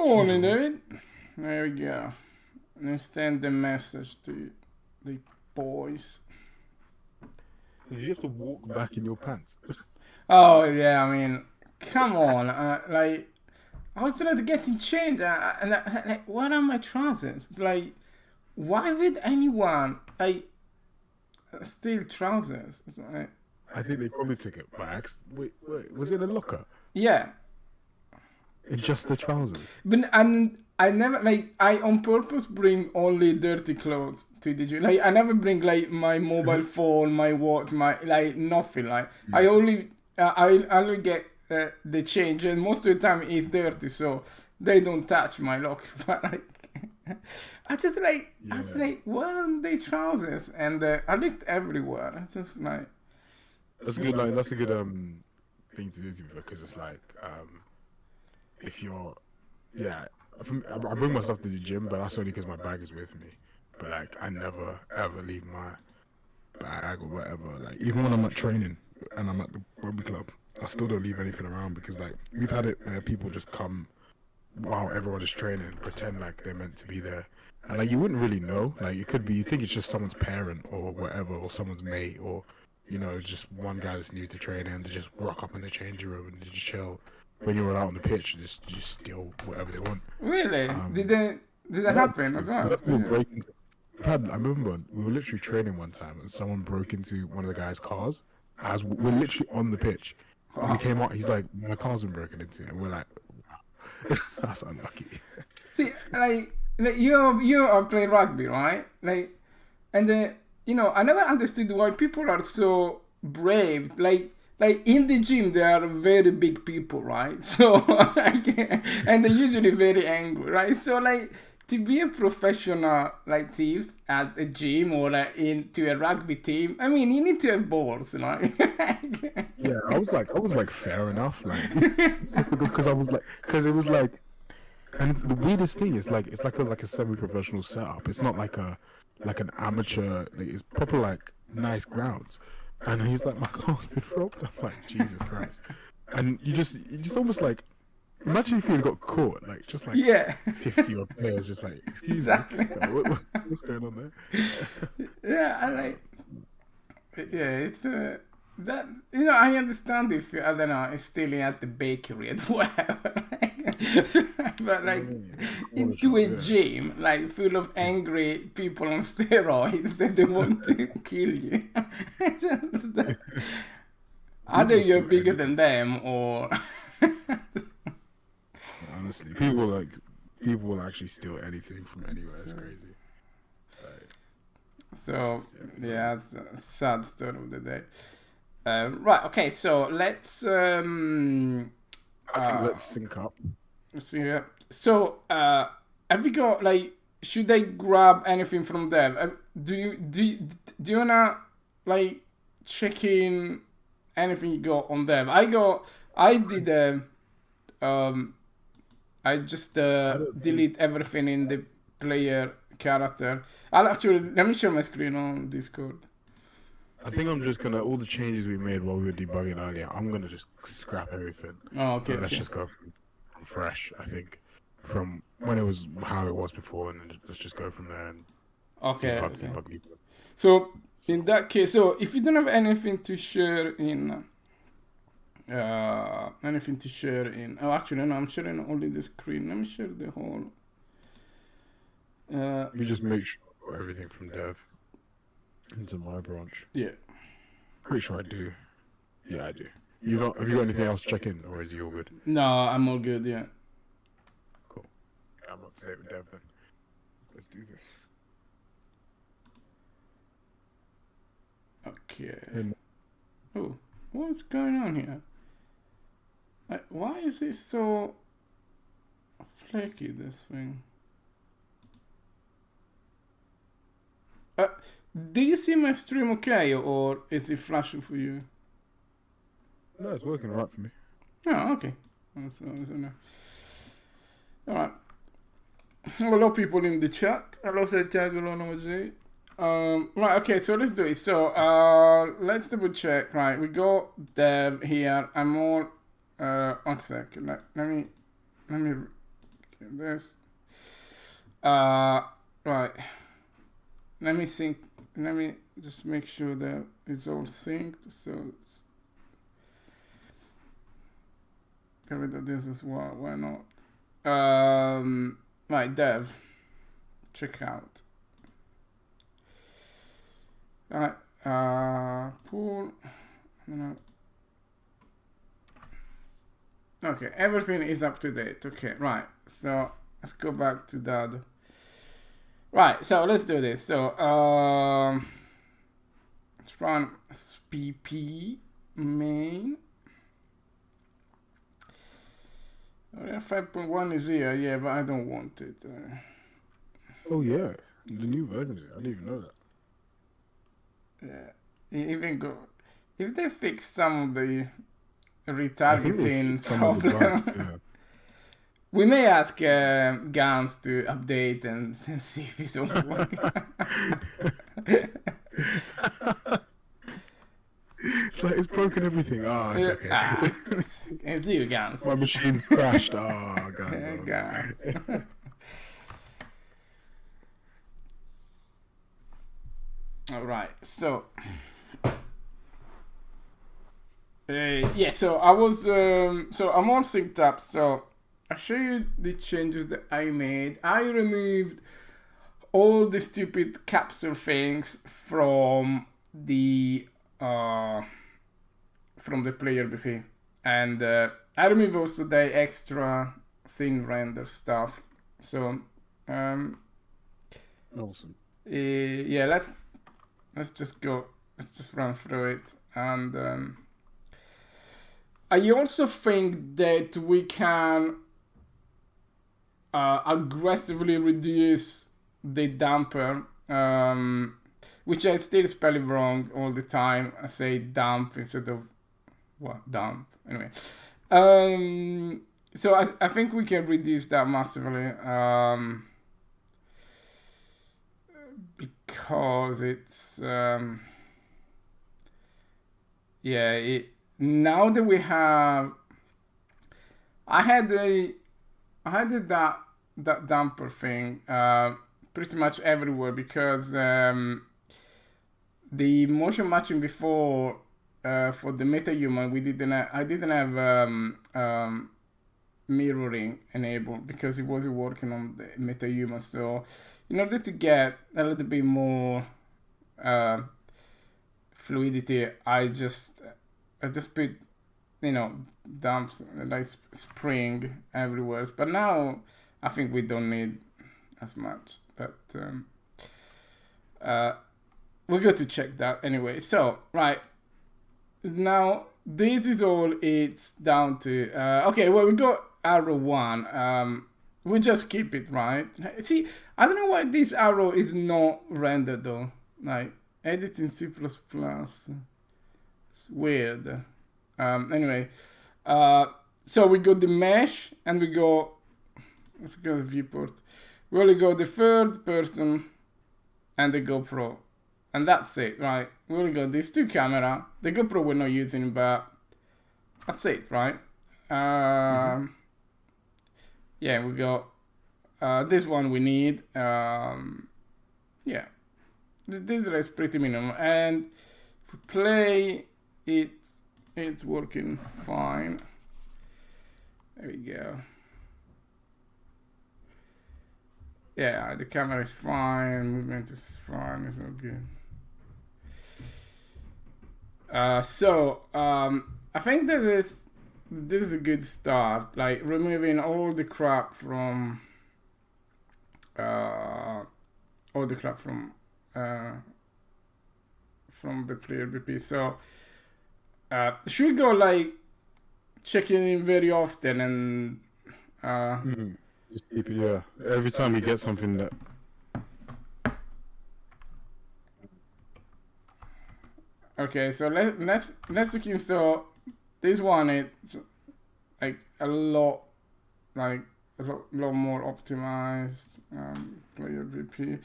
morning, David. There we go. Let's send the message to the boys. You have to walk back in your pants. Oh yeah, I mean, come on. Like, I was trying to get in change, and like, what are my trousers? Like, why would anyone steal trousers? Like, I think they probably took it by accident. Wait, was it in a locker? yeah, In just the trousers? but and I never I on purpose bring only dirty clothes to the gym. Like I never bring like my mobile phone, my watch, my like nothing. Like I only get the change, and most of the time it's dirty, so they don't touch my locker. But like, I just like, what are they trousers? And I looked everywhere. It's just like That's good. Like that's a good thing to do to be fair, because it's like if you're I bring my stuff to the gym, but that's only because my bag is with me. But like I never ever leave my bag or whatever. Like even when I'm at training and I'm at the rugby club, I still don't leave anything around because like we've had it where people just come while everyone is training, pretend like they're meant to be there, and like you wouldn't really know. Like it could be you think it's just someone's parent or whatever, or someone's mate, or you know just one guy that's new to training and they just rock up in the changing room and they just chill. When you're out on the pitch, just steal whatever they want. really did that happen as well? I remember we were literally training one time and someone broke into one of the guys' cars as we're literally on the pitch. And he came out, he's like, my car's been broken into, and we're like, wow, that's unlucky. See, like you are playing rugby, right? Like, and you know, I never understood why people are so brave. Like in the gym, they are very big people, right? So, and they're usually very angry, right? So, like, to be a professional, like, thieves at a gym or into a rugby team, I mean, you need to have balls, right? Yeah, I was like, fair enough, like, because it was like, and the weirdest thing is, like, it's like a semi-professional setup. It's not like an amateur. Like, it's proper like nice grounds. And he's like, my car's been robbed. I'm like, Jesus Christ. And you just almost like, imagine if you had got caught, like, just like 50 odd players, just like, excuse me. What's going on there? Yeah, I like, it's, that, you know, I understand if, I don't know, it's stealing at the bakery and whatever. But like, into a gym, like, full of angry people on steroids that they want to kill you. Either you're bigger than them or... Honestly, people will actually steal anything from anywhere. It's crazy. So, yeah, it's a sad story of the day. Right, okay, so let's... I think let's sync up. So, have you got, like, should I grab anything from them? Do you wanna, like, check in anything you got on them? I just delete everything in the player character. Let me share my screen on Discord. I think I'm just gonna, all the changes we made while we were debugging earlier, I'm gonna just scrap everything. Oh, okay. Let's just go from fresh, I think. From when it was how it was before, and then let's just go from there and debug. So, in that case, so if you don't have anything to share in... oh, actually, no, I'm sharing only the screen. Let me share the whole... We just make sure everything from dev into my branch. Yeah. Pretty sure I do. Yeah, I do. Have you got anything else to check in, or is you all good? No, I'm all good, yeah. Cool. Yeah, I'm up to date with dev then. Let's do this. Okay. Oh, what's going on here? Why is it so flaky, this thing? Do you see my stream okay, or is it flashing for you? No, it's working right for me. Oh, okay. Alright. Hello, people in the chat. Hello, Santiago. Right, okay, so let's do it. So, let's double check. Right, we got dev here. I'm all... one sec. Let me this. Right. Let me sync. Let me just make sure that it's all synced. So get rid of this as well. Why not? Right, dev. Check out. Alright, pool. Okay, everything is up to date. Okay, right. So let's go back to that. Right, so let's do this. So let's run spp main. Oh, yeah, 5.1 is here, yeah, but I don't want it. Oh yeah, the new version. I didn't even know that. Yeah, even go if they fix some of the I think they retargeting fixed some of the problem. bugs, yeah. We may ask Gans to update and see if it's all working. It's like it's broken everything. Ah, it's okay. It's you, Gans. My machine's crashed. Ah, God. Gans. All right, so yeah, so I was so I'm all synced up. So I'll show you the changes that I made. I removed all the stupid capsule things from the player BP, and I removed also the extra thin render stuff. So Awesome. yeah, let's just go. Let's just run through it. And I also think that we can aggressively reduce the damper, which I still spell it wrong all the time. I say dump instead of what, dump. Anyway, so I think we can reduce that massively, because it's yeah, now that we have, I had that damper thing pretty much everywhere, because the motion matching before for the MetaHuman I didn't have mirroring enabled because it wasn't working on the MetaHuman. So in order to get a little bit more fluidity, I just put, you know, dumps like spring everywhere. But now I think we don't need as much. But we're going to check that anyway. So right now this is all it's down to. Okay, well, we got arrow 1. We just keep it, right? See, I don't know why this arrow is not rendered though. Like edit in C++. It's weird. Anyway, so we got the mesh, and we go, let's go to viewport. We only go the third person and the GoPro, and that's it, right? We only got these two camera. The GoPro we're not using, but that's it, right? Yeah, we got this one we need. Yeah, this is pretty minimum, and if we play it, it's working fine. There we go. Yeah, the camera is fine, movement is fine, it's all good. So I think this is a good start, like removing all the crap from the player BP. So should we go like checking in very often and just keep it, yeah. Every time we get something that. Okay, so let's look in. So this one, it's like a lot more optimized, player VP,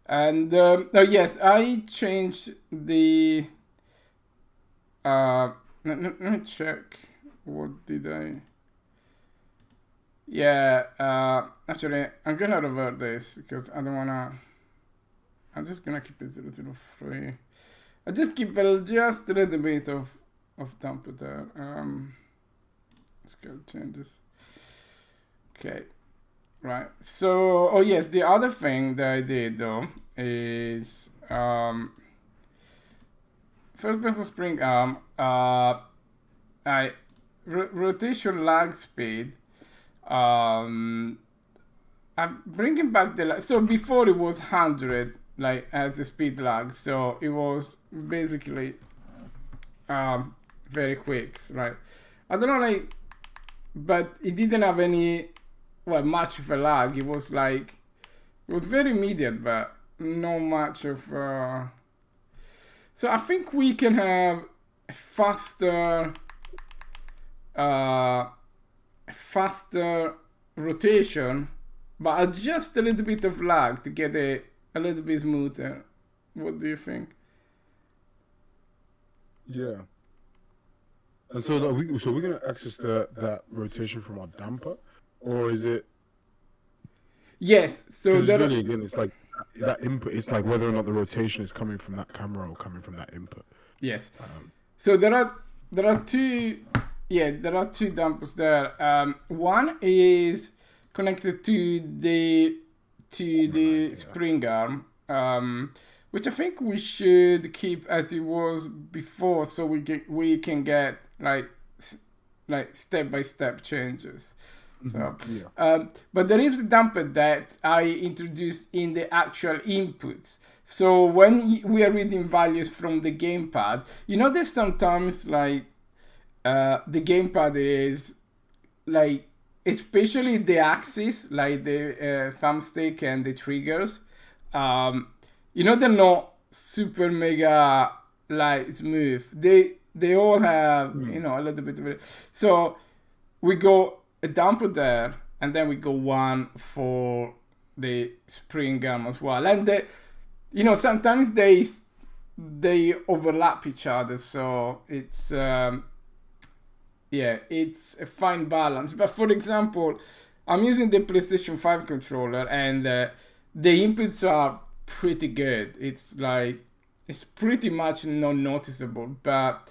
and oh yes, I changed the. Let me check. What did I? Yeah, actually, I'm gonna revert this because I don't wanna. I'm just gonna keep it 003. I just keep just a little bit of dump there. Let's go changes. Okay, right. So, oh yes, the other thing that I did though is first person spring arm. I rotation lag speed. I'm bringing back the so before it was 100 like as the speed lag, so it was basically very quick, right? I don't know, like, but it didn't have any much of a lag. It was like it was very immediate, but not much of. So I think we can have a faster rotation, but just a little bit of lag to get it a little bit smoother. What do you think? Yeah. And so we're gonna access that rotation from our damper, or is it? Yes. So Because really, again, it's like that input. It's like whether or not the rotation is coming from that camera or coming from that input. Yes. So there are two. Yeah, there are two dampers there. One is connected to the spring arm, which I think we should keep as it was before, so we can get like step by step changes. So, but there is a damper that I introduced in the actual inputs. So when we are reading values from the gamepad, you notice sometimes like the gamepad is like, especially the axis, like the thumbstick and the triggers, they're not super mega like smooth. They all have a little bit of it. So we go a damper there, and then we go one for the spring arm as well. And sometimes they overlap each other, so it's it's a fine balance. But for example, I'm using the PlayStation 5 controller, and the inputs are pretty good. It's pretty much not noticeable. But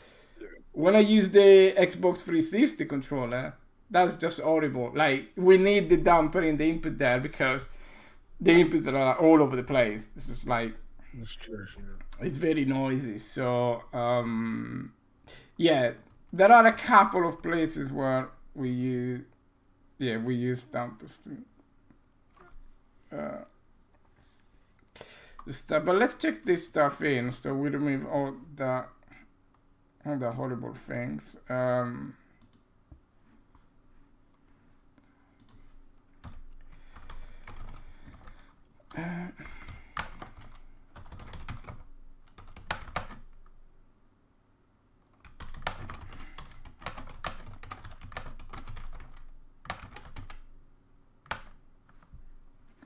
when I use the Xbox 360 controller, that's just horrible. Like, we need the damper in the input there because the inputs are all over the place. It's just like, it's true. It's very noisy. So there are a couple of places where we use dampers to stuff. But let's check this stuff in, so we remove all the horrible things.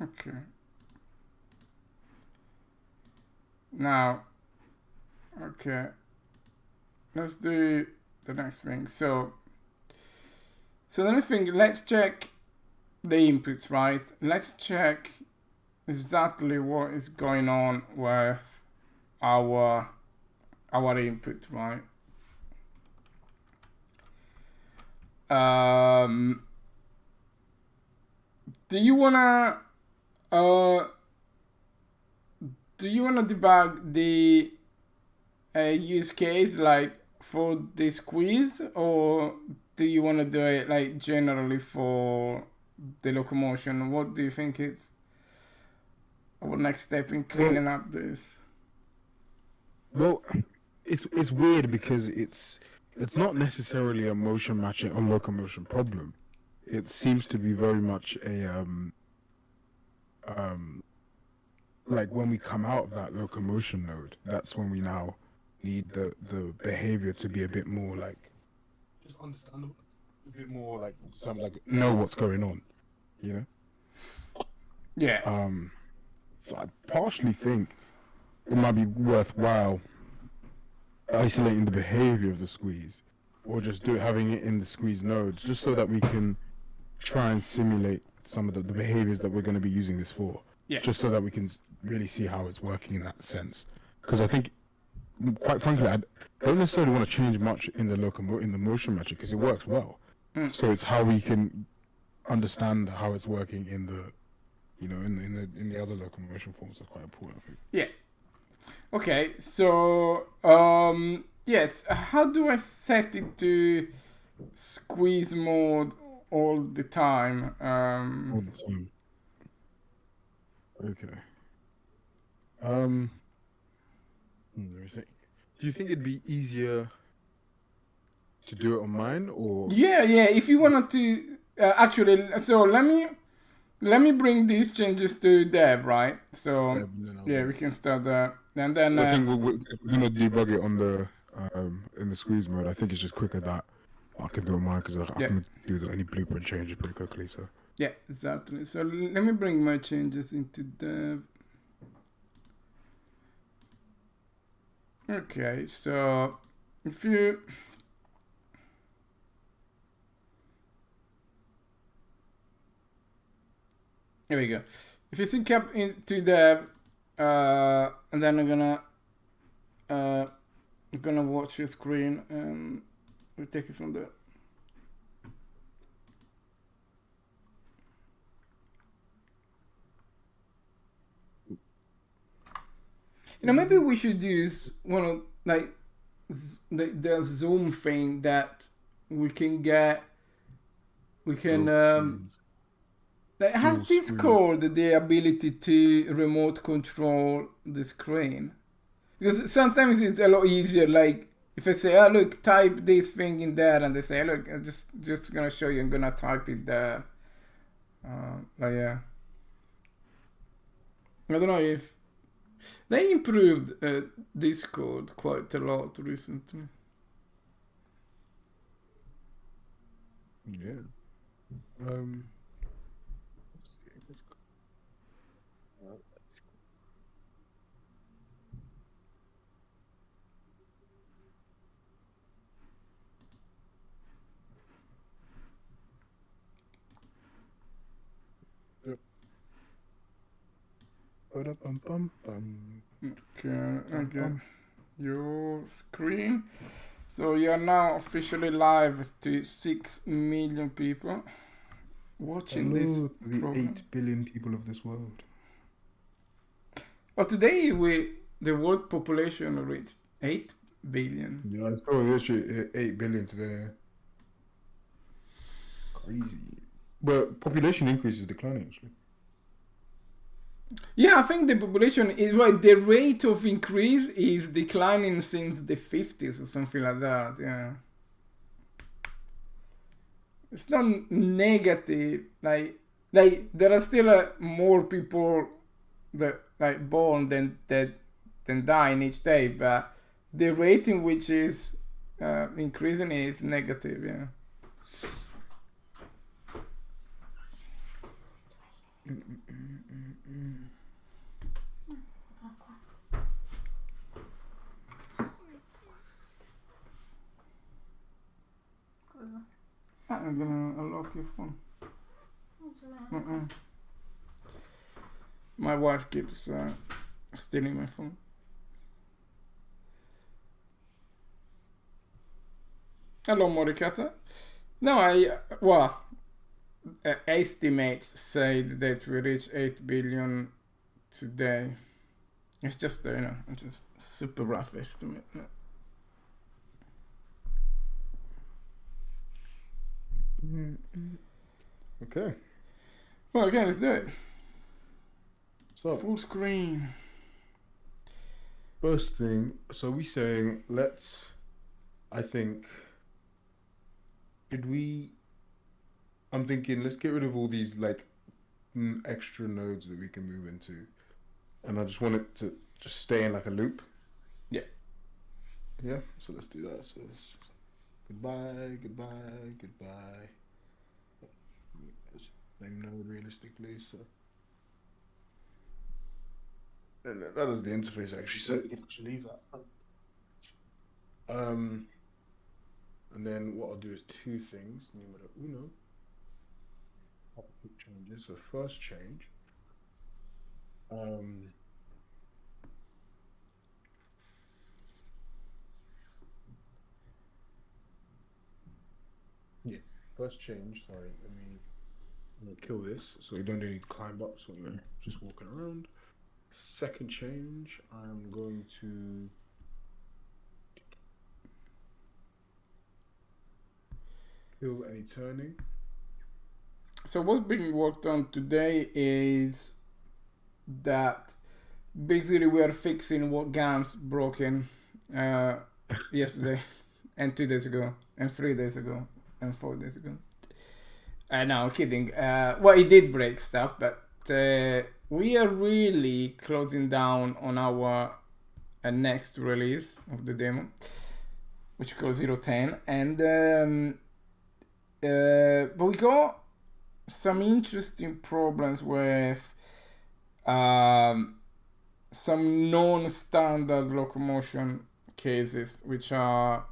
Okay. Now, okay, let's do the next thing. So the next thing, let's check the inputs, right? Let's check exactly what is going on with our input, right? Do you wanna debug the use case like for this quiz, or do you wanna do it like generally for the locomotion? What do you think is our next step in cleaning up this? Well, it's weird because it's not necessarily a motion matching or locomotion problem. It seems to be very much a like when we come out of that locomotion node, that's when we now need the behavior to be a bit more like just understandable, a bit more like something like know what's going on, you know? Yeah. So I partially think it might be worthwhile isolating the behavior of the squeeze, or just having it in the squeeze nodes, just so that we can try and simulate some of the behaviors that we're going to be using this for, Yeah. just so that we can really see how it's working in that sense. Because I think, quite frankly, I don't necessarily want to change much in the motion metric because it works well. So it's how we can understand how it's working in the, in the other locomotion forms that's quite important, I think. Yeah. Okay, so yes, how do I set it to squeeze mode all the time? All the time. Okay. Let me think. Do you think it'd be easier to do it on mine or? Yeah, if you wanted to actually, so let me bring these changes to dev, right? So yeah, we can start that, and then I think if we're gonna debug it on the in the squeeze mode, I think it's just quicker that I can do it on mine because I can do any blueprint changes pretty quickly. So yeah, exactly. So let me bring my changes into dev. Okay, so if you here we go. If you sync up into dev, and then I'm gonna watch your screen and we'll take it from there. Maybe we should use one of like the Zoom thing that we can get. We can. Has Discord the ability to remote control the screen? Because sometimes it's a lot easier. Like if I say, "Oh look, type this thing in there," and they say, "Look, I'm just gonna show you. I'm gonna type it there." But yeah, I don't know if they improved Discord quite a lot recently. Yeah. Okay. Your screen. So you are now officially live to 6 million people watching this the program. 8 billion people of this world. Well, today the world population reached 8 billion. Yeah, I saw literally 8 billion today. Crazy. But population increase is declining actually. Yeah, I think the population is right. The rate of increase is declining since the 50s or something like that. Yeah, it's not negative. Like there are still more people that like born than dying each day, but the rate in which is increasing is negative. Yeah. I'm gonna unlock your phone. My wife keeps stealing my phone. Hello, Morikata. No, estimates say that we reach 8 billion today. It's just just super rough estimate. Okay. Well, okay, let's do it. So full screen. First thing, so we saying I'm thinking let's get rid of all these like extra nodes that we can move into, and I just want it to just stay in like a loop. Yeah, so let's do that. So it's just goodbye. Name node realistically, so and that is the interface actually, so you can actually leave that. And then what I'll do is two things. Numero uno. couple quick changes. So first change, um, yeah, first change. Sorry, let me kill this so we don't need to climb up. So we're just walking around. Second change, I'm going to kill any turning. So what's being worked on today is that basically we are fixing what guns broken yesterday and 2 days ago and 3 days ago and 4 days ago. No, I'm kidding. Well, it did break stuff, but we are really closing down on our next release of the demo, which is called 010, and but we got some interesting problems with some non-standard locomotion cases, which are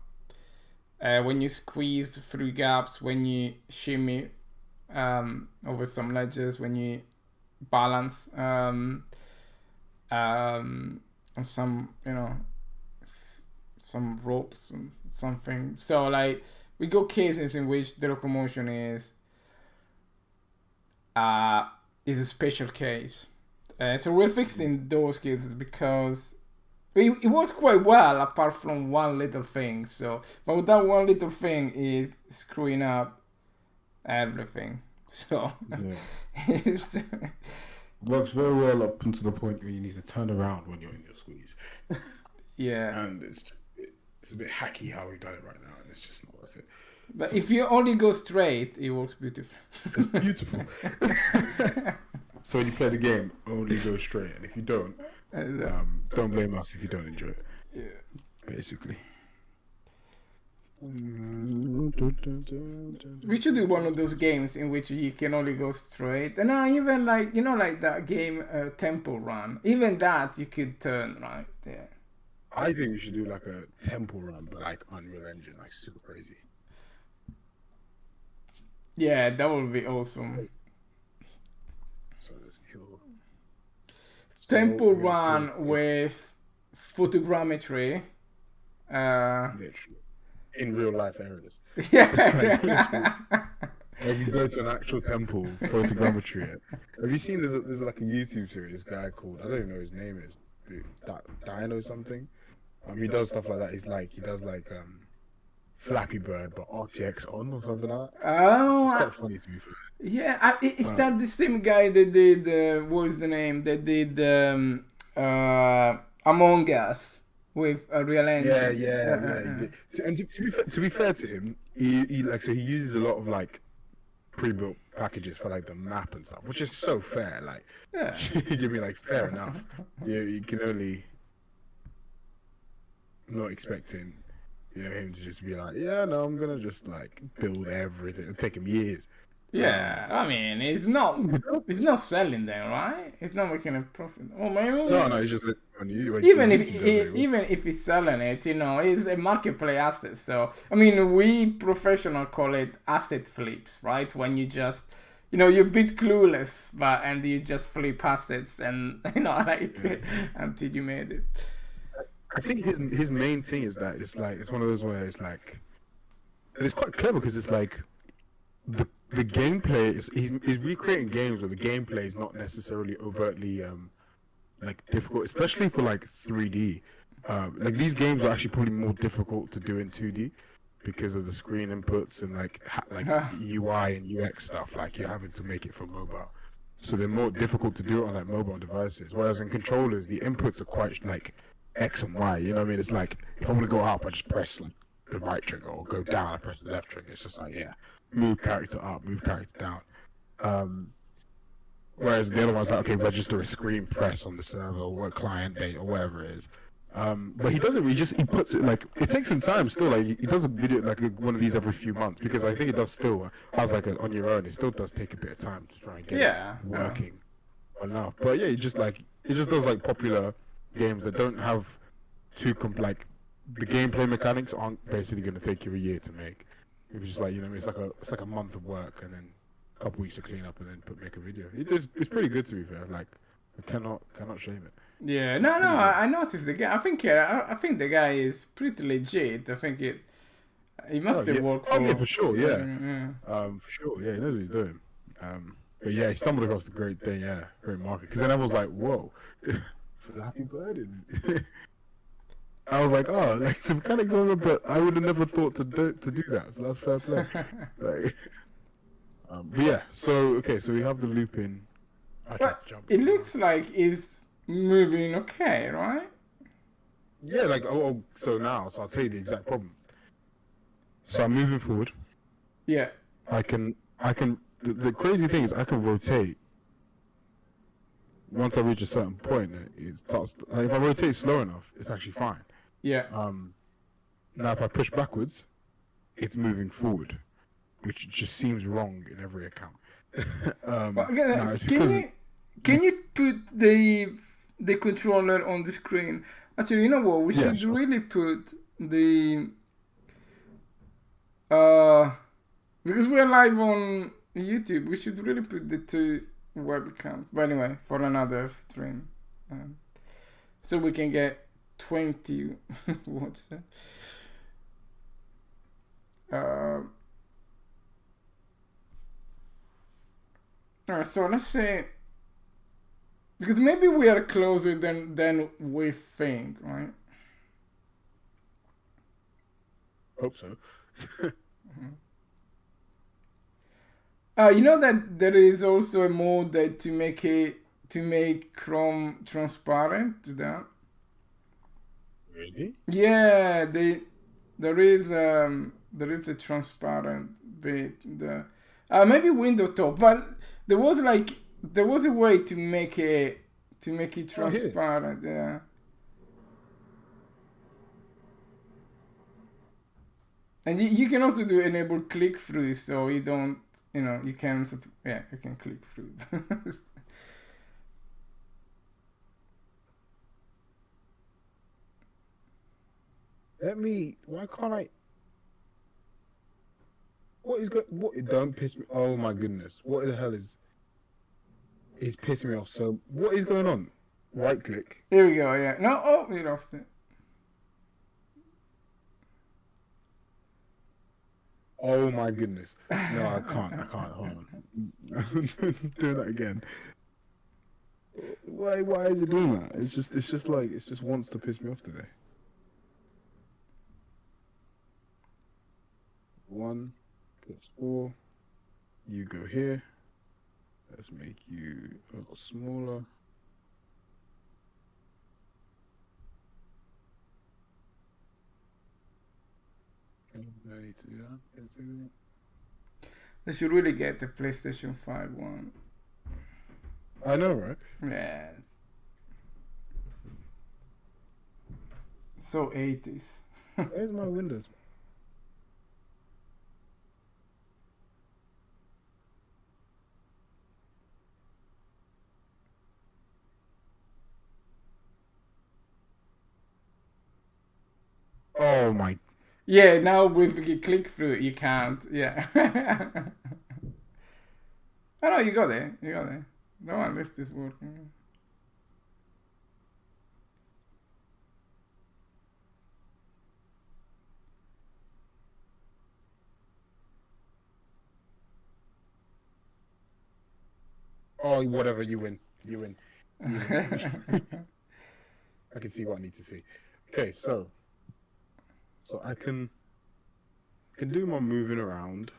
when you squeeze through gaps, when you shimmy over some ledges, when you balance on some, some ropes and something. So like we got cases in which the locomotion is a special case. So we're fixing those cases because it works quite well apart from one little thing. So, but that one little thing is screwing up everything. So it works very well up until the point where you need to turn around when you're in your squeeze. Yeah. And it's a bit hacky how we've done it right now, and it's just not worth it. But if you only go straight, it works beautifully. It's beautiful. So when you play the game, only go straight, and if you don't blame us if you don't enjoy it. Yeah. Basically. We should do one of those games in which you can only go straight. And even like, like that game Temple Run. Even that you could turn, right? Yeah. I think we should do like a Temple Run, but like Unreal Engine, like super crazy. Yeah, that would be awesome. So let's kill Temple Run with photogrammetry. Literally. In real life areas. Yeah. Like you go to an actual temple, photogrammetry. Have you seen there's like a YouTube series, this guy called, I don't even know his name is, Dino something. He does stuff like that. He does like Flappy Bird but RTX on or something like that. Oh, it's quite funny to be fair. Yeah, is that the same guy that did what is the name? That did Among Us with a Real Engine. Yeah. And to be fair to him, he uses a lot of like pre-built packages for like the map and stuff, which is so fair. Like, you'd be like, fair enough. You can only not expecting, him to just be like, yeah, no, I'm gonna just like build everything. It'll take him years. Yeah, I mean, he's not selling them, right? He's not making a profit. Oh, maybe. No, he's just even if he's selling it, it's a marketplace asset. So I mean, we professional call it asset flips, right? When you just, you're a bit clueless, and you just flip assets, and until you made it. I think his main thing is that it's one of those where it's like, and it's quite clever because it's like the gameplay is he's recreating games where the gameplay is not necessarily overtly like difficult, especially for like 3D. Like these games are actually probably more difficult to do in 2D because of the screen inputs and like UI and UX stuff. Like you're having to make it for mobile, so they're more difficult to do it on like mobile devices. Whereas in controllers, the inputs are quite like X and Y. You know what I mean? It's like if I want to go up, I just press like the right trigger, or go down, I press the left trigger. It's just like move character up, move character down. Whereas the other one's like, okay, register a screen press on the server or what client date or whatever it is. But he doesn't. He puts it like it takes some time still. Like he does a video like one of these every few months because I think it does still. As like on your own, it still does take a bit of time to try and get it working enough. But yeah, he just does like popular games that don't have too like the gameplay mechanics aren't basically going to take you a year to make. It was just like it's like a month of work and then a couple weeks to clean up and then make a video. It's pretty good, to be fair. Like, I cannot shame it. Yeah, no, I noticed the guy. I think I think the guy is pretty legit. I think he must have worked for. Oh yeah, for sure, yeah. For sure, yeah. He knows what he's doing. But yeah, he stumbled across the great thing, yeah, great market. Because then everyone was like, "Whoa, Flappy Bird!" And I was like, "Oh, like the mechanics on it," but I would have never thought to do that. So that's fair play. Like, but yeah, so we have the loop in. I tried to jump. It looks like it's moving okay, right? Yeah, like so I'll tell you the exact problem. So I'm moving forward. Yeah. I can. The crazy thing is I can rotate. Once I reach a certain point, it starts. Like, if I rotate slow enough, it's actually fine. Yeah. Now if I push backwards, it's moving forward, which just seems wrong in every account. No, it's because. Can you put the controller on the screen? Actually, you know what? We should really put the because we are live on YouTube. We should really put the two webcams. But anyway, for another stream, so we can get 20. What's that? Alright, so let's say. Because maybe we are closer than we think, right? Hope so. You know that there is also a mode that to make Chrome transparent to that. Really? Yeah, there is a transparent bit. Maybe window top, but there was a way to make it transparent. Yeah. And you can also do enable click through, so you don't, you can you can click through. Why can't I? Don't piss me. Oh my goodness. What the hell is pissing me off? So what is going on? Right click. Here we go, yeah. No, we lost it. Oh my goodness. No, I can't. Hold on. I'm doing that again. Why is it doing that? It's just wants to piss me off today. 1 + 4. You go here. Let's make you a little smaller. I need to do that. They should really get the PlayStation 5 one. I know, right? Yes. So 80s. Where's my Windows? Oh my. Yeah, now if you click through it, you can't. Yeah. Oh no, you got it. No one list is working. Oh, whatever, you win. I can see what I need to see. Okay, so I can do my moving around.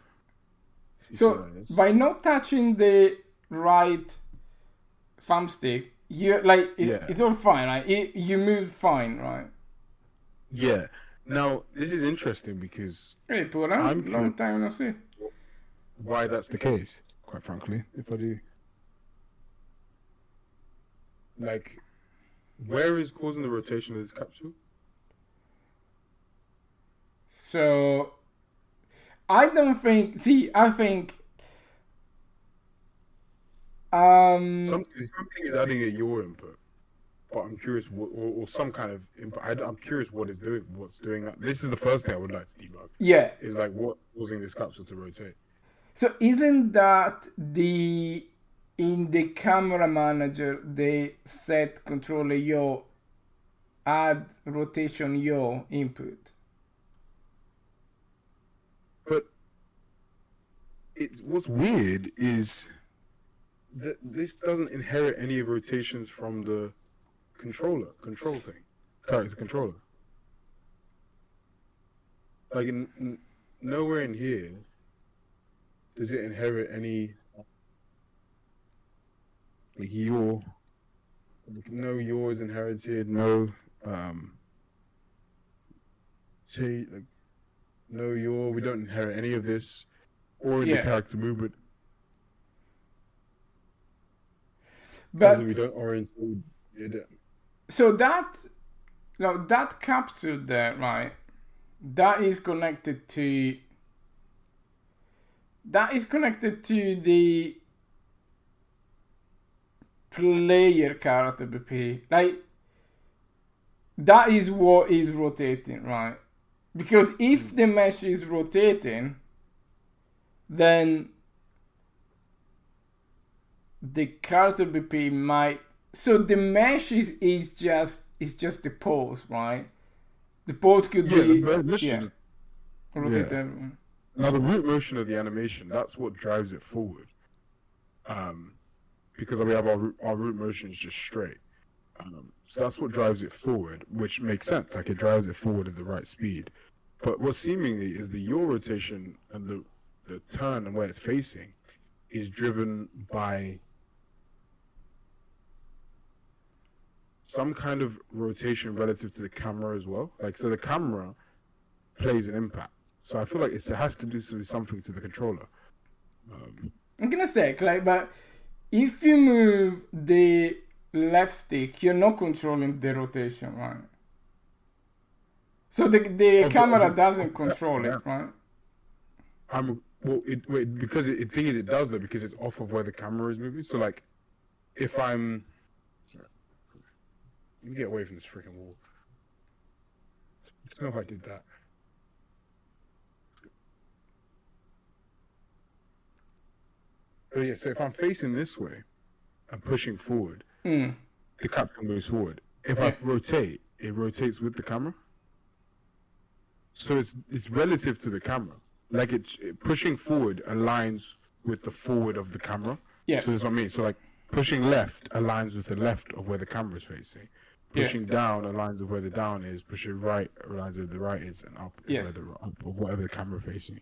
So by not touching the right thumbstick, it's all fine, right? You move fine, right? Yeah. Now this is interesting because Hey, Pura, long time no see. Why that's the case? Quite frankly, if I do, like, where is causing the rotation of this capsule? So, I don't think. See, I think. Something is adding a your input, but I'm curious or some kind of input. I'm curious what's doing that. This is the first thing I would like to debug. Yeah. Is like what causing this capsule to rotate. So isn't that in the camera manager they set controller yaw, add rotation yaw input? But what's weird is that this doesn't inherit any rotations from the control thing, character controller. Like nowhere in here does it inherit any like yaw. Like, no yaw is inherited. No like no yaw. We don't inherit any of this, or in the character movement. But we don't orientate it. So that capsule there, right? That is connected to the player character BP. Like, that is what is rotating, right? Because if the mesh is rotating, then the character BP might. So the mesh is just the pose, right? The pose could be rotate. Yeah. Now the root motion of the animation, that's what drives it forward. Because we have our root motion is just straight. So that's what drives it forward, which makes sense. Like, it drives it forward at the right speed. But what seemingly is the yaw rotation and the turn and where it's facing is driven by some kind of rotation relative to the camera as well. Like, so the camera plays an impact. So I feel like it has to do something to the controller. I'm gonna say, like, but if you move the left stick, you're not controlling the rotation, right? So the camera doesn't control it, right? Because the thing is, it does though, because it's off of where the camera is moving. So like, if I'm, sorry, let me get away from this freaking wall. I know I did that. But yeah, so if I'm facing this way, I'm pushing forward. The capture moves forward. If I rotate, it rotates with the camera. So it's relative to the camera. Like, pushing forward aligns with the forward of the camera. Yeah. So that's what I mean. So like, pushing left aligns with the left of where the camera is facing. Pushing down aligns with where the down is. Pushing right aligns with the right is, and up is where the up of whatever the camera is facing.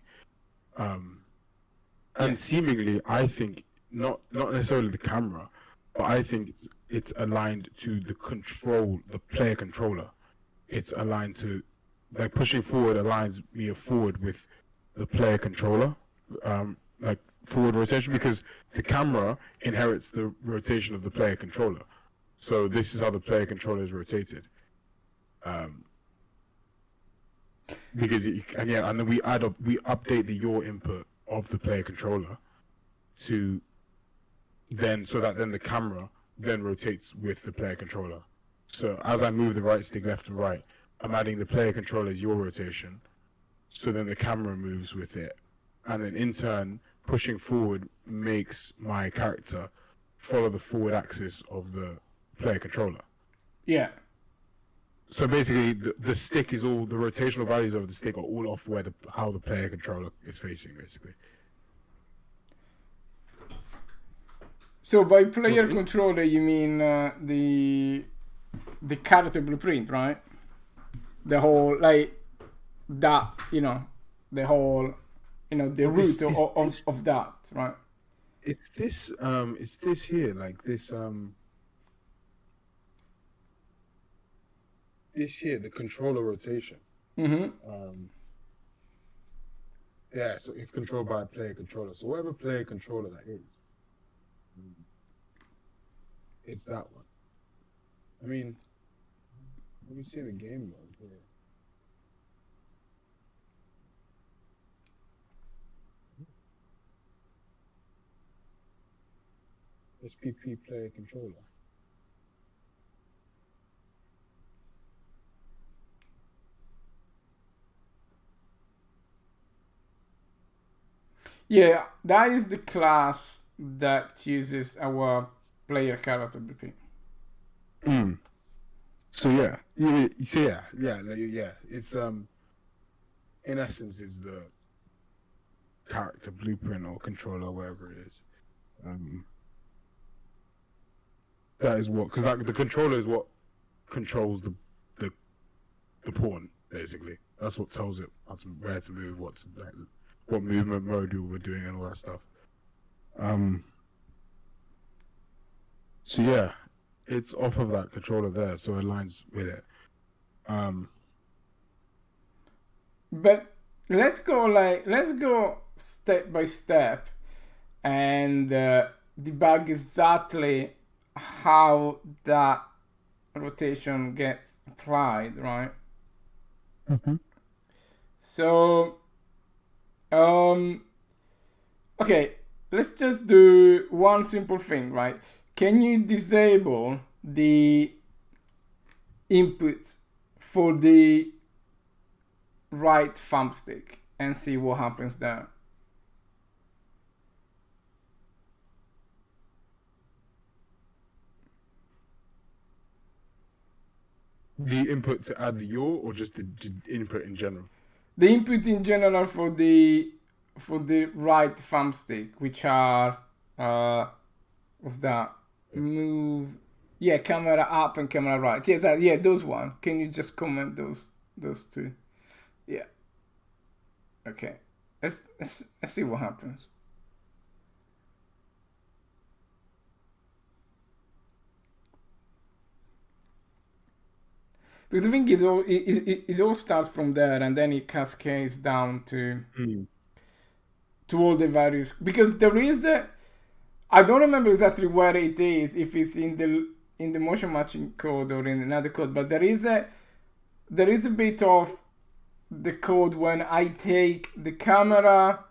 And seemingly, I think not necessarily the camera, but I think it's aligned to the player controller. It's aligned to, like, pushing forward aligns me forward with the player controller, like forward rotation, because the camera inherits the rotation of the player controller. So this is how the player controller is rotated. Because and then we update the yaw input of the player controller so that the camera then rotates with the player controller. So as I move the right stick left and right, I'm adding the player controller's yaw rotation, so then the camera moves with it, and then in turn, pushing forward makes my character follow the forward axis of the player controller. Yeah. So basically, the stick is all, the rotational values of the stick are all off how the player controller is facing, basically. So by player controller, you mean the character blueprint, right? The whole, like, that, the whole, the root of that, right? It's this here, like this, this here, the controller rotation. Yeah, so if controlled by a player controller, so whatever player controller that is, it's that one. I mean, let me see the game mode here. SPP player controller. Yeah, that is the class that uses our player character BP. Mm. So yeah, you see, yeah. It's in essence, is the character blueprint or controller, whatever it is. Um, that is what, because like the controller is what controls the the pawn basically. That's what tells it how to, where to move, what to like, what movement mode we're doing, and all that stuff. Um. So yeah, it's off of that controller there, so it aligns with it. Um. But let's go step by step and debug exactly how that rotation gets applied, right? Mm-hmm. So, okay, let's just do one simple thing, right? Can you disable the input for the right thumbstick and see what happens there? The input to add the yaw, or just the input in general? The input in general for the right thumbstick, which are what's that? Move, yeah, camera up and camera right. Yes, yeah, those one. Can you just comment those two? Yeah. Okay. Let's see what happens. Because I think it all starts from there and then it cascades down to all the various, because there is a, I don't remember exactly where it is, if it's in the motion matching code or in another code, but there is a bit of the code when I take the camera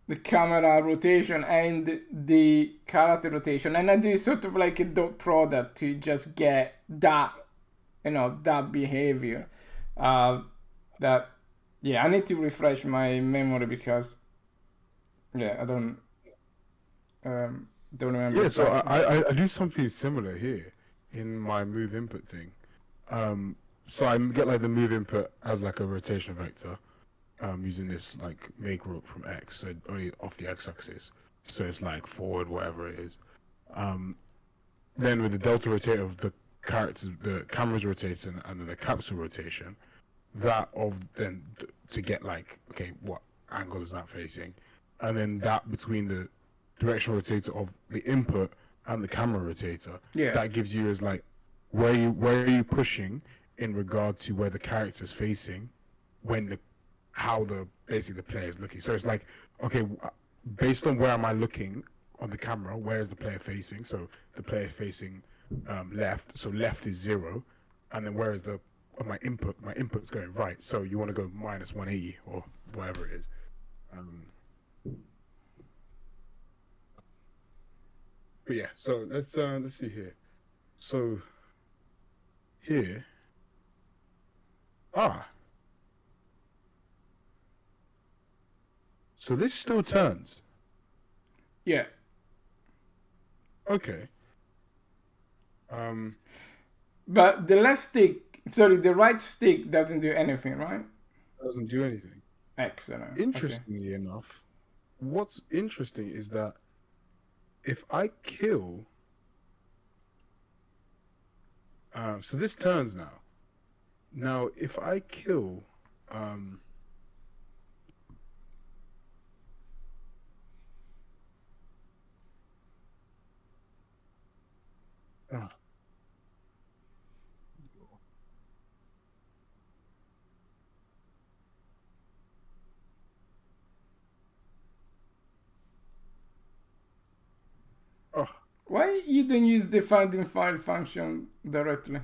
rotation and the character rotation, and I do sort of like a dot product to just get that, that behavior. That, yeah, I need to refresh my memory because, yeah, I don't remember. Yeah, so exactly. I do something similar here in my move input thing. So I get like the move input as like a rotation vector, using this like make rope from X, so only off the X-axis. So it's like forward, whatever it is. Then with the delta rotator of the characters, the camera's rotating, and then the capsule rotation, that of then to get like, okay, what angle is that facing, and then that between the directional rotator of the input and the camera rotator, Yeah. that gives you as like where are you pushing in regard to where the character's facing when the how the basically the player is looking. So it's like, okay, based on where am I looking on the camera, where is the player facing? So the player facing left, so left is 0, and then where is the my input's going right, so you want to go minus 180 or whatever it is. But yeah, so let's see here. So here, so this still turns. Yeah. Okay. But the right stick doesn't do anything, right? Doesn't do anything. Excellent. Interestingly enough, what's interesting is that if I kill, so this turns now. Now, if I kill, Why you don't use the finding file function directly?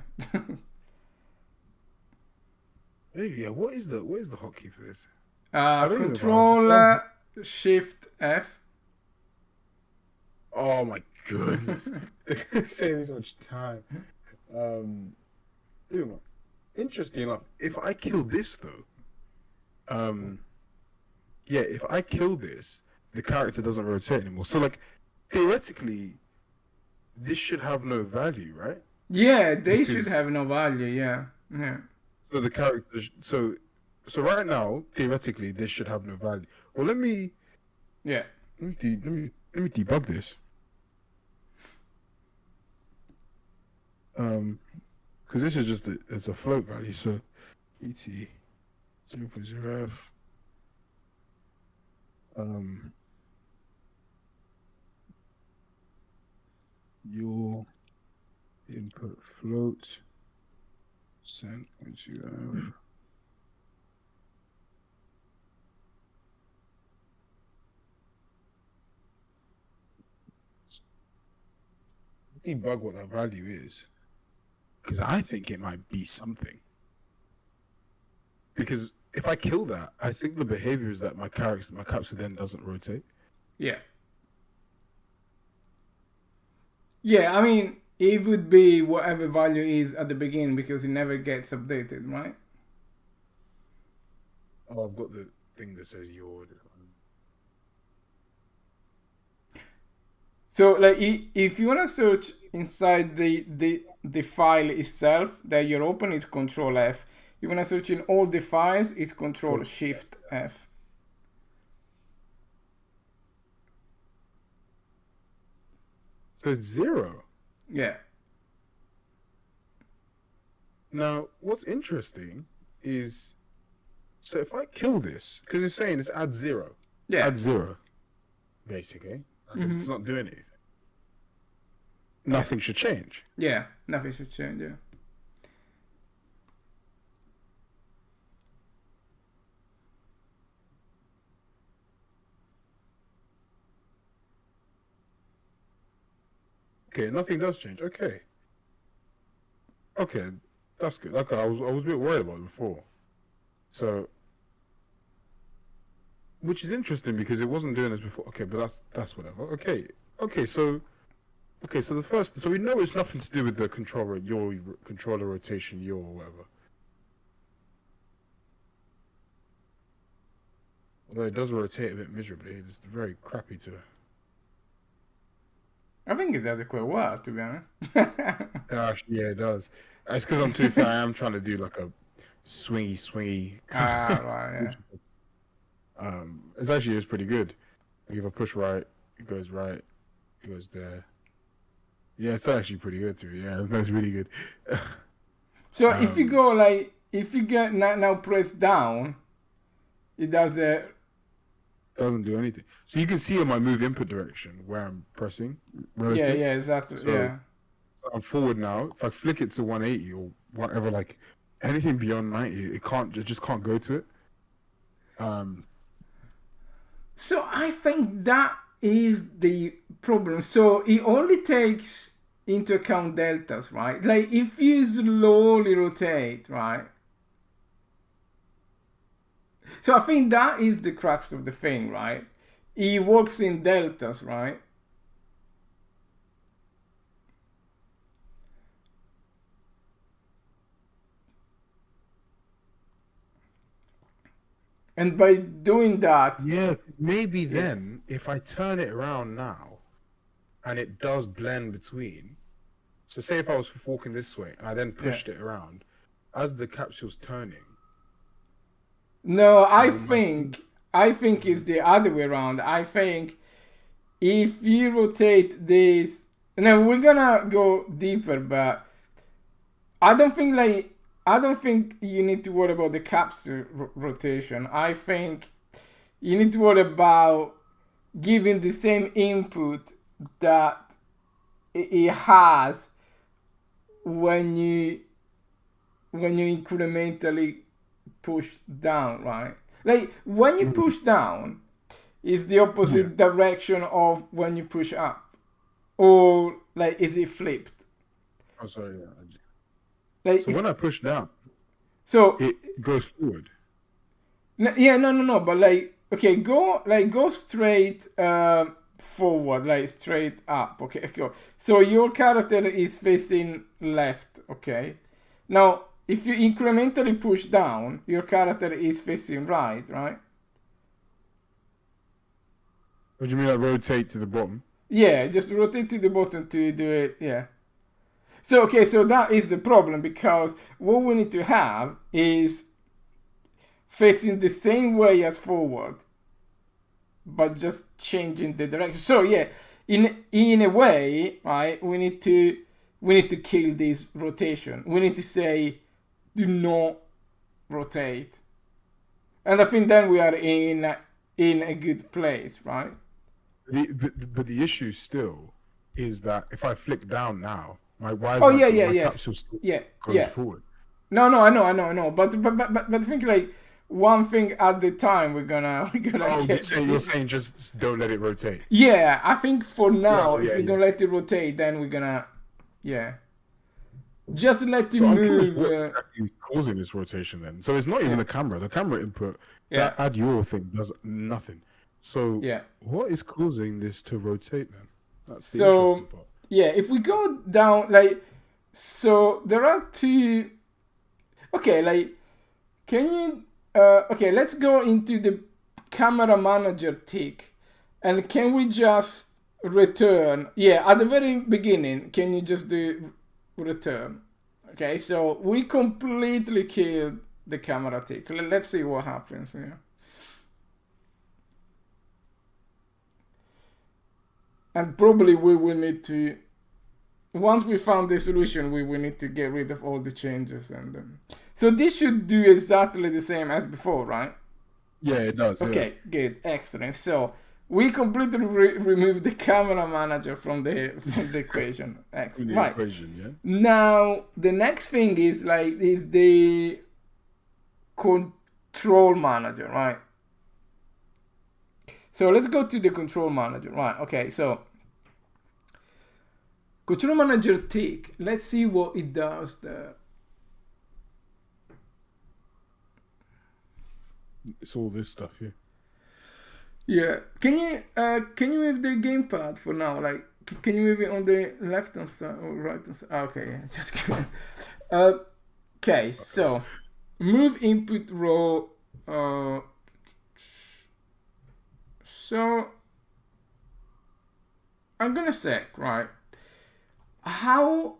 yeah, what is the hotkey for this? Control Shift F. Oh my goodness, saving so much time. Interesting enough, if I kill this though, yeah, if I kill this, the character doesn't rotate anymore. So like, theoretically, this should have no value, right? Yeah, they should Because have no value. Yeah, yeah, so the character, so right now, theoretically, this should have no value. Well, yeah. let me debug this. Because this is just it's a float value, so et 0.0f. Your input float %.0f. Debug what that value is, because I think it might be something. Because if I kill that, I think the behavior is that my capture then doesn't rotate. Yeah. Yeah, I mean, it would be whatever value is at the beginning because it never gets updated, right? Oh, I've got the thing that says your. So, like, if you want to search inside the file itself that you're open, it's Control F. You want to search in all the files, it's Control Shift F. So it's 0. Yeah. Now, what's interesting is, so if I kill this, because it's saying it's add 0. Yeah. Add 0, basically. Like It's not doing anything. Nothing should change. Yeah, nothing should change, yeah. Okay, nothing does change. Okay. Okay, that's good. Okay, I was a bit worried about it before. So, which is interesting because it wasn't doing this before. Okay, but that's whatever. Okay, so the first, so we know it's nothing to do with the controller, your controller rotation, your or whatever. Although it does rotate a bit miserably, it's very crappy to. I think it does it quite well, to be honest. Actually, yeah, it does. It's because I'm too fair. I am trying to do like a swingy. Right, yeah. It's pretty good. Like if I push right, it goes right, it goes there. Yeah, it's actually pretty good too. Yeah, that's really good. So if you go like, if you get now press down, it does a. Doesn't do anything. So you can see in my move input direction where I'm pressing. Relative. Yeah, exactly. So, yeah. So I'm forward now. If I flick it to 180 or whatever, like anything beyond 90, it just can't go to it. So I think that is the problem. So it only takes into account deltas, right? Like if you slowly rotate, right? So I think that is the crux of the thing, right? It works in deltas, right? And by doing that... Yeah, maybe then, if I turn it around now, and it does blend between... So say if I was walking this way, and I then pushed it around, as the capsule's turning... No, I think it's the other way around. I think if you rotate this... Now, we're gonna go deeper, but I don't think you need to worry about the capsule rotation. I think you need to worry about giving the same input that it has when you incrementally push down, right? Like when you push down, it's the opposite direction of when you push up, or like is it flipped? Oh, sorry. Like so when I push down, so it goes forward. No. But like, okay, go straight forward, like straight up. Okay, go. So your character is facing left. Okay. Now, if you incrementally push down, your character is facing right, right? What do you mean, like rotate to the bottom? Yeah, just rotate to the bottom to do it. Yeah. So okay, so that is the problem, because what we need to have is facing the same way as forward, but just changing the direction. So yeah, in a way, right? We need to kill this rotation. We need to say, do not rotate, and I think then we are in a good place, right? But the issue still is that if I flick down now, my Oh my yeah, yes, capsule still yeah, goes yeah. forward. No, I know. But think like one thing at the time. We're gonna Oh, get. you're saying just don't let it rotate. Yeah, I think for now, Yeah, if we don't let it rotate, then we're gonna, just let it So I'm curious move. what exactly is causing this rotation then. So it's not even the camera. The camera input, Yeah. that add your thing does nothing. So Yeah. what is causing this to rotate then? That's the So interesting part. yeah, if we go down, like, so there are two. Okay, like, can you? Okay, let's go into the camera manager tick, and can we just return? Yeah, at the very beginning, can you just do return? Okay, so we completely killed the camera tick. Let's see what happens here. And probably we will need to, once we found the solution, we will need to get rid of all the changes. And so this should do exactly the same as before, right? Yeah, it does. Okay, good, excellent. So we completely removed the camera manager from the equation. Excellent. Right. Equation, yeah. Now the next thing is the control manager, right? So let's go to the control manager, right? Okay, so control manager tick. Let's see what it does there. It's all this stuff here. Yeah. Can you move the gamepad for now? Like, can you move it on the left hand side or right hand side? Okay, yeah, just kidding. Okay, so move input row. So I'm gonna check, right? How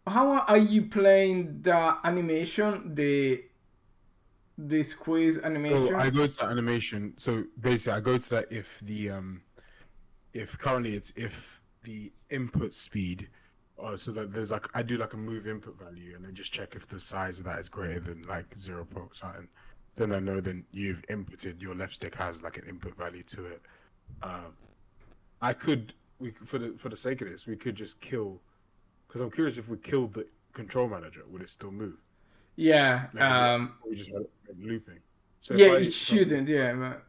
are you playing the animation, the squeeze animation? So I go to that animation. So basically, I go to that if currently it's if the input speed, so that there's like I do like a move input value, and I just check if the size of that is greater than like 0 something. Then I know then you've inputted, your left stick has like an input value to it. For the sake of this, we could just kill, because I'm curious if we killed the control manager, would it still move? Yeah. We just had it looping. So yeah, it shouldn't. Yeah. But...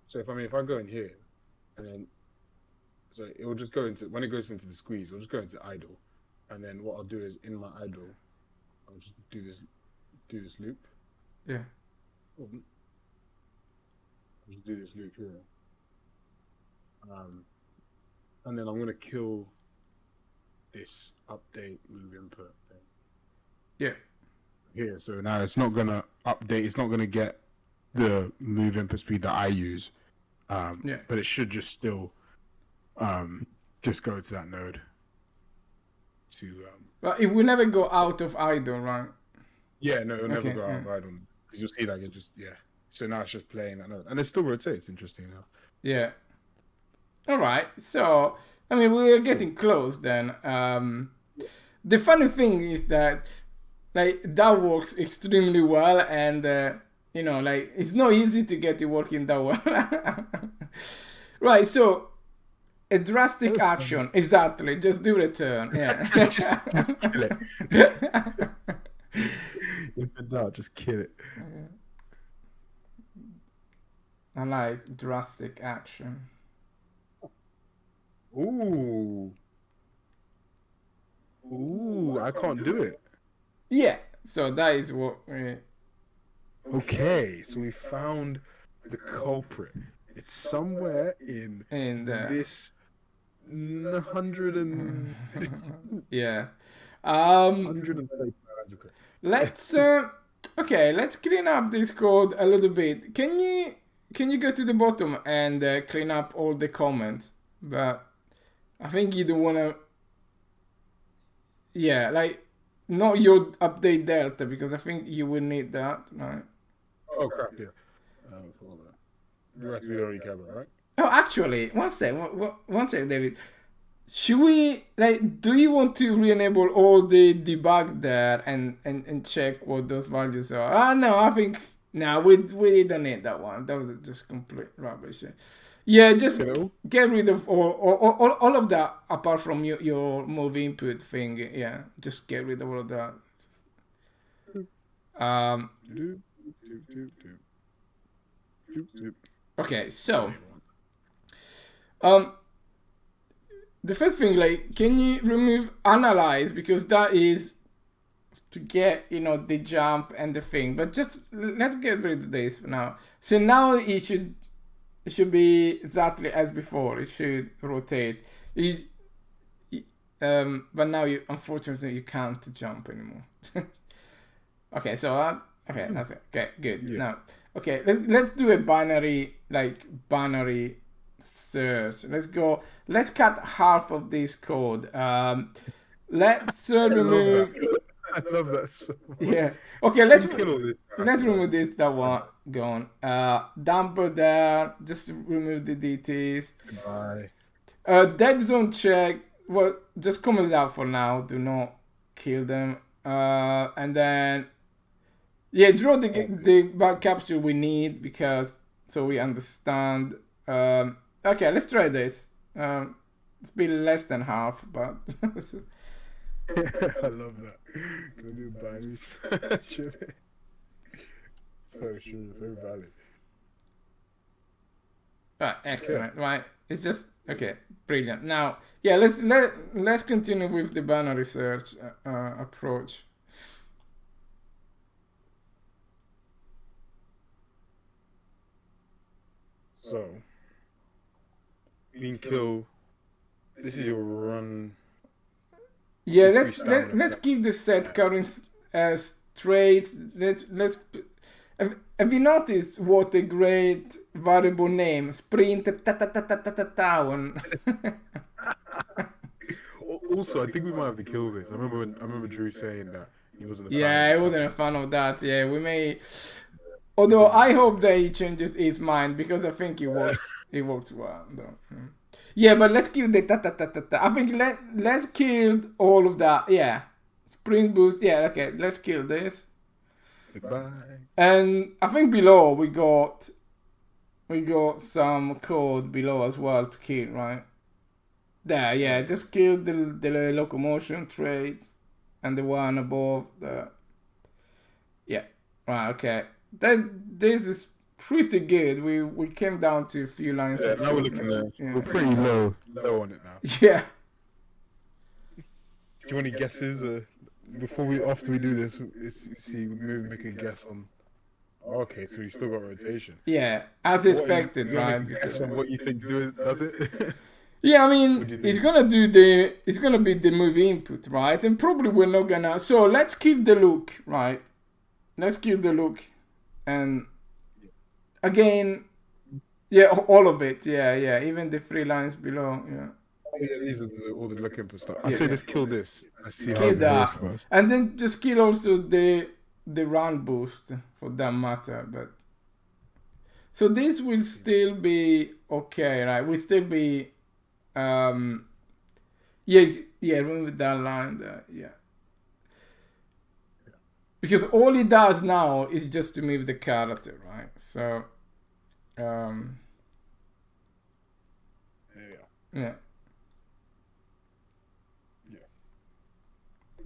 So if I go in here, and then so it will just go into, when it goes into the squeeze, it'll just go into idle, and then what I'll do is in my idle, I'll just do this loop. Yeah. I'll just do this loop here. And then I'm gonna kill this update move input thing. Yeah. Here, so now it's not gonna update. It's not gonna get the move input speed that I use. Yeah. But it should just still, just go to that node. But it will never go out of idle, right? Yeah, no, it'll never go out of idle, because you'll see like it just So now it's just playing that node, and it still rotates. Interesting now. Yeah. All right. So I mean, we're getting close then. The funny thing is that like that works extremely well, and like it's not easy to get it working that well. Right. So a drastic action, exactly. Just do return. Yeah. just kill it. If it not, just kill it. I like drastic action. Ooh, I can't do it. Yeah, so that is what. Okay, so we found the culprit. It's somewhere in this 100 and yeah. 130. Let's let's clean up this code a little bit. Can you can you go to the bottom and clean up all the comments? But I think you don't wanna. Yeah, like not your update delta because I think you will need that, right? Oh crap! Yeah. Forgot about that. You're right. We don't really care about, right? Oh, actually, one sec, David. Should we like? Do you want to re-enable all the debug there and check what those values are? Ah, no, I think no, we don't need that one. That was just complete rubbish. Yeah, just Hello? get rid of all of that apart from your move input thing. Yeah, just get rid of all of that. Do, do, do, do. Do, do. Okay, so the first thing, like, can you remove analyze because that is to get the jump and the thing. But just let's get rid of this for now. So now it should be exactly as before. It should rotate. But now unfortunately you can't jump anymore. Okay, so that's it. Okay, good. Yeah. Now, okay, let's do a binary search. Let's cut half of this code. Let's remove. I love that so much. Yeah. Okay, let's kill all this crap, let's remove this. That one gone. Dumper there. Just remove the DTs. Bye. Dead zone check. Well, just comment it out for now. Do not kill them. And then yeah, draw the bug capture we need because so we understand. Okay, let's try this. It's been less than half, but I love that. Gonna do binary search of it. So true, so valid. excellent. Right, it's just okay, brilliant. Now, yeah, let's continue with the binary search approach. So, being killed. This is your run. Yeah, let's keep the set current straight. Let's. Have you noticed what a great variable name? Sprint town. Also, I think we might have to kill this. I remember Drew saying that he wasn't a fan. Yeah, I wasn't a fan of that. Yeah, we may. Although I hope that he changes his mind because I think it works well. Though. Yeah, but let's kill the I think let's kill all of that. Yeah, sprint boost. Yeah, okay, let's kill this. Goodbye. And I think below we got some code below as well to kill, right? There, yeah, just kill the locomotion traits and the one above the. Yeah, right, okay. This is pretty good. We came down to a few lines. Yeah, now we're looking at. Yeah. We're pretty low on it now. Yeah. Do you want any guesses? After we do this, maybe make a guess on. Okay, so you still got rotation. Yeah, as expected, right? Guess on what you think does it? Yeah, I mean, it's gonna be the movie input, right? And probably we're not gonna. So let's keep the look, right? Let's keep the look, and again, yeah, all of it, yeah, even the 3 lines below, yeah. Yeah, these are all the look input stuff. I say let's kill this. Let's see how kill it that, goes first. and then just kill also the run boost for that matter. But so this will still be okay, right? Will still be, yeah, remove that line there, yeah. Because all it does now is just to move the character, right? So, There you go. yeah.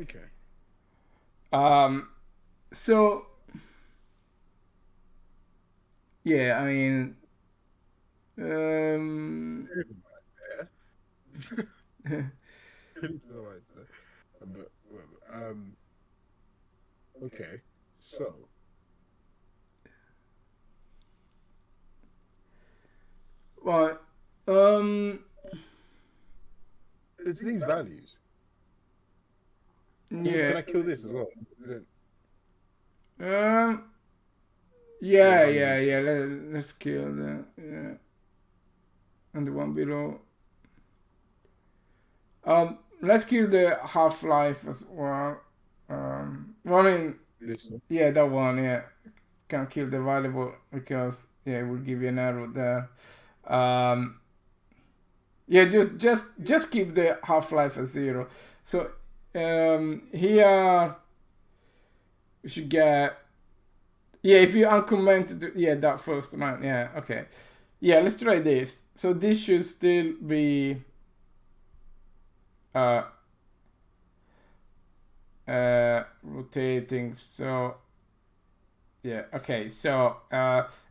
Okay. So, yeah, I mean, Okay, so well, it's these values. yeah. Can I kill this as well? Yeah, What yeah, values? yeah. Let's kill the and the one below. Let's kill the half-life as well. Well, I mean, This one. yeah, that one. Yeah, can kill the valuable because yeah, it will give you an arrow there. Yeah, just keep the half-life at 0. So here we should get, yeah, if you uncomment, yeah, that first one, yeah, okay, yeah, let's try this. So this should still be rotating. So yeah, okay. So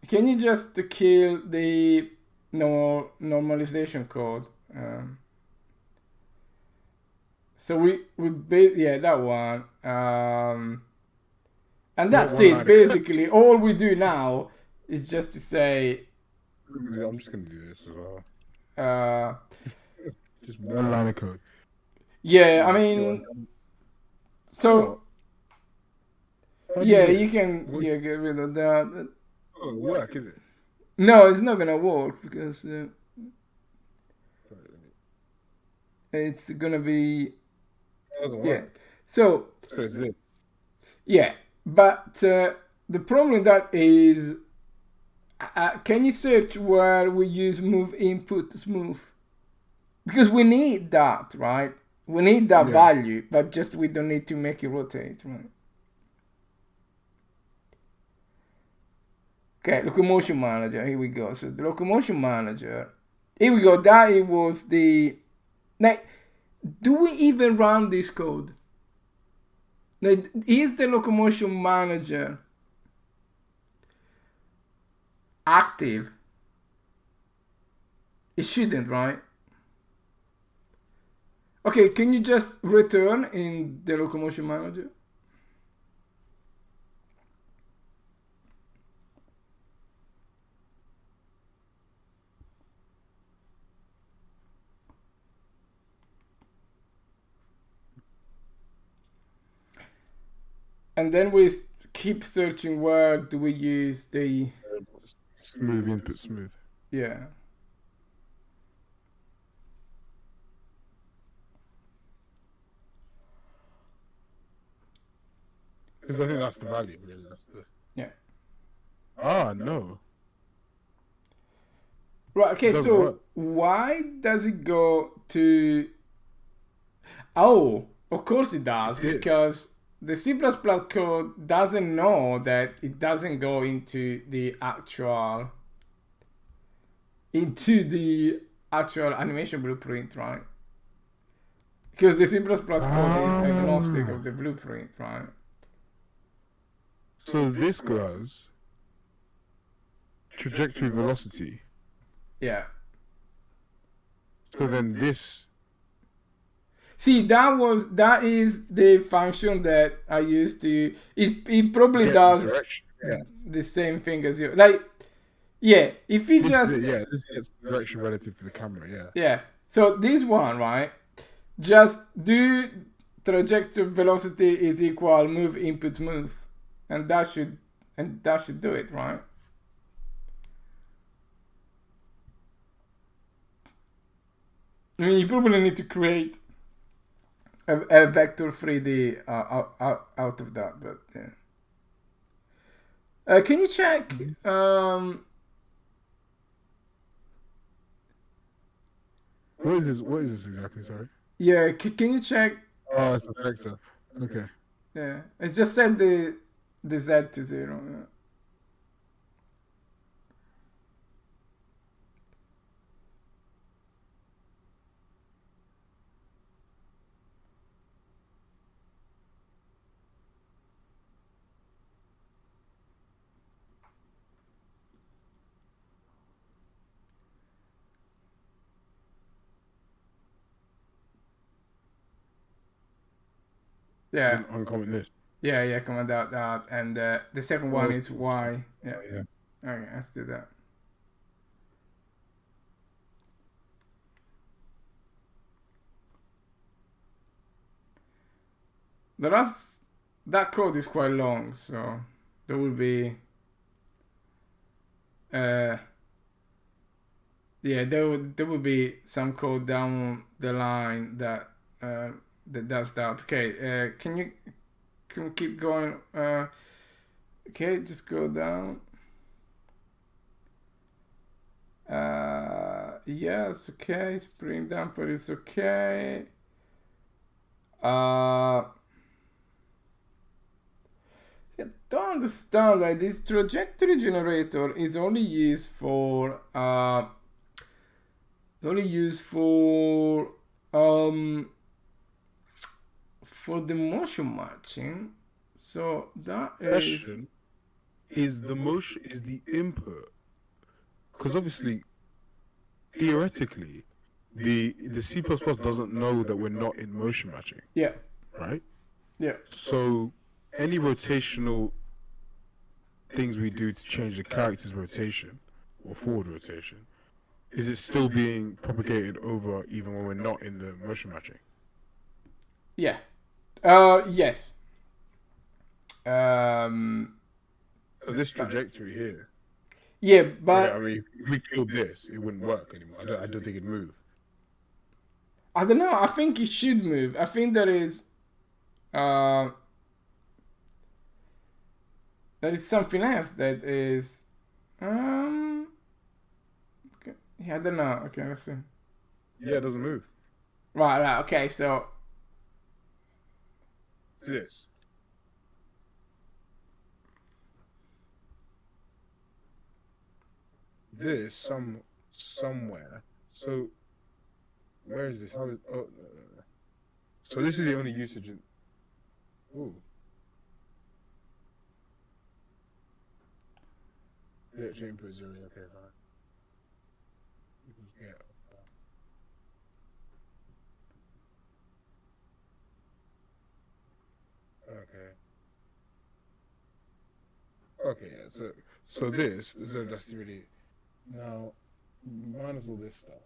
can you just kill the normalization code? So yeah, that one. And that's One it. line of code. Basically, all we do now is just to say, I'm just gonna do this as well. uh, Just one line of code. yeah, I mean, so If I do yeah, you this, can yeah get rid of that. oh, it'll work, is it? No, it's not gonna work because Sorry, it's gonna be it doesn't yeah. work. So So it's this. yeah, but the problem with that is, can you search where we use move input to smooth? Because we need that, right? We need that value, but just we don't need to make it rotate, right? Okay, locomotion manager. Here we go. So the locomotion manager. Here we go. That it was the. Now, do we even run this code? Now, is the locomotion manager active? It shouldn't, right? Okay, can you just return in the locomotion manager? And then we keep searching where do we use the Smooth input smooth. yeah. Because I think that's the value, really. That's the. Yeah. Ah, no. Right, okay, Doesn't so work. why does it go to... Oh, of course it does, because the C++ code doesn't know that it doesn't go into the actual animation blueprint, right? Because the C++ code is agnostic of the blueprint, right? So this goes trajectory velocity. Yeah. So then this. See, that is the function that I used to. It probably does the same thing as you. Like, yeah, if you this gets direction relative to the camera. Yeah. Yeah. So this one, right? Just do trajectory velocity is equal move input move, and that should do it, right? I mean, you probably need to create a vector 3D out of that, but yeah. Can you check? What is this? What is this exactly? Sorry. Yeah, can you check? Oh, it's a vector. Okay. Yeah, it just set the Z to 0. Yeah. Yeah. Uncomment list. Yeah, comment out that, and the second one is Y. Yeah. Yeah. Okay, let's do that. That code is quite long, so there will be yeah, there would be some code down the line that that does that. Okay, can you keep going? Okay, just go down. Yes, okay, spring damper is okay. I don't understand why this trajectory generator is only used for the motion matching. So that Question is the motion is the input, because obviously theoretically the C++ doesn't know that we're not in motion matching, yeah, right? yeah. So any rotational things we do to change the character's rotation or forward rotation, is it still being propagated over even when we're not in the motion matching? Yeah. Yes. So this trajectory here. Yeah, but I mean, if we killed this, it wouldn't work anymore. I don't think it'd move. I don't know. I think it should move. I think there is something else that is okay. Yeah, I don't know. Okay, let's see. Yeah, it doesn't move. Right. Okay, so It's this. This somewhere. So where is this? How is so this is the only usage in. Ooh. Yeah, input 0. Okay, fine. Yeah. Okay. Okay. Yeah. So this. So that's really now minus all this stuff.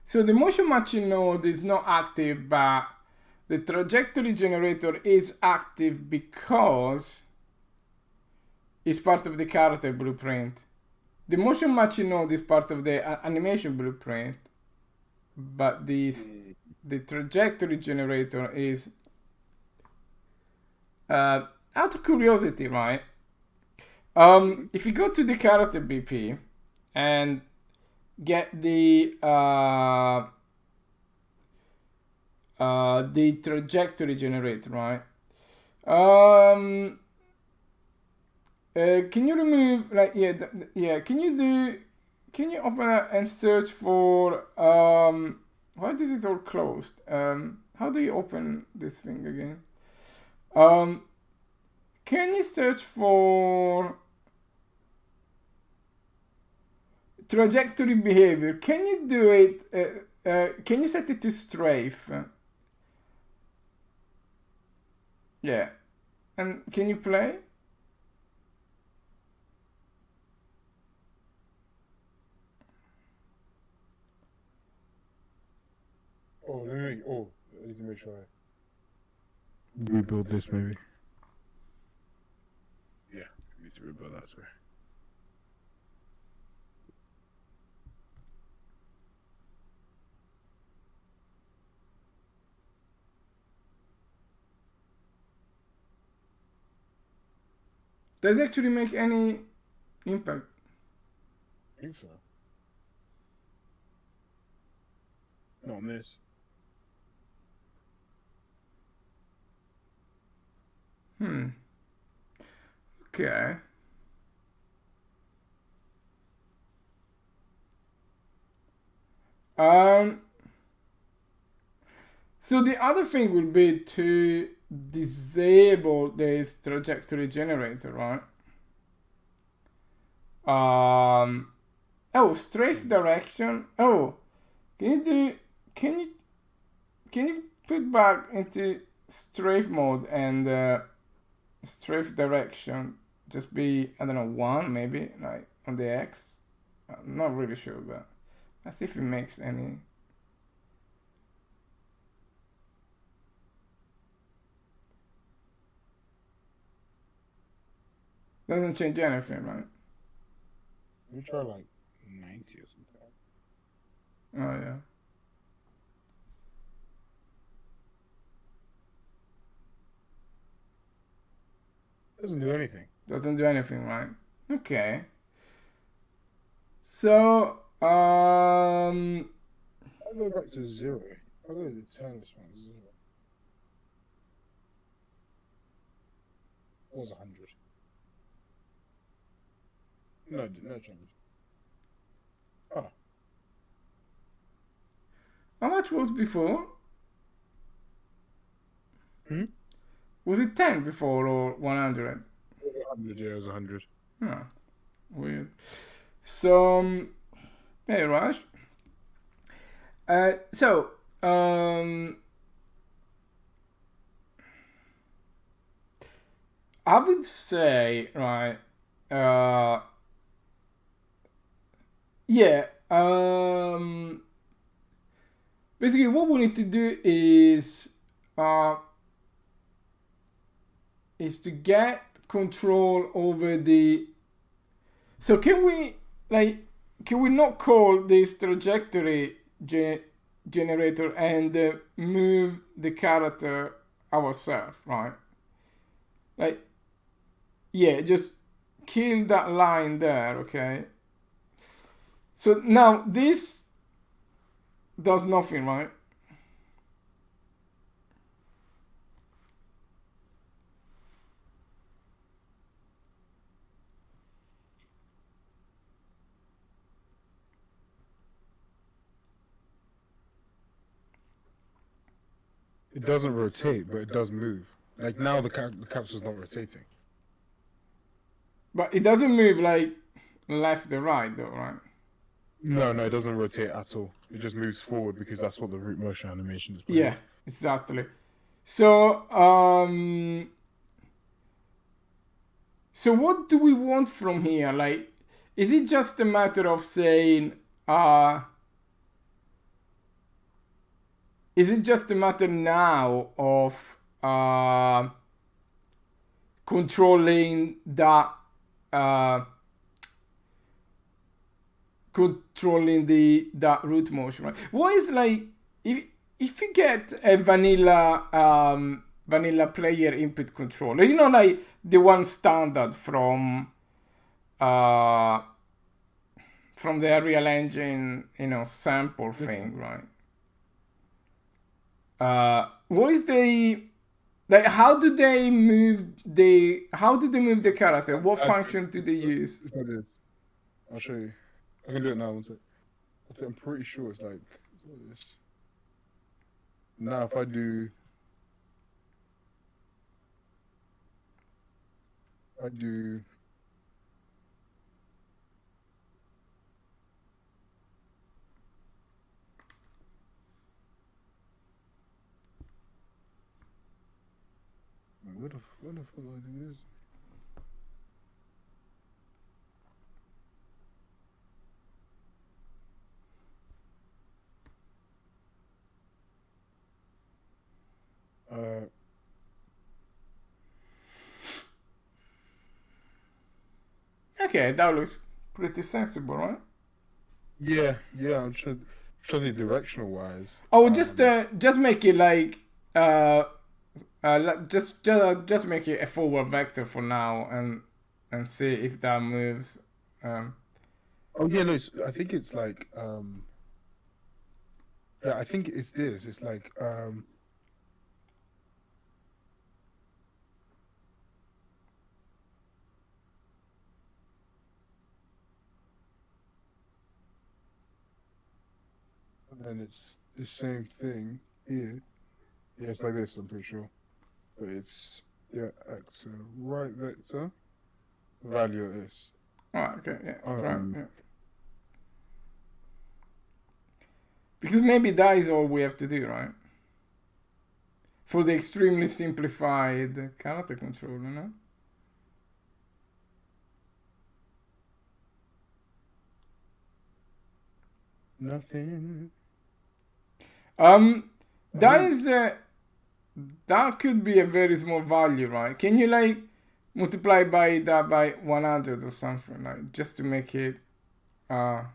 so the motion matching node is not active, but the trajectory generator is active because it's part of the character blueprint. The motion matching node is part of the animation blueprint, but the trajectory generator is out of curiosity, right? If you go to the character BP and get the trajectory generator, right? Can you remove like Can you open it and search for why this is all closed? How do you open this thing again? Can you search for trajectory behavior? Can you do it? Can you set it to strafe? Yeah, and can you play? Oh, I need to make sure I rebuild this maybe. Yeah, I need to rebuild that, sorry. Does it actually make any impact? I think so. Not on this. Okay. So the other thing would be to disable this trajectory generator, right? Oh, strafe direction. Oh, can you put back into strafe mode and strafe direction just be, I don't know, 1 maybe, like on the X. I'm not really sure, but let's see if it makes any. Doesn't change anything, right? Let me try like 90 or something. Oh yeah. Doesn't do anything. Doesn't do anything, right? Okay. So, I'll go back to 0. I'll go to turn this one 0. It was 100. No change. Oh. how much was before? Was it 10 before or 100? 100, yeah, it was 100. Huh. Weird. So, hey, Raj. So, I would say, right, yeah, basically what we need to do is to get control over the, so can we not call this trajectory generator and move the character ourselves, right? Like, yeah, just kill that line there, okay? So now this does nothing, right? It doesn't rotate, but it does move. Like now the capsule's not rotating. But it doesn't move like left or right though, right? No, it doesn't rotate at all. It just moves forward because that's what the root motion animation is. Yeah, exactly. So, so what do we want from here? Like, is it just a matter of saying, is it just a matter now of controlling that, that root motion, right? What is like, if you get a vanilla player input controller, you know, like the one standard from the Unreal Engine, you know, sample thing, right? What is the, like, how do they move the character? What function do they use? It's like this. I'll show you. I can do it now. One sec. I'm pretty sure it's like this. Now if I do where the fuck do I do this? Okay, that looks pretty sensible, right? Yeah. I'm trying to think directional wise. Oh, just make it like just make it a forward vector for now, and see if that moves. Oh yeah, no. I think it's like yeah. I think it's this. It's like and then it's the same thing here. Yeah, it's like this. I'm pretty sure, but it's x right vector value of this. Oh, okay, yeah, that's right. Yeah. Because maybe that is all we have to do, right? For the extremely simplified character controller, no? Nothing. I That think is that could be a very small value, right? Can you like multiply by that by 100 or something, like just to make it yeah.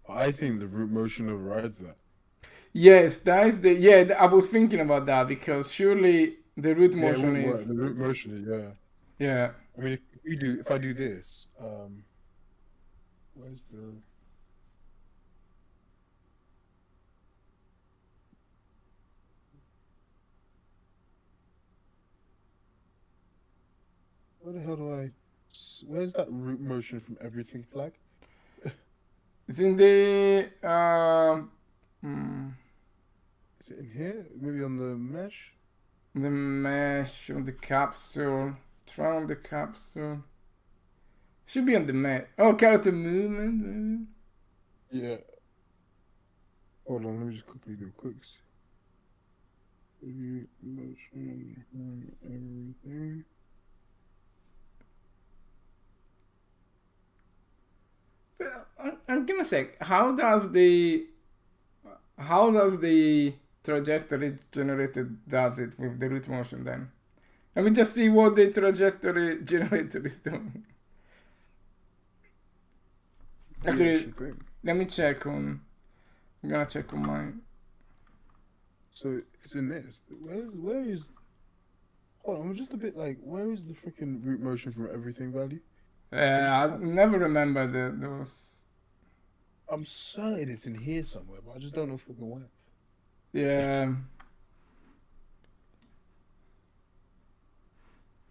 the root motion overrides that. Yes, that is the yeah. I was thinking about that because surely the root Yeah, it motion wouldn't work. is The root motion, yeah. yeah. I mean, if I do this, where's the? Where the hell do I? Where's that root motion from everything flag? It's in the Is it in here? Maybe on the mesh? the mesh on the capsule. Try on the capsule. Should be on the mesh. Oh, character movement. Maybe. Yeah. Hold on, let me just quickly do quicks. Root motion from everything. I'm gonna say, how does the trajectory generated does it with the root motion then? Let me just see what the trajectory generator is doing. Actually, let me check on. I'm gonna check on mine. So it's in this. Where is? Hold on, I'm just a bit like, where is the freaking root motion from everything value? I never remember those. I'm certain it's in here somewhere, but I just don't know fucking where. Yeah.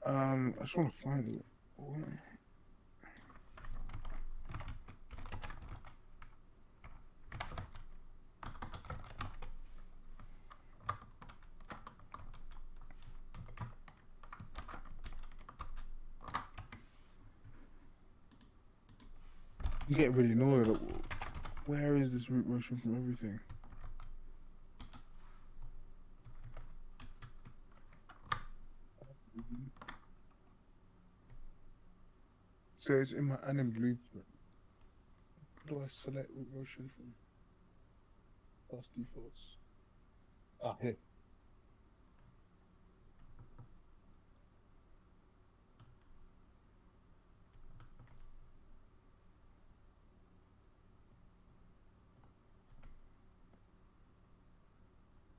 I just want to find it. Where? I'm getting really annoyed. Like, where is this root motion from everything? So it's in my anim blueprint. How do I select root motion from class defaults? Ah, here.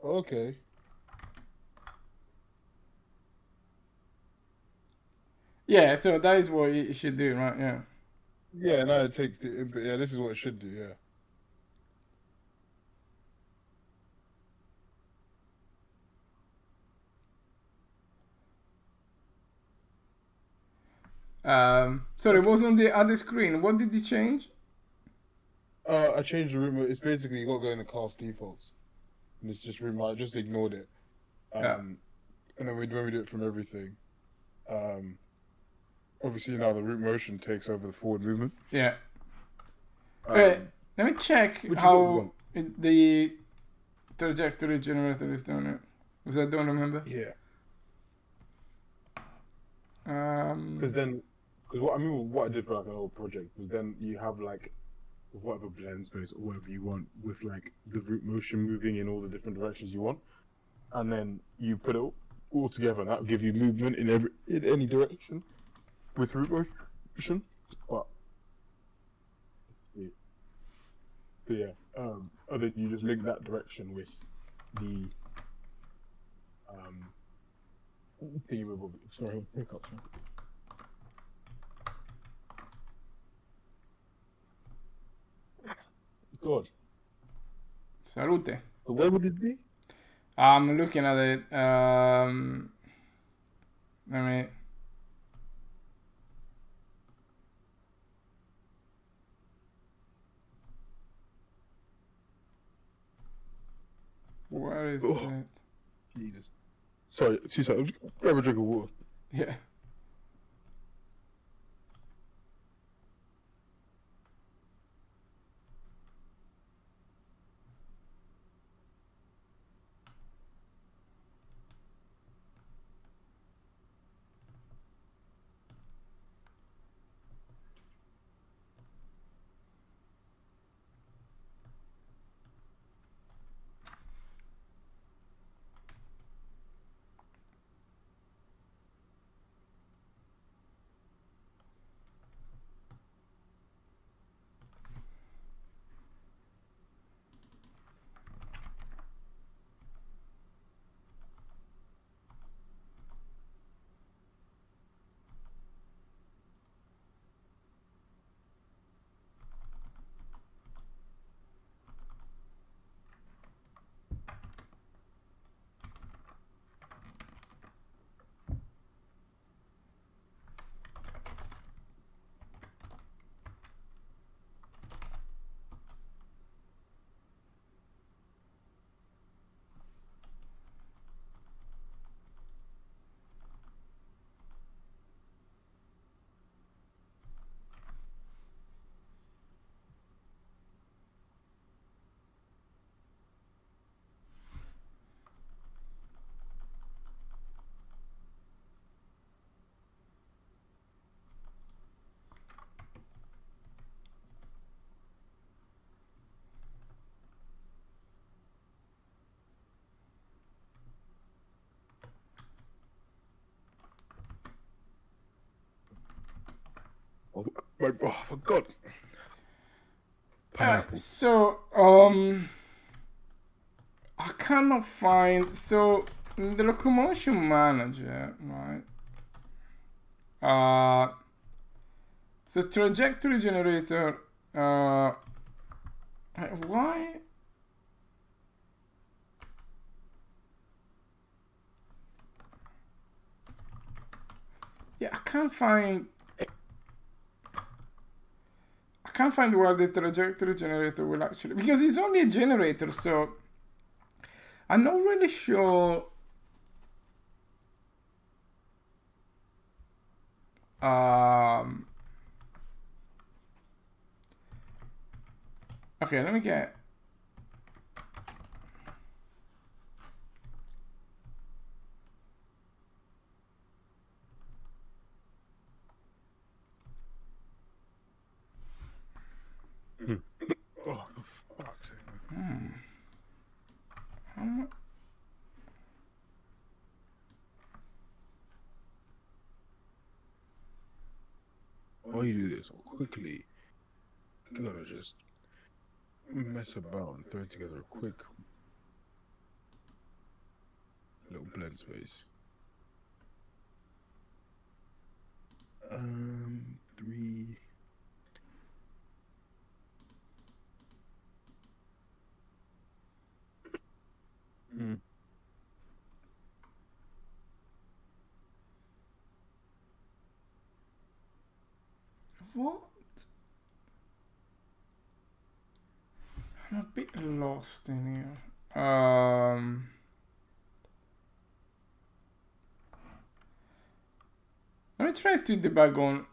Okay. Yeah, so that is what you should do, right? Yeah. Yeah, now it takes the input. Yeah, this is what it should do, yeah. Sorry, it was on the other screen. What did you change? I changed the root mode. It's basically you got to go in the class defaults. And it's just root mode. I just ignored it. Yeah. And then when we do it from everything, obviously now the root motion takes over the forward movement. Yeah. Um, Let me check how the trajectory generator is doing it, because I don't remember. Yeah. Because what I did for like an old project was then you have like whatever blend space or whatever you want with like the root motion moving in all the different directions you want, and then you put it all together, and that will give you movement in any direction with root motion. But yeah, and then you just link that direction with the thingy. Sorry, hiccups. God. Salute. So where would it be? I'm looking at it. Let me. Where is it? Jesus. Sorry, 2 seconds. Grab a drink of water. Yeah. Like, oh, I forgot. Pineapple. So, I cannot find, so, the locomotion manager, right? So trajectory generator, why? Yeah, I can't find where the trajectory generator will actually, because it's only a generator, so I'm not really sure. Okay, let me get. Oh, for fuck's sake. Why you do this so quickly? You gotta just mess about and throw together a quick little blend space. 3. What? I'm a bit lost in here. Let me try to debug on.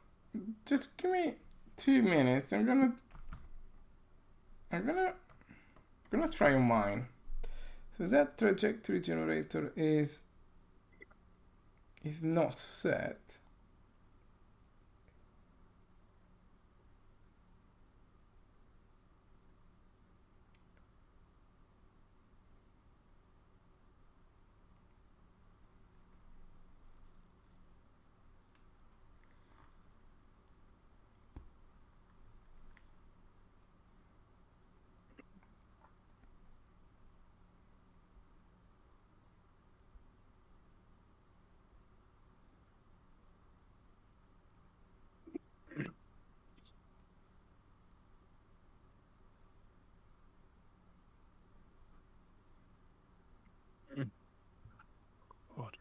Just give me 2 minutes. I'm gonna try on mine. So that trajectory generator is not set. What?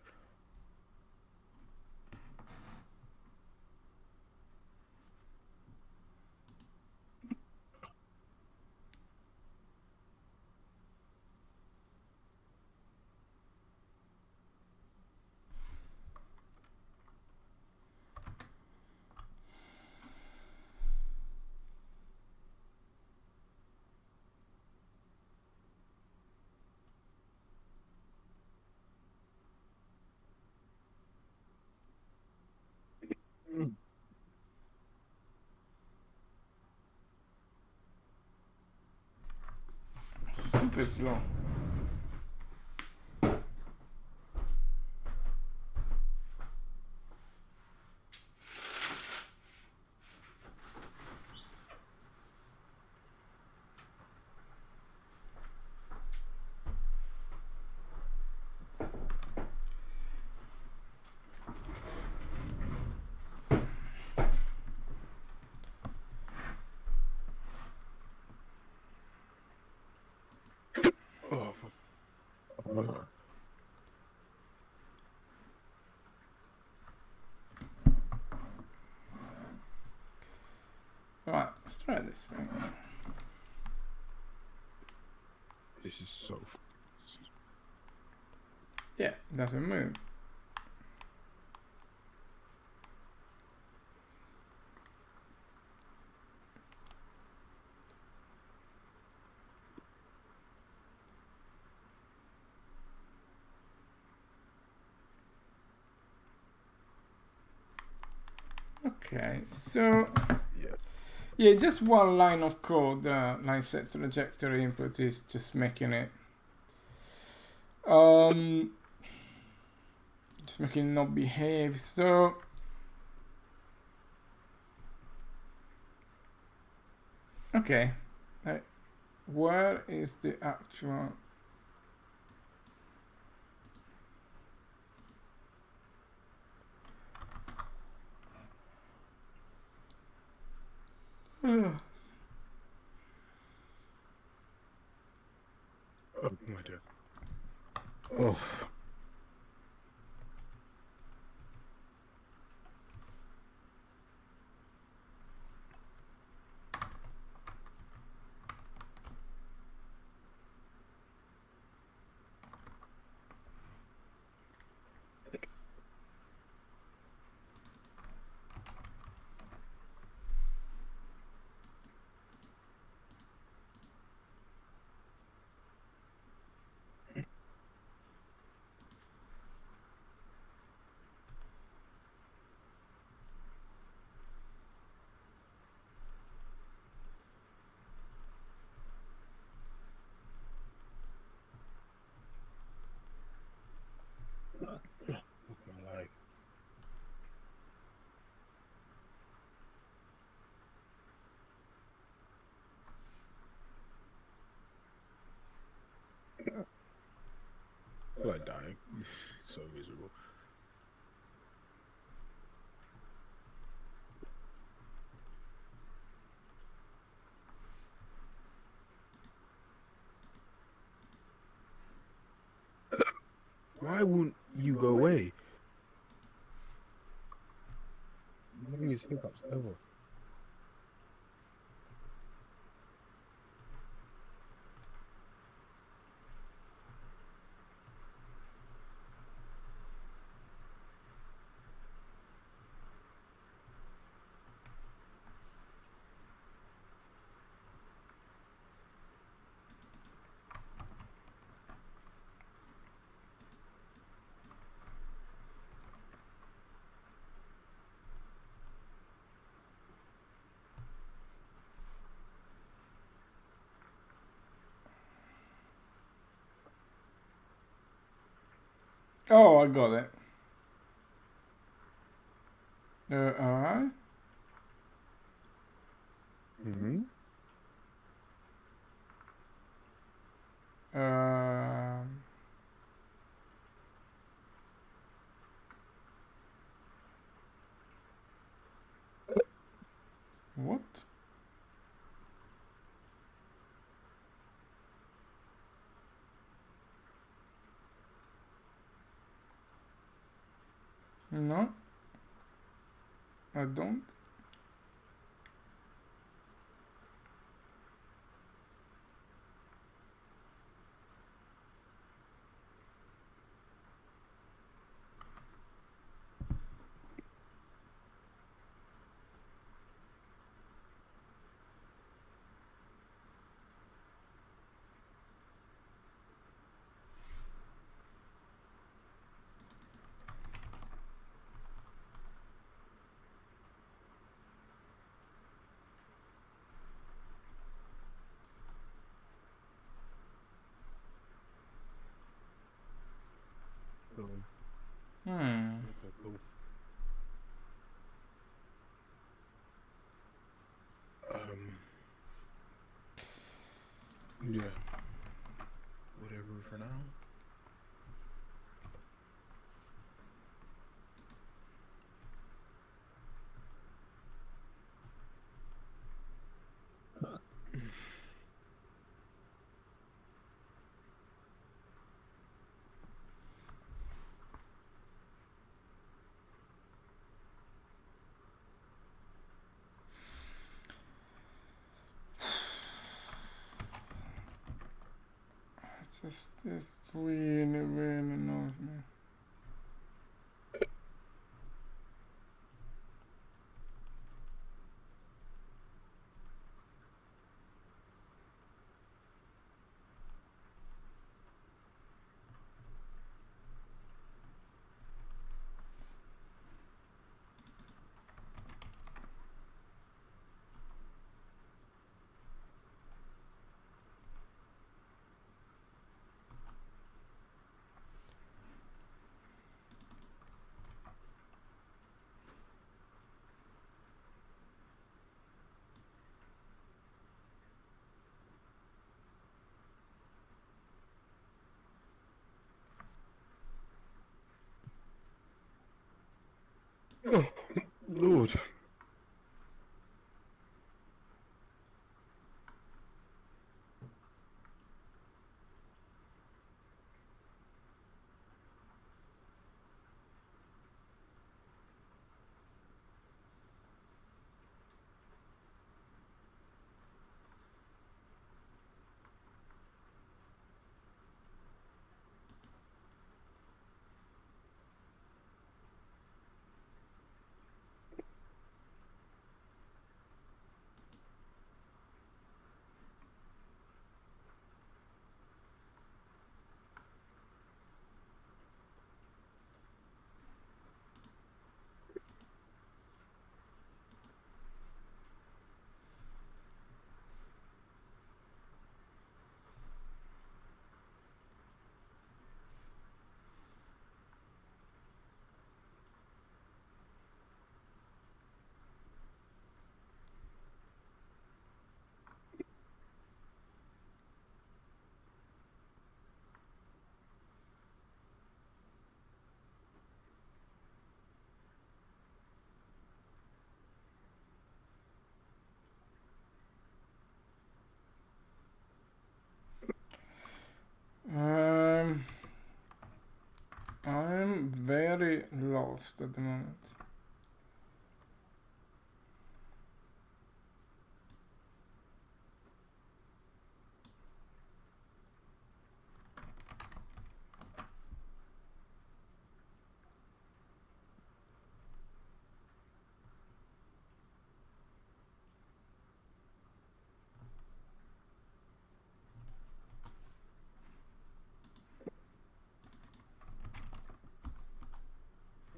Super slow. Oh, Right, let's try this thing. this is so. Yeah, it doesn't move. Okay, so yeah, just one line of code, line set trajectory input is just making it, just making it not behave. So Okay. Like, where is the actual? Oh my dear. Oh. Fuck my life. I feel like dying. So miserable. Why won't you go away? I'm having these hiccups ever. Oh, I got it. Alright. Mm-hmm. Um. What? No, I don't. Hmm. Okay, cool. Yeah. Whatever for now. It's just this really, really annoys me. Oh, Lord. Um, I'm very lost at the moment.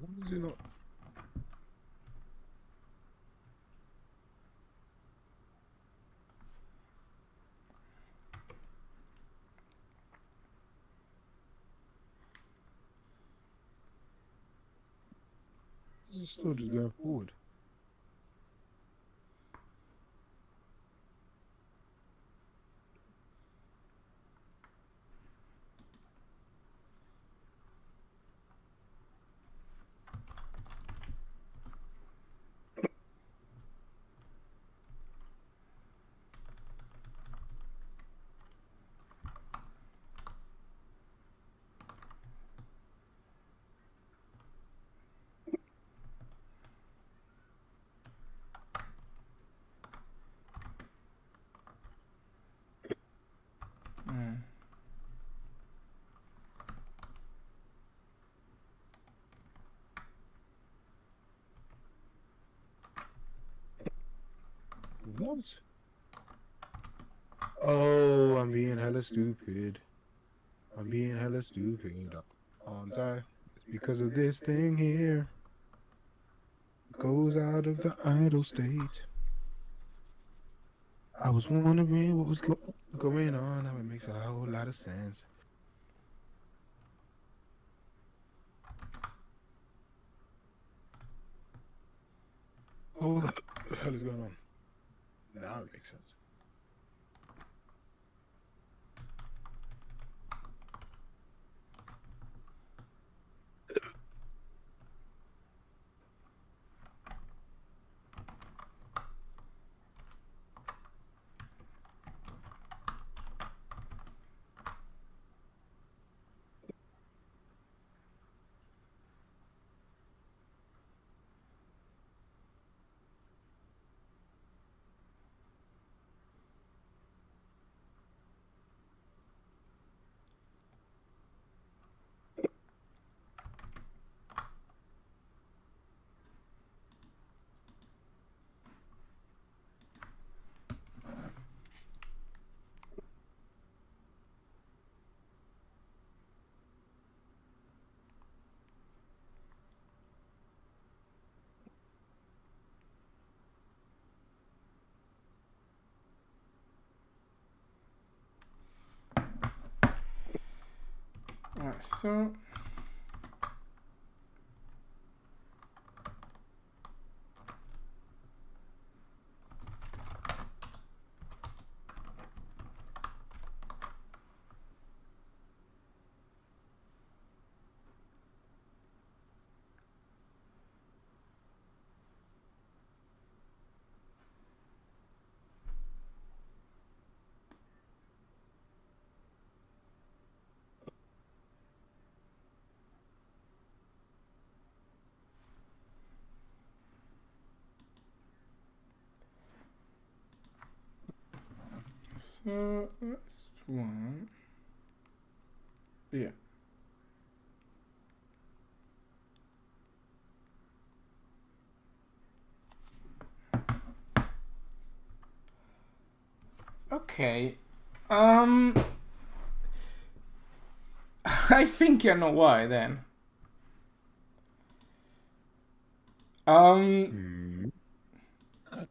What is it not? It's still just going forward. Mm. What? Oh, I'm being hella stupid. I'm being hella stupid. Aren't I? It's because of this thing here. It goes out of the idle state. I was wondering what was going on. Now it makes a whole lot of sense. Oh, what the hell is going on? Now it makes sense. Right, so So that's one. Yeah. Okay. I think I know why then. Hmm. I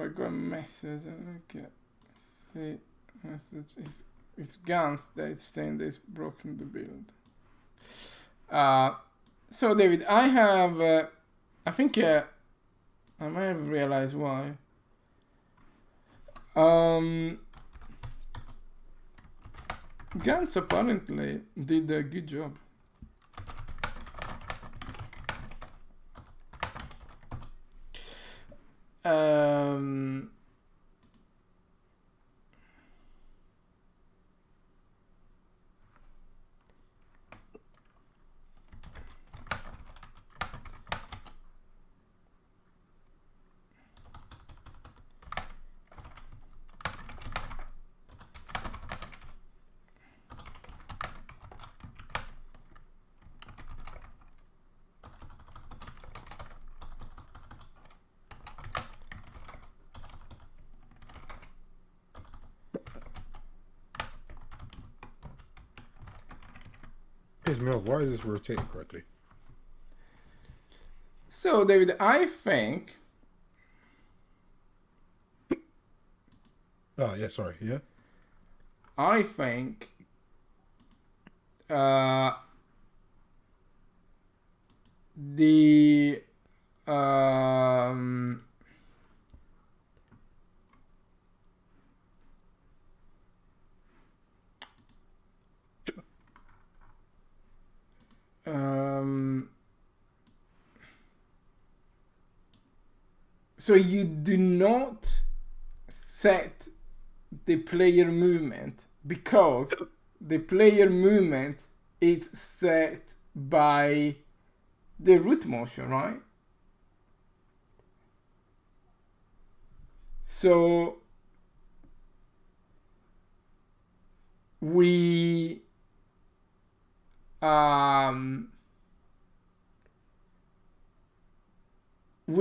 got a message. Okay. See, message is it's Gans that's saying this broken the build. So David, I have. I think I might have realized why. Gans apparently did a good job. Um, Piss me off. Why is this rotating correctly? So David, I think. Oh yeah, sorry. Yeah. I think. The um, so you do not set the player movement because the player movement is set by the root motion, right? So we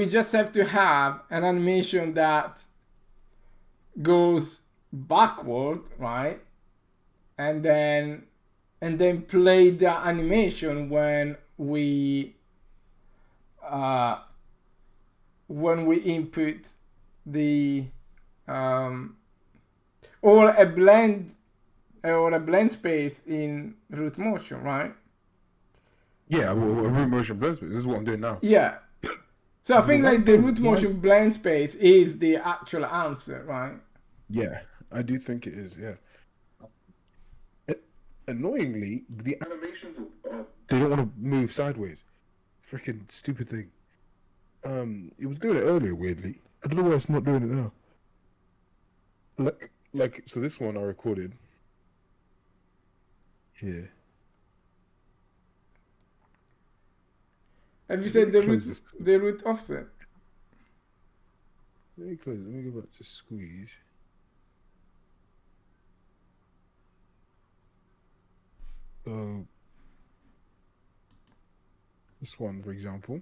just have to have an animation that goes backward, right? And then play the animation when we input the or a blend space in root motion, right? Yeah, well, a root motion blend space. This is what I'm doing now. Yeah. So I think like the root why- motion blend space is the actual answer, right? Yeah, I do think it is. Yeah. Annoyingly, the animations they don't want to move sideways. Freaking stupid thing. It was doing it earlier. Weirdly, I don't know why it's not doing it now. Like so, this one I recorded. Yeah. Have you said the root Close this. offset? Let me close. Let me go back to squeeze. So this one, for example.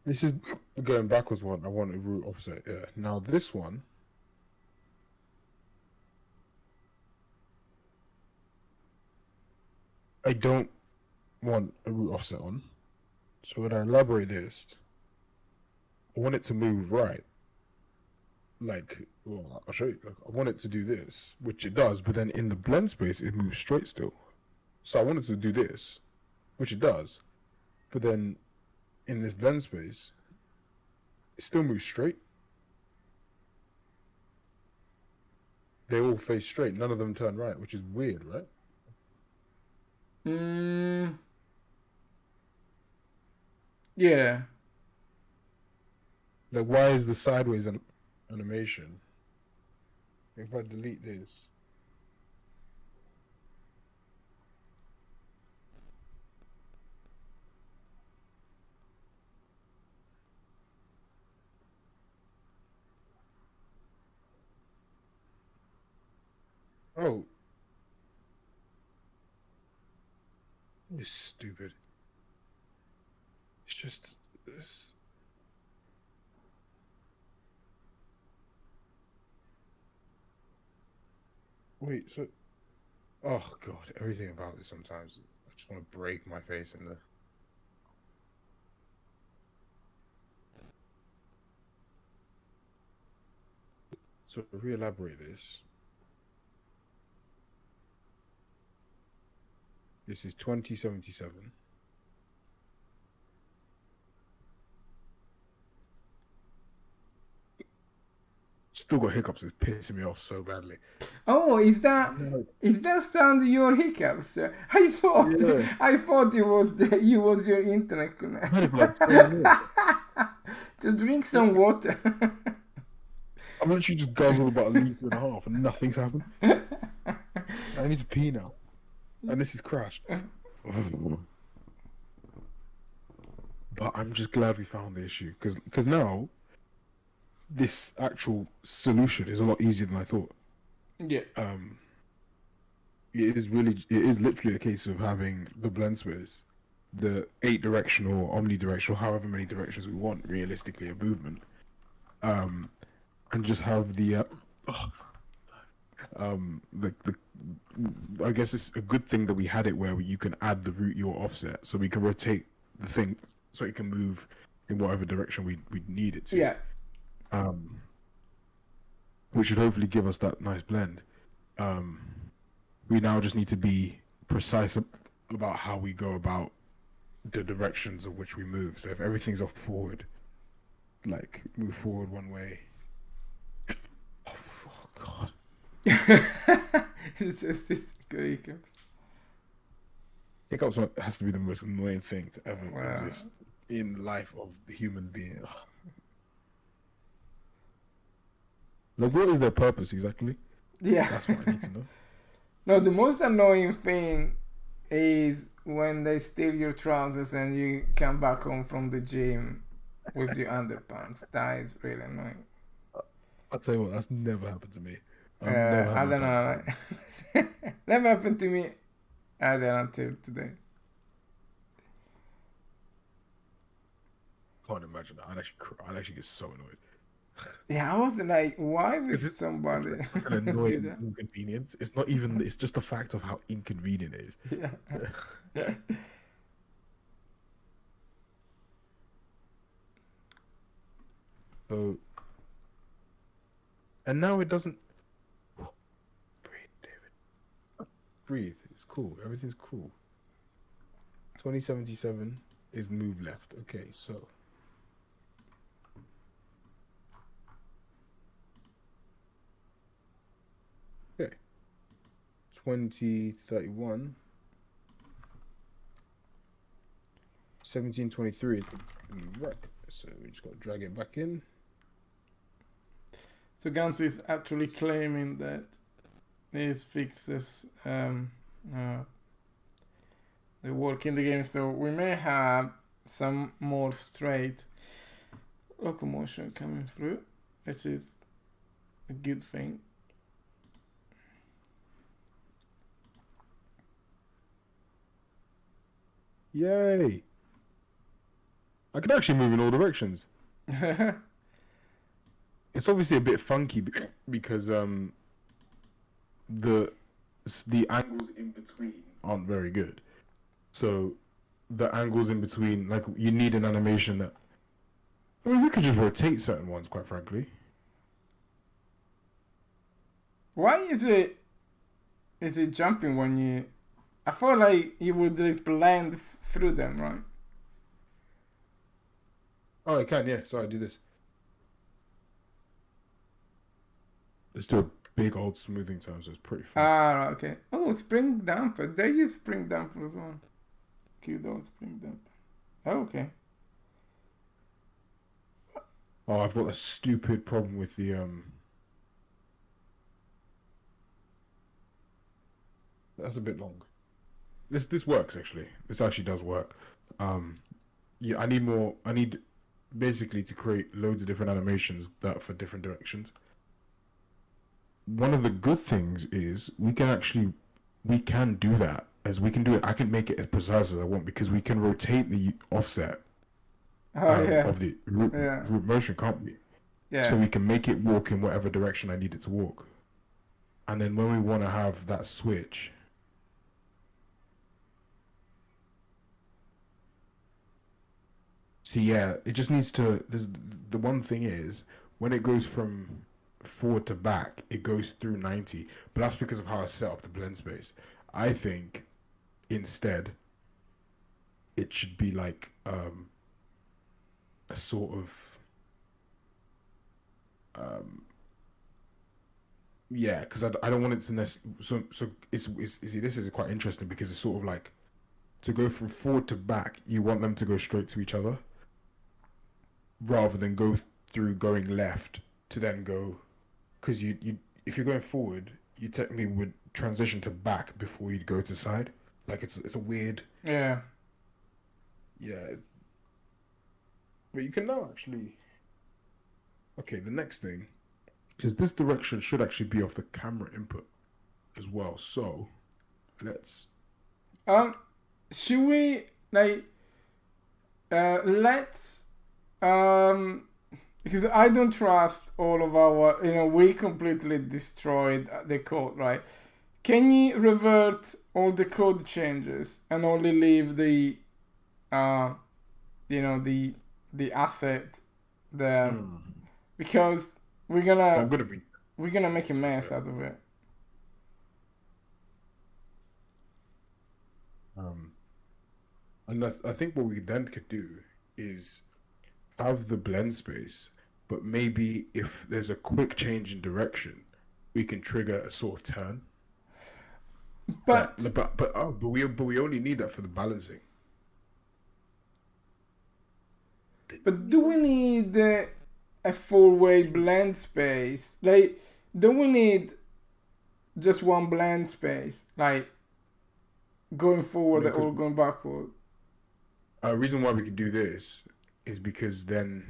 This is going backwards one. I want a root offset. Yeah. Now this one. I don't want a root offset on. So when I elaborate this, I want it to move right. Like, well, I'll show you. Like, I want it to do this, which it does, but then in the blend space, it moves straight still. So I want it to do this, which it does, but then in this blend space, it still moves straight. They all face straight. None of them turn right, which is weird, right? Yeah. Like, why is the sideways animation? If I delete this. Oh, it's stupid. It's just this. Wait, so oh god, everything about this sometimes I just want to break my face in the. So to re-elaborate this, this is 2077. Still got hiccups. It's pissing me off so badly. Oh, No. is that sound your hiccups? I thought Yeah, I thought it was your internet I've had it for like connection. 20 minutes. Just drink some water. I've literally just guzzled about a litre and a half and nothing's happened. I need to pee now. And this is crashed. But I'm just glad we found the issue. Because now, this actual solution is a lot easier than I thought. Yeah. It is literally a case of having the blend splitters, the 8-directional, omnidirectional, however many directions we want, realistically, a movement. And just have the I guess it's a good thing that we had it where you can add the root yaw offset, so we can rotate the thing so it can move in whatever direction we need it to. Yeah. Which should hopefully give us that nice blend. We now just need to be precise about how we go about the directions of which we move. So if everything's off forward, like move forward one way. Oh god. It's good hiccups. Hiccups has to be the most annoying thing to ever Wow. exist in the life of the human being. Ugh. Like, what is their purpose exactly? Yeah. That's what I need to know. No, the most annoying thing is when they steal your trousers and you come back home from the gym with your underpants. That is really annoying. I'll tell you what, that's never happened to me. I've I never had my don't pants know. stolen. Never happened to me either until today. Can't imagine that. I'd actually get so annoyed. Yeah, I was like, why would It's somebody an do annoying that? inconvenience. It's not even. It's just the fact of how inconvenient it is. Yeah. So, and now it doesn't. Breathe, David. Breathe. It's cool. Everything's cool. 2077 is move left. Okay, so. Okay. 2031. 1723. Right. So we just got to drag it back in. So Gantz is actually claiming that these fixes they work in the game, so we may have some more straight locomotion coming through, which is a good thing. Yay! I can actually move in all directions. It's obviously a bit funky because the angles in between aren't very good. So the angles in between, like, you need an animation that. I mean, we could just rotate certain ones, quite frankly. Why is it jumping when you? I feel like you would like blend through them, right? Oh, it can, yeah. Sorry, do this. Let's do a big old smoothing time, so it's pretty fun. Ah, okay. Oh, spring damper. They use spring damper as well. Q-dot spring damper. Oh, okay. Oh, I've got a stupid problem with the That's a bit long. This works actually. This actually does work. Yeah, I need basically to create loads of different animations that for different directions. one of the good things is we can do that as we can do it. I can make it as precise as I want because we can rotate the offset Oh yeah, of the root, yeah, root motion, can't we? So yeah. we can make it walk in whatever direction I need it to walk. And then when we want to have that switch, see, yeah, it just needs to. There's the one thing is when it goes from forward to back, it goes through 90. But that's because of how I set up the blend space. I think instead it should be like a sort of yeah, because I don't want it to so it's see this is quite interesting because it's sort of like to go from forward to back, you want them to go straight to each other rather than go through going left to then go because you if you're going forward, you technically would transition to back before you'd go to side. Like it's a weird Yeah. yeah, but you can now actually okay. The next thing is this direction should actually be off the camera input as well. So let's Um, should we like let's because I don't trust all of our we completely destroyed the code, right? Can you revert all the code changes and only leave the uh the asset there because we're I'm gonna gonna be we're gonna make a to be mess fair. out of it. Um, and I think what we then could do is have the blend space, but maybe if there's a quick change in direction, we can trigger a sort of turn. That, But but we only need that for the balancing. do we need a four-way See, blend space? Like, don't we need just one blend space? Like going forward no, because or going backward? reason why we could do this is because then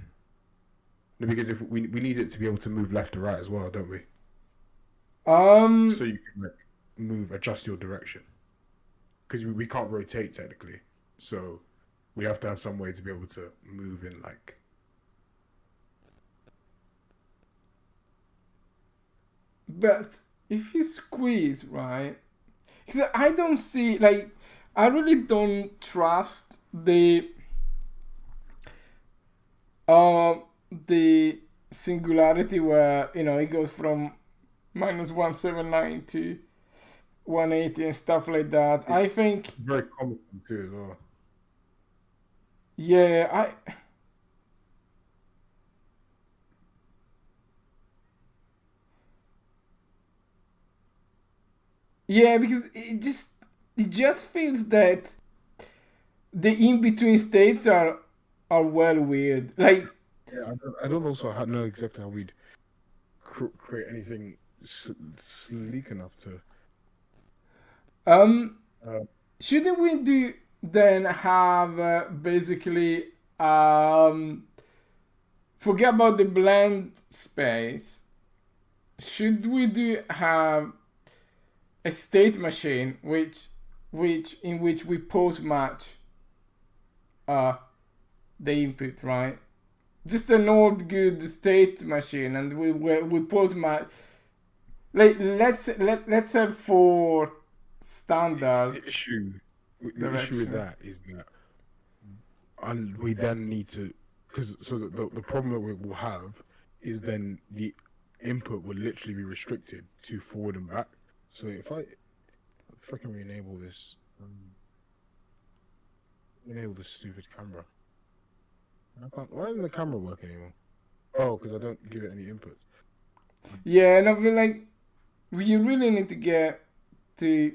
no, because if we need it to be able to move left to right as well, don't we? So Um, you can like move, adjust your direction because we can't rotate technically. So we have to have some way to be able to move in like but if you squeeze, right? Because I don't see like I really don't trust uh the singularity where it goes from -179 to 180 and stuff like that. I think it's very common too as well. yeah, yeah, because it just feels that the in between states are well weird. Like Yeah, I don't also know exactly how we'd create anything sleek enough to. um Uh, shouldn't we do then have basically forget about the blend space. Should we do have a state machine which in which we post match uh the input, right? Just an old good state machine, and we post match. Like let's have four standard the issue, the issue with direction. that is that, and we then need to, because so the problem that we will have is then the input will literally be restricted to forward and back. So if I freaking enable this stupid camera, I can't. Why doesn't the camera work anymore? Oh, because I don't give it any input. Yeah, and I feel like we really need to get to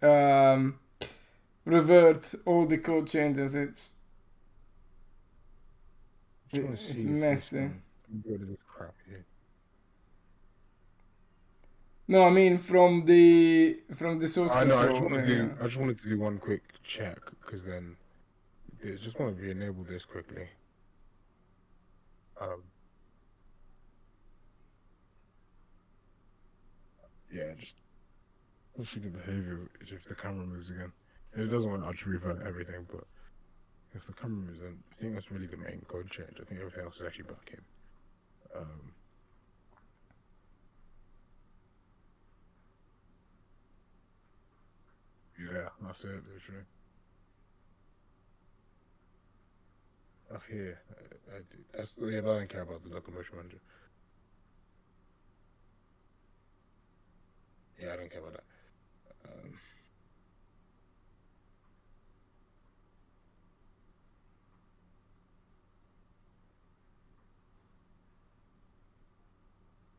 um, revert all the code changes. I just want to It's see if this messy. one. Get rid of this crap here. No, I mean from the source I know. control. Yeah, yeah. I just wanted to do one quick check because then I just want to re-enable this quickly. Um, yeah, just see the behavior if the camera moves again. If it doesn't want, I'll just revert everything. But if the camera moves, then I think that's really the main code change. I think everything else is actually back in. Yeah, that's it, literally. Oh, here. That's yeah, but I don't care about the locomotion manager. Yeah, I don't care about that. Um,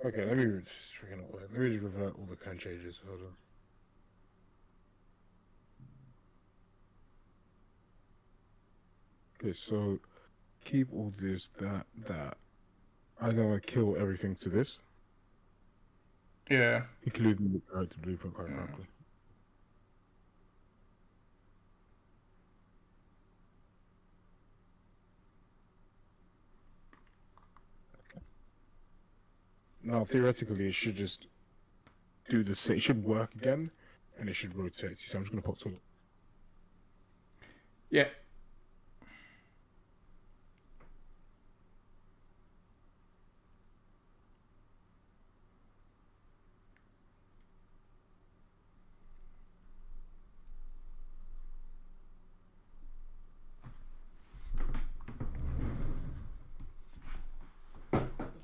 okay, let me just freaking out. Let me just revert all the kind changes. Hold on. Okay, so keep all this, that. I'm gonna kill everything to this, Yeah. including the character blueprint, quite Mm. frankly. Now, theoretically, it should just do the same. It should work again, and it should rotate. So I'm just gonna pop to it. Yeah.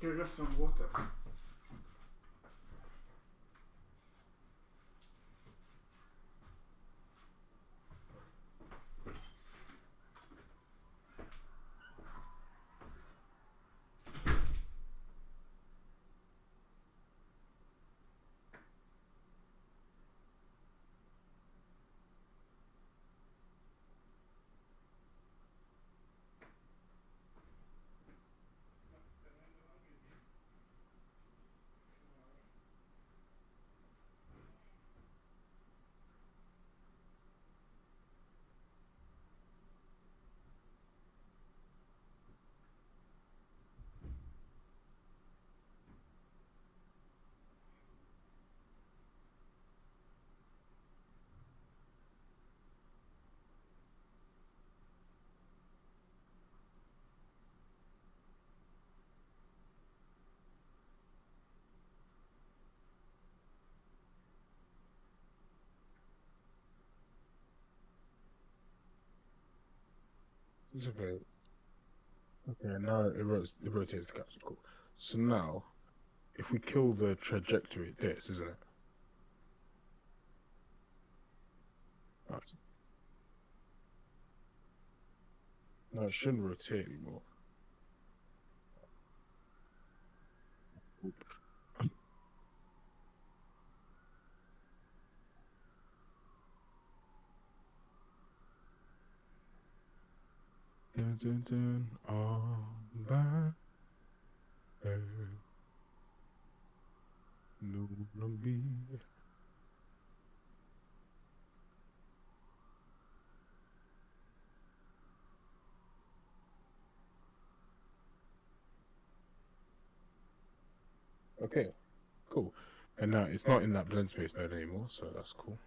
Okay, just some water. It's a bit. Okay, now it rotates the capsule. Cool. So now, if we kill the trajectory, this isn't it? No, no, it shouldn't rotate anymore. Oop. Dun, dun, dun, all by no be. Okay, cool. And now it's not in that blend space node anymore, so that's cool.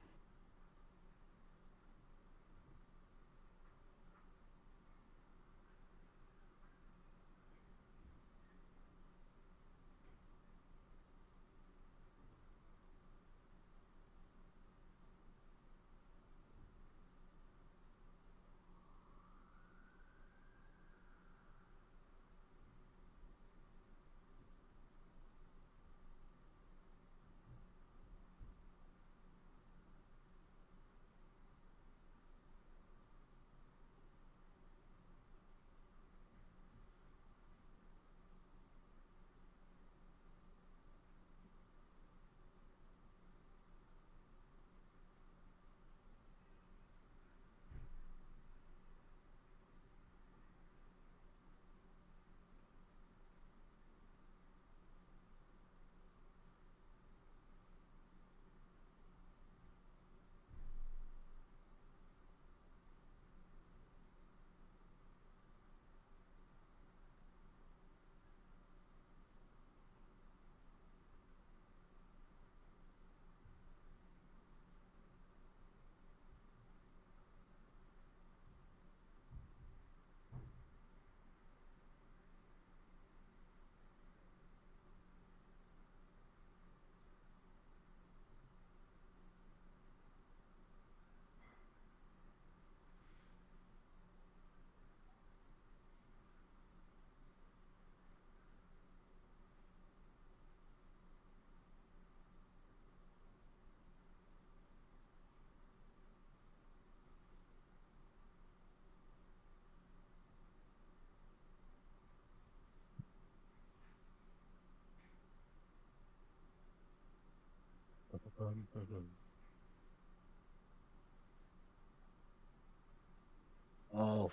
Oh,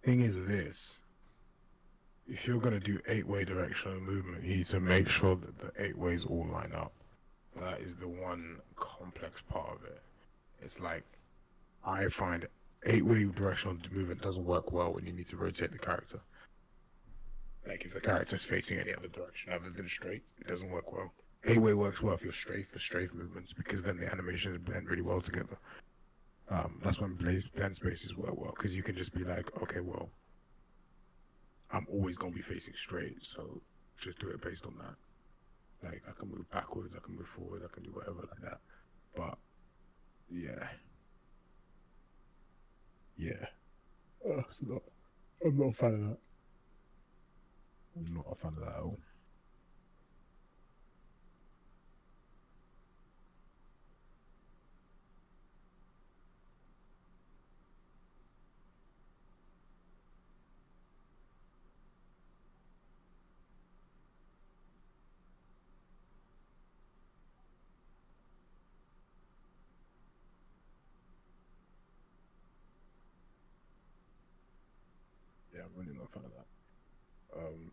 thing is this. If you're gonna do 8-way directional movement, you need to make sure that the 8 ways all line up. That is the one complex part of it. It's like I find 8-way directional movement doesn't work well when you need to rotate the character. Like if the character's facing any other direction other than straight, it doesn't work well. 8-way works well if you're straight for strafe movements because then the animations blend really well together. That's when blend spaces work well because you can just be like, okay, well, I'm always gonna be facing straight, so just do it based on that. Like I can move backwards, I can move forward, I can do whatever like that. But yeah, yeah, not, I'm not a fan of that. I'm not a fan of that at all. Yeah, I'm really not a fan of that. Um,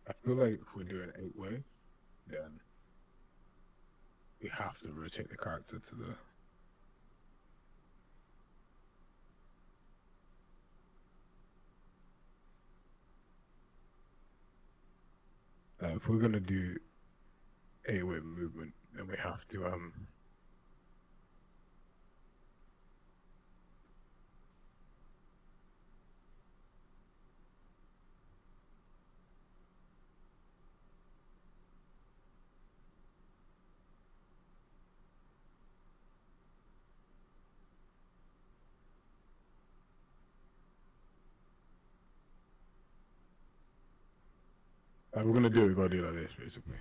I feel like if we're doing 8-way, then we have to rotate the character to the if we're gonna do 8-way movement, then we have to we're gonna do it. We gotta do it like this, basically.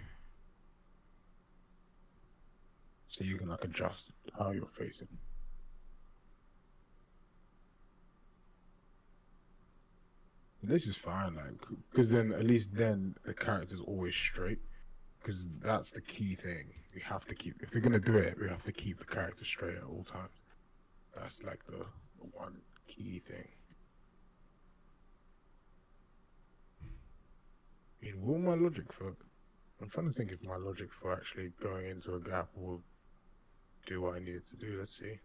So you can like adjust how you're facing. This is fine, like, because then at least then the character's always straight. Because that's the key thing. We have to keep. If we're gonna do it, we have to keep the character straight at all times. That's like the one key thing. I mean, will my logic for? I'm trying to think if my logic for actually going into a gap will do what I need it to do. Let's see.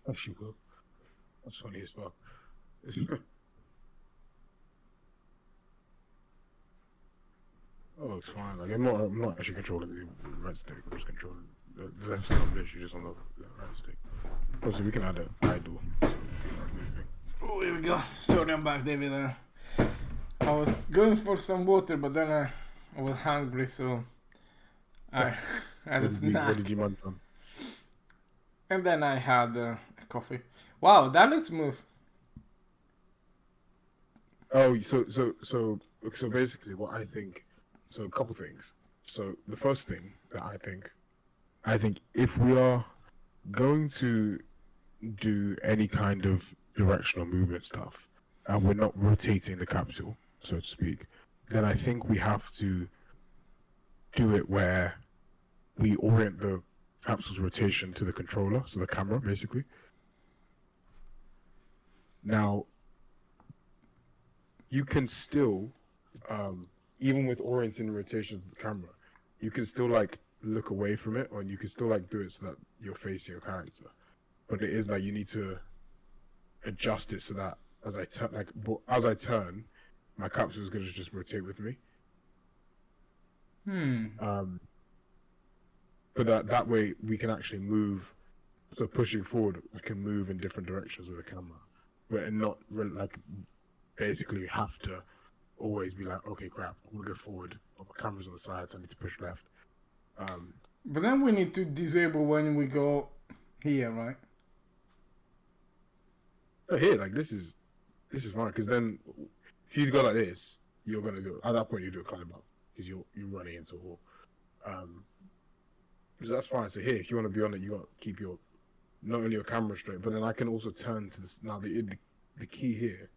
Actually, will. That's funny as fuck. Oh, it's fine. Like I'm not actually controlling the right stick. I'm just controlling the left stick. I'm literally just on the right stick. Also, we can add an idle. So Oh, here we go. Sorry, I'm back, David. I was going for some water, but then I was hungry, so I had a snack. What did you munch on? And then I had a coffee. Wow, that looks smooth. Oh, so basically, what I think. So a couple things. So the first thing that I think if we are going to do any kind of directional movement stuff, and we're not rotating the capsule, so to speak, then I think we have to do it where we orient the capsule's rotation to the controller, so the camera, basically. Now, you can still, even with orienting the rotation to the camera, you can still like look away from it, or you can still like do it so that you're facing your character. But it is like you need to adjust it so that as I turn, my capsule is gonna just rotate with me. But that way we can actually move. So pushing forward, I can move in different directions with the camera, but not like basically you have to always be like, okay, crap, I'm gonna go forward. Oh, my camera's on the side, so I need to push left. But then we need to disable when we go here, right? Here, like this is fine, because then if you go like this, you're gonna do at that point you do a climb up because you're running into a wall. So that's fine. So here, if you want to be on it, you got to keep your not only your camera straight, but then I can also turn to this. Now the key here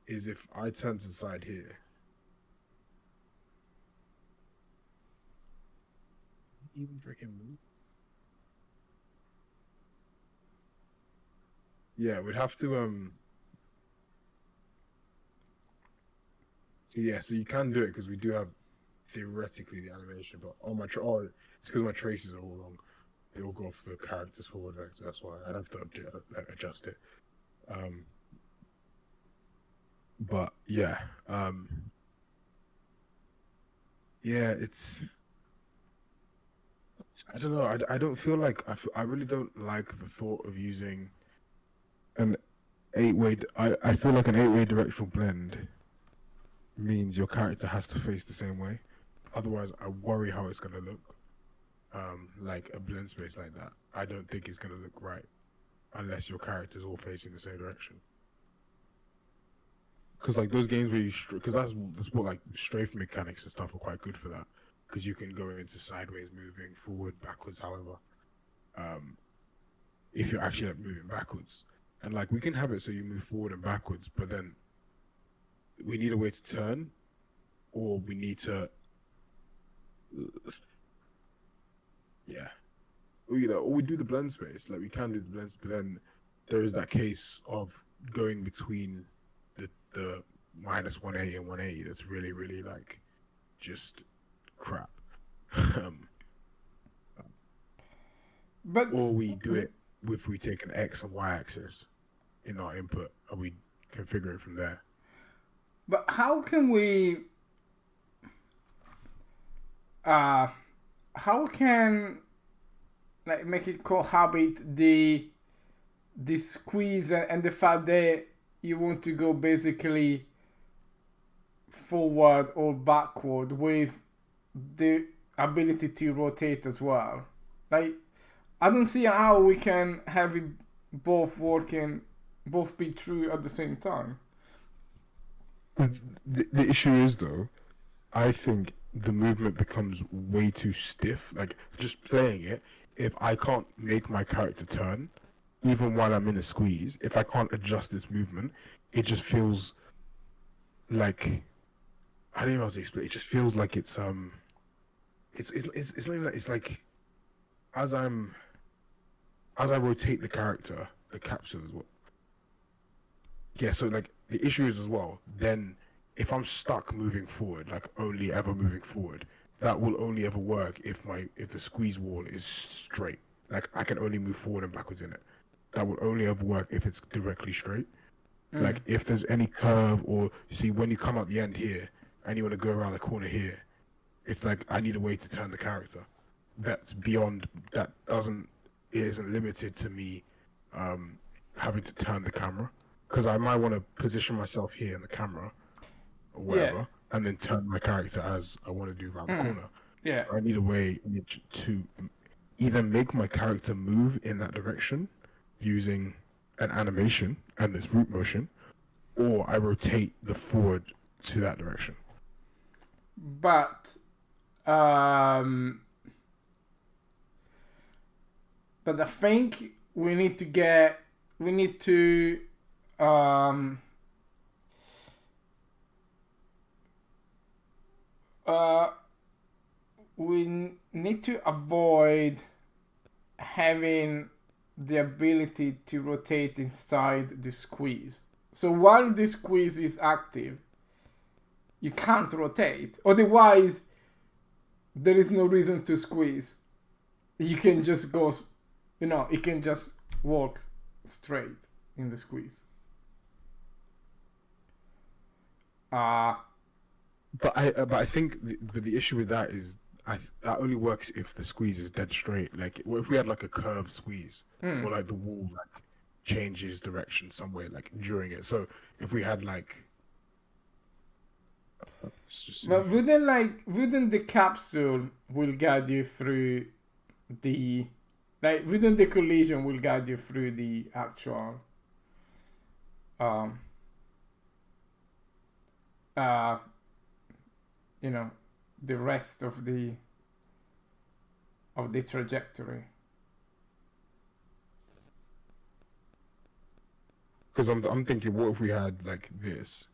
is if I turn to the side here. Even freaking move. Yeah, we'd have to So yeah, so you can do it because we do have theoretically the animation, but on my it's because my traces are all wrong. They all go off the character's forward vector. That's why I'd have to adjust it. But yeah, yeah, it's. I don't know. I don't feel like I really don't like the thought of using an 8-way. I feel like an 8-way directional blend means your character has to face the same way. Otherwise, I worry how it's gonna look. Like a blend space like that, I don't think it's gonna look right unless your character's all facing the same direction. Because like those games where because that's what like strafe mechanics and stuff are quite good for that. Because you can go into sideways moving, forward, backwards, however. If you're actually like moving backwards, and like we can have it so you move forward and backwards, but then we need a way to turn, or we need to, yeah, or we do the blend space. Like we can do the blends, but then there is that case of going between the minus 180 and 180. That's really, really like just crap. But or we do it if we take an X and Y axis in our input and we configure it from there. But how can we? How can like make it cohabit the squeeze and the fact that you want to go basically forward or backward with the ability to rotate as well? Like, I don't see how we can have it both working, both be true at the same time. The issue is, though, I think the movement becomes way too stiff. Like, just playing it, if I can't make my character turn, even while I'm in a squeeze, if I can't adjust this movement, it just feels like, I don't even know how to explain. It just feels like it's not even that. It's like as I rotate the character, the capsule as well. Yeah, so like the issue is as well. Then if I'm stuck moving forward, like only ever moving forward, that will only ever work if the squeeze wall is straight. Like I can only move forward and backwards in it. That will only ever work if it's directly straight. Like if there's any curve, or you see when you come out the end here and you want to go around the corner here, it's like I need a way to turn the character. That's beyond that. Isn't limited to me having to turn the camera, because I might want to position myself here in the camera or wherever, and then turn my character as I want to do around the corner. Yeah, I need a way to either make my character move in that direction using an animation and this root motion, or I rotate the forward to that direction. But I think we need to we need to avoid having the ability to rotate inside the squeeze. So while the squeeze is active, you can't rotate. Otherwise, there is no reason to squeeze. You can just go, it can just walk straight in the squeeze. But I think the issue with that is that only works if the squeeze is dead straight. Like, what if we had like a curved squeeze, or like the wall like changes direction somewhere like during it? So if we had like, but wouldn't the capsule will guide you through the, like, wouldn't the collision will guide you through the actual the rest of the trajectory? Because I'm thinking, what if we had like this?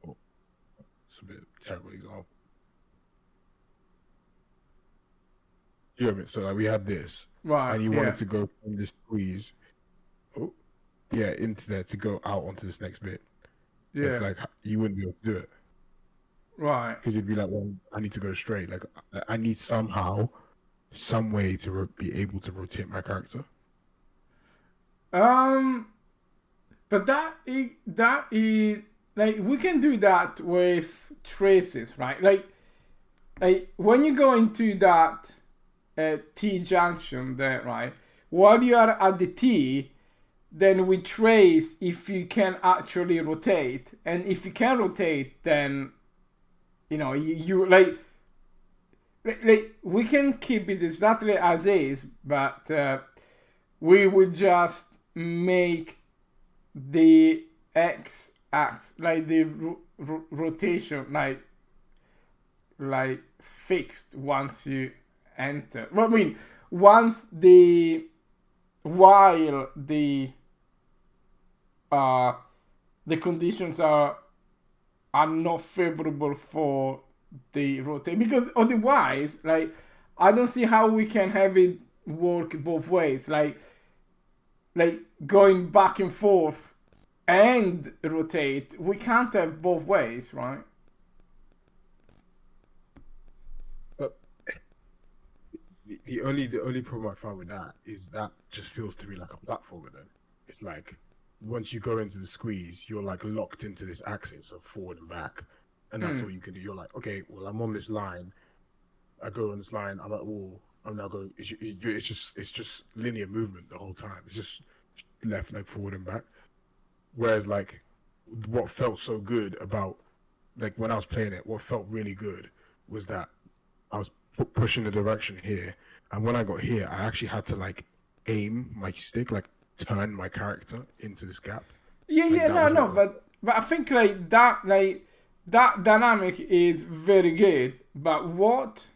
Oh, it's a bit terrible example. Yeah, so like we had this, Right, and you wanted to go from this squeeze, into there to go out onto this next bit. Yeah. It's like you wouldn't be able to do it. Right. Because you'd be like, well, I need to go straight. Like, I need some way to be able to rotate my character. But that is like, we can do that with traces, right? Like when you go into that T junction there, right? While you are at the T, then we trace if you can actually rotate, and if you can rotate, then you like we can keep it exactly as is, but we will just make the X axis, like the rotation, like fixed once you enter. Well, I mean, while the conditions are not favorable for the rotate, because otherwise, like, I don't see how we can have it work both ways, like going back and forth and rotate. We can't have both ways, right? the only problem I found with that is that just feels to me like a platformer. Then it's like once you go into the squeeze, you're like locked into this axis of forward and back, and that's all you can do. You're like, okay, well, I'm on this line. I go on this line. I'm at wall. I'm now going. It's just linear movement the whole time. It's just left leg forward and back. Whereas like what felt so good about like when I was playing it, what felt really good was that I was pushing the direction here, and when I got here, I actually had to like aim my stick, like turn my character into this gap. Yeah, Like yeah, that no, was no, what. but I think that dynamic is very good. But what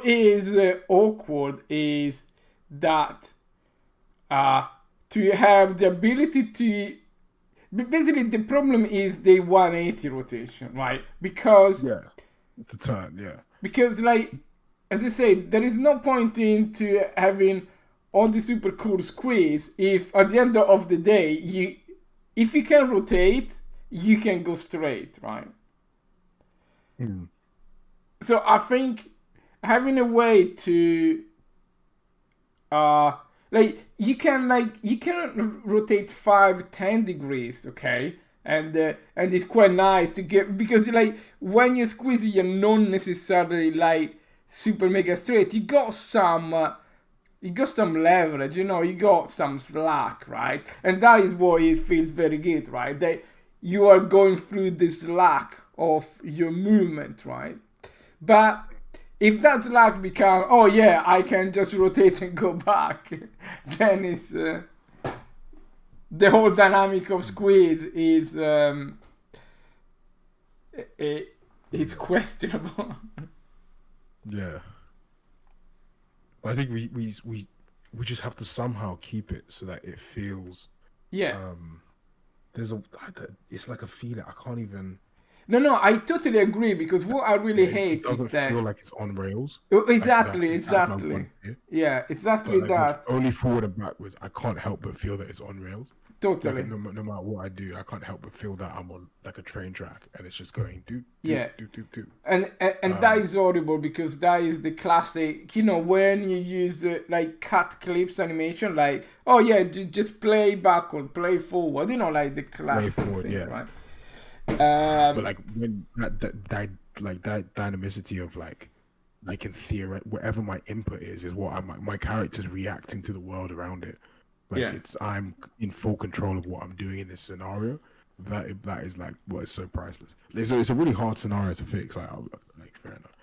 is awkward is that to have the ability to basically the problem is the 180 rotation, right? Because Yeah, the turn. Yeah, like as I say, there is no point into having all the super cool squeeze if at the end of the day if you can rotate, you can go straight, right? So I think having a way to you can rotate 5-10 degrees, okay, and it's quite nice to get, because like when you squeeze you're not necessarily like super mega straight. You got some leverage, you got some slack, right? And that is what it feels very good, right? That you are going through the slack of your movement, right? But if that slack become, oh yeah, I can just rotate and go back, then it's the whole dynamic of squeeze is it's questionable. yeah. I think we just have to somehow keep it so that it feels. Yeah. There's it's like a feeling I can't even. No, I totally agree, because what I really hate It doesn't is that feel like it's on rails. exactly, Like that I want it. yeah, exactly But like that, only forward and backwards, I can't help but feel that it's on rails. totally. Like no matter what I do, I can't help but feel that I'm on like a train track, and it's just going do Yeah. do. And that is horrible, because that is the classic, when you use like cut clips animation, like, oh yeah, just play backward, play forward, like the classic forward, thing, yeah. right? But like when that dynamicity of like in theory, whatever my input is what my character's reacting to the world around it. Like Yeah. I'm in full control of what I'm doing in this scenario. That is like what is so priceless. It's a really hard scenario to fix. Like fair enough.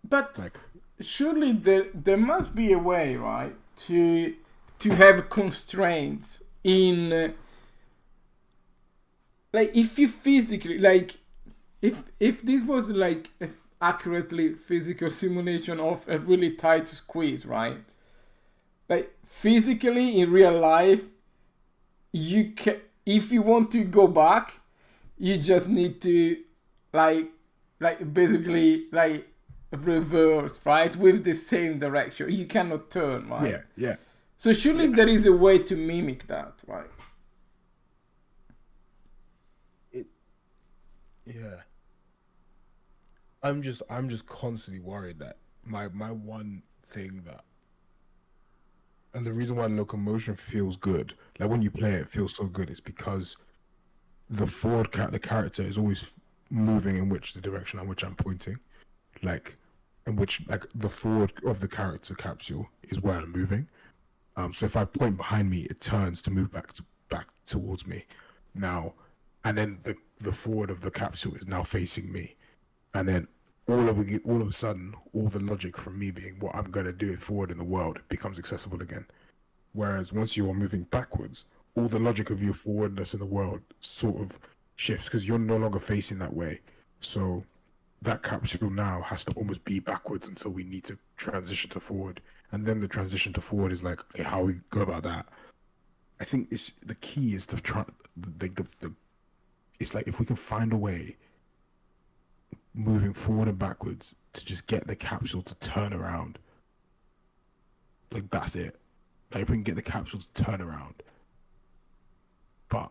But Like surely there must be a way, right, to have constraints in like if you physically, like if this was like a accurately physical simulation of a really tight squeeze, right? Like physically in real life, you can, if you want to go back, you just need to like basically like reverse, right, with the same direction. You cannot turn, right? yeah. So surely there is a way to mimic that, right? Yeah. I'm just constantly worried that my one thing that, and the reason why locomotion feels good, like when you play it, it feels so good, is because the the character is always moving in which the direction in which I'm pointing, like in which like the forward of the character capsule is where I'm moving. So if I point behind me, it turns to move back towards me now, and then the forward of the capsule is now facing me, and then all of a sudden, all the logic from me being what I'm gonna do it forward in the world becomes accessible again. Whereas once you are moving backwards, all the logic of your forwardness in the world sort of shifts because you're no longer facing that way. So that capsule now has to almost be backwards until we need to transition to forward. And then the transition to forward is like, okay, how we go about that? I think the key is to try it's like if we can find a way moving forward and backwards to just get the capsule to turn around. Like that's it. Like if we can get the capsule to turn around. But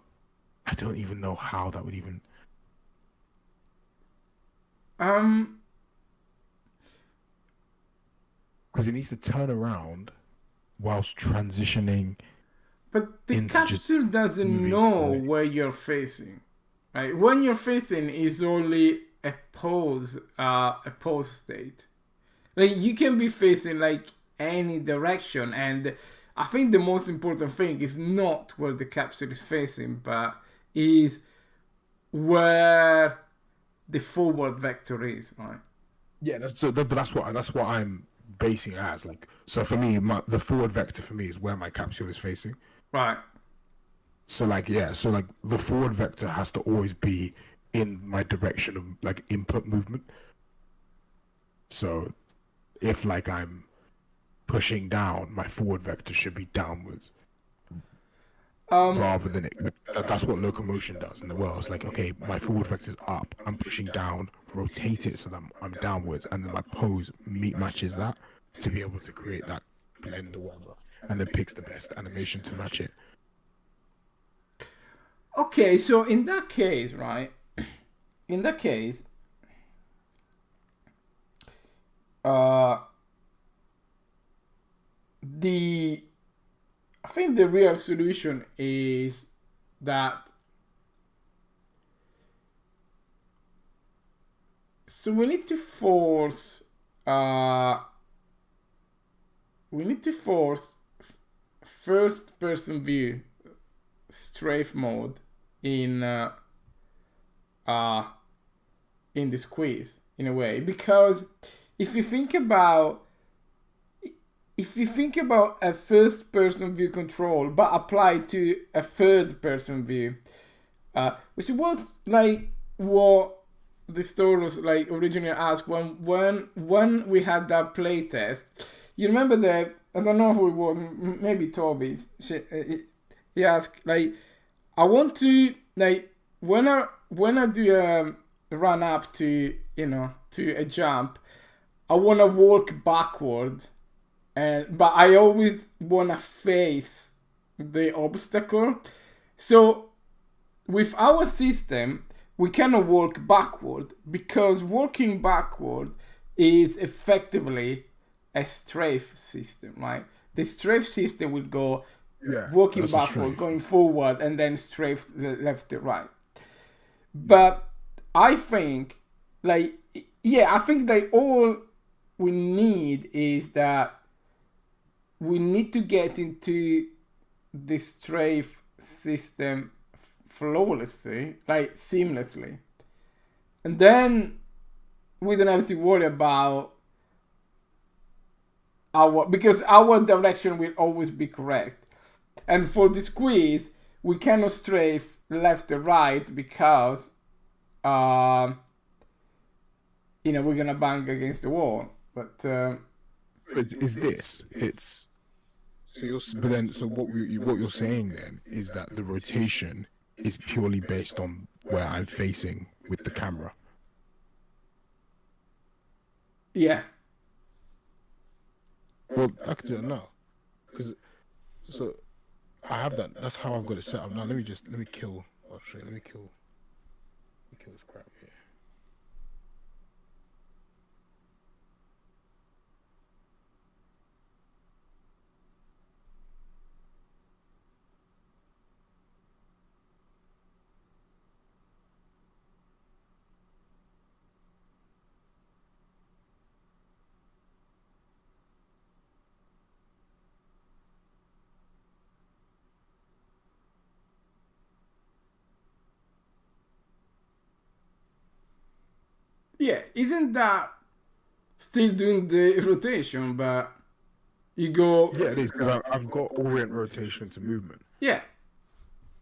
I don't even know how that would even. because it needs to turn around whilst transitioning But the into just capsule doesn't moving know away. where you're facing. Right? When you're facing is only a pose state. Like you can be facing like any direction, and I think the most important thing is not where the capsule is facing, but is where the forward vector is, right? Yeah, but that's what I'm basing it as. Like, so for me, the forward vector for me is where my capsule is facing. Right. So like, yeah, so like the forward vector has to always be in my direction of like input movement. So if like I'm pushing down, my forward vector should be downwards. Rather than that's what locomotion does in the world. It's like, okay, my forward vector is up, I'm pushing down, rotate it so that I'm downwards, and then my pose matches that to be able to create that blend or whatever, and then picks the best animation to match it. Okay, so in that case, right? In that case, I think the real solution is that so we need to force first person view strafe mode in the squeeze in a way, because if you think about a first person view control but applied to a third person view, which was like what the Storos like originally asked when we had that playtest. You remember that, I don't know who it was, maybe Toby. He asked like, I want to like when I do a run up to to a jump, I want to walk backward, but I always want to face the obstacle. So with our system, we cannot walk backward because walking backward is effectively a strafe system, right? The strafe system will go walking backward, going forward, and then strafe left to right. But I think, like, yeah, I think that all we need is that we need to get into the strafe system flawlessly, like seamlessly, and then we don't have to worry about because our direction will always be correct. And for the squeeze, we cannot strafe left or right because we're gonna bang against the wall. But it's so what you're saying then is that the rotation is purely based on where I'm facing with the camera. Yeah. Well, actually no, because so I have that. That's how I've got it set up. Now let me kill. Oh shit! Let me kill this crap here. Yeah, isn't that still doing the rotation, but you go... Yeah, it is, because I've got orient rotation to movement. Yeah.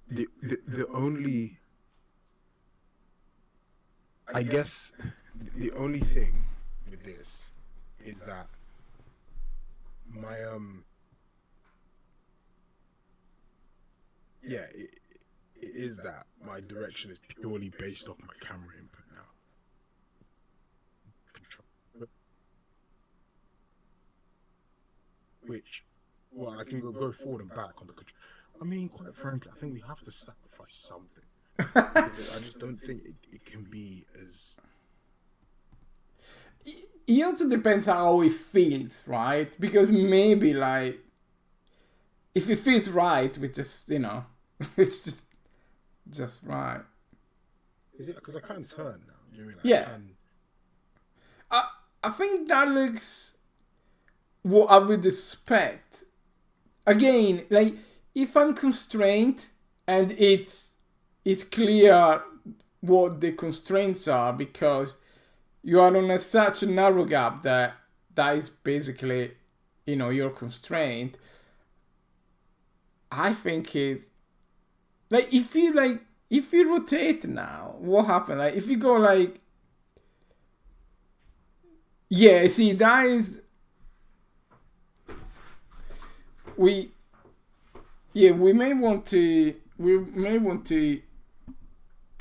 The only... I guess the only thing with this is that my... Yeah, it is that my direction is purely based off my camera input now. Which, well, I can go forward and back on the control. I mean, quite frankly, I think we have to sacrifice something. Because I just don't think it can be as... it also depends on how it feels, right? Because maybe like if it feels right, we just it's just right. Is it because I can't turn now? You know what I mean? Yeah. I think that looks what I would expect. Again, like if I'm constrained and it's clear what the constraints are because you are on such a narrow gap that is basically, your constraint. I think it's like if you rotate now, what happened? Like if you go like, yeah, see that is we may want to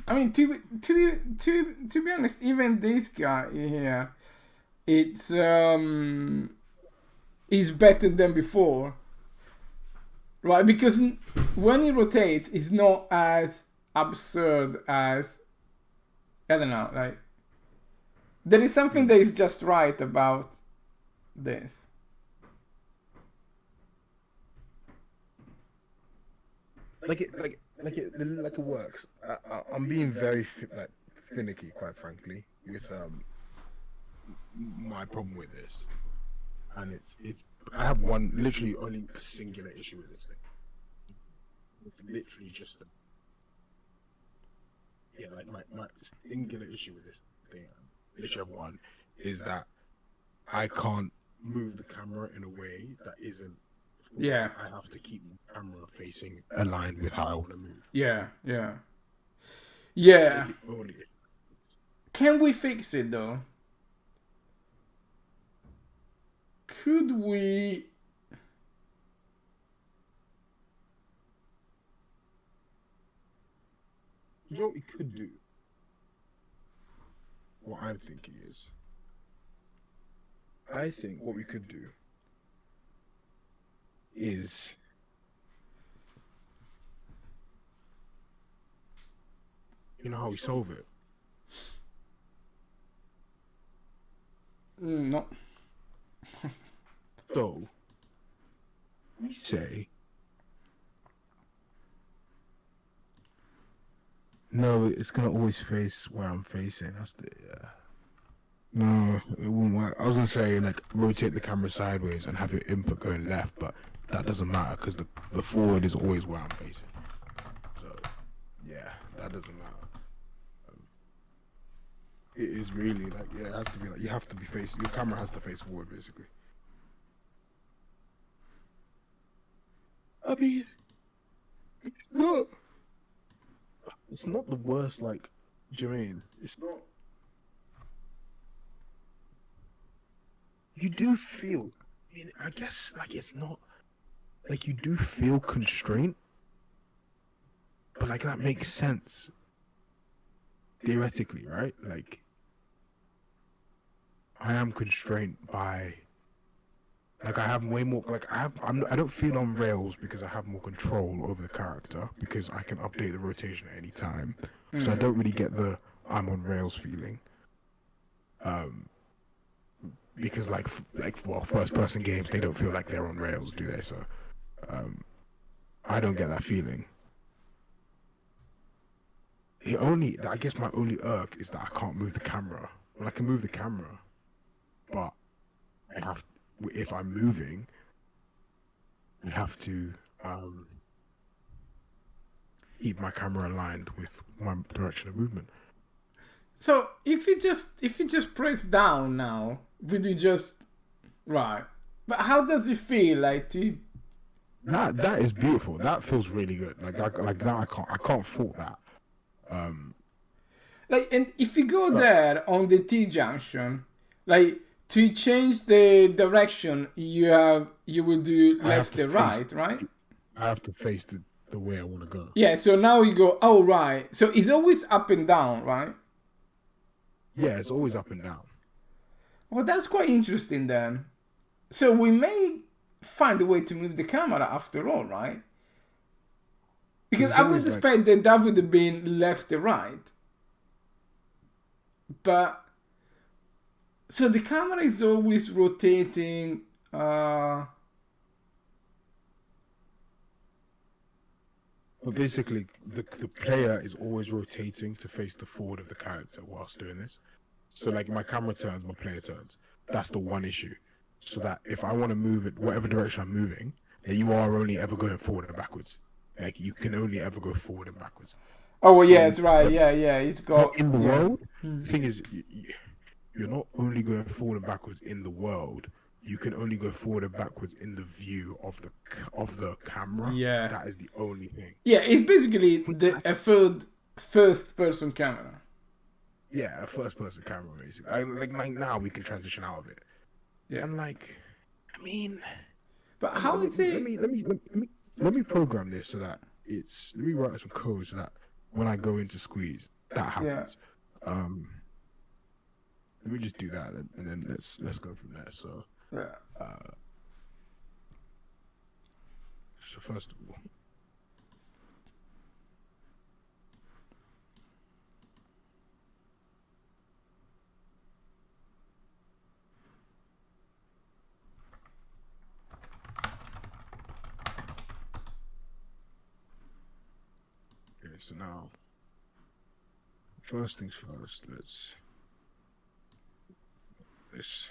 I mean to be honest, even this guy here, it's is better than before, right? Because when it rotates, it's not as absurd as, I don't know, like there is something that is just right about this. Like it works. I'm being very finicky, quite frankly, with my problem with this, and it's I have literally only a singular issue with this thing. It's literally just like my singular issue with this thing. Literally have one is that I can't move the camera in a way that isn't. Yeah. I have to keep the camera facing aligned with how I want to move. Yeah. That's the only. Can we fix it though? Could we? You know what we could do? What I'm thinking is, I think what we could do is you know how we solve it? No. So we say no, it's gonna always face where I'm facing. That's the No, it wouldn't work. I was gonna say like rotate the camera sideways and have your input going left, but that doesn't matter because the forward is always where I'm facing. So yeah, that doesn't matter. It is really like it has to be like you have to be facing. Your camera has to face forward, basically. I mean, it's not the worst. Like, do you know what I mean? It's not. You do feel. I mean, I guess like it's not. Like you do feel constraint, but like that makes sense. Theoretically, right? Like, I am constrained by. Like I have way more. Like I don't feel on rails because I have more control over the character because I can update the rotation at any time. So I don't really get the I'm on rails feeling. Because like first person games they don't feel like they're on rails, do they? So I don't get that feeling. I guess my only irk is that I can't move the camera. Well, I can move the camera, but if I'm moving, I have to keep my camera aligned with my direction of movement. So if you just press down now, would you just right? But how does it feel like to? That is beautiful. That feels really good. Like that. I can't fault that. Like, and if you go there on the T junction, like to change the direction, you will do left to right, right? I have to face the way I want to go. Yeah. So now you go. Oh, right. So it's always up and down, right? Yeah, it's always up and down. Well, that's quite interesting then. So we may find a way to move the camera after all, right? Because I would expect that would have been left to right. But So the camera is always rotating. But basically, the player is always rotating to face the forward of the character whilst doing this. So like my camera turns, my player turns. That's the one issue. So that if I want to move it whatever direction I'm moving, then you are only ever going forward and backwards. Like you can only ever go forward and backwards. Oh well, yeah, In it's right. the, Yeah. It's not got in the yeah. world. The thing is, you're not only going forward and backwards in the world. You can only go forward and backwards in the view of the camera. Yeah. That is the only thing. Yeah, it's basically a first person camera. Yeah, a first person camera basically. Like now we can transition out of it. Yeah. And like, I mean, But how is it? let me program this so that let me write some code so that when I go into squeeze that happens. Yeah. Let me just do that and then let's go from there. So Yeah. So first of all, okay, so now first things first, let's this.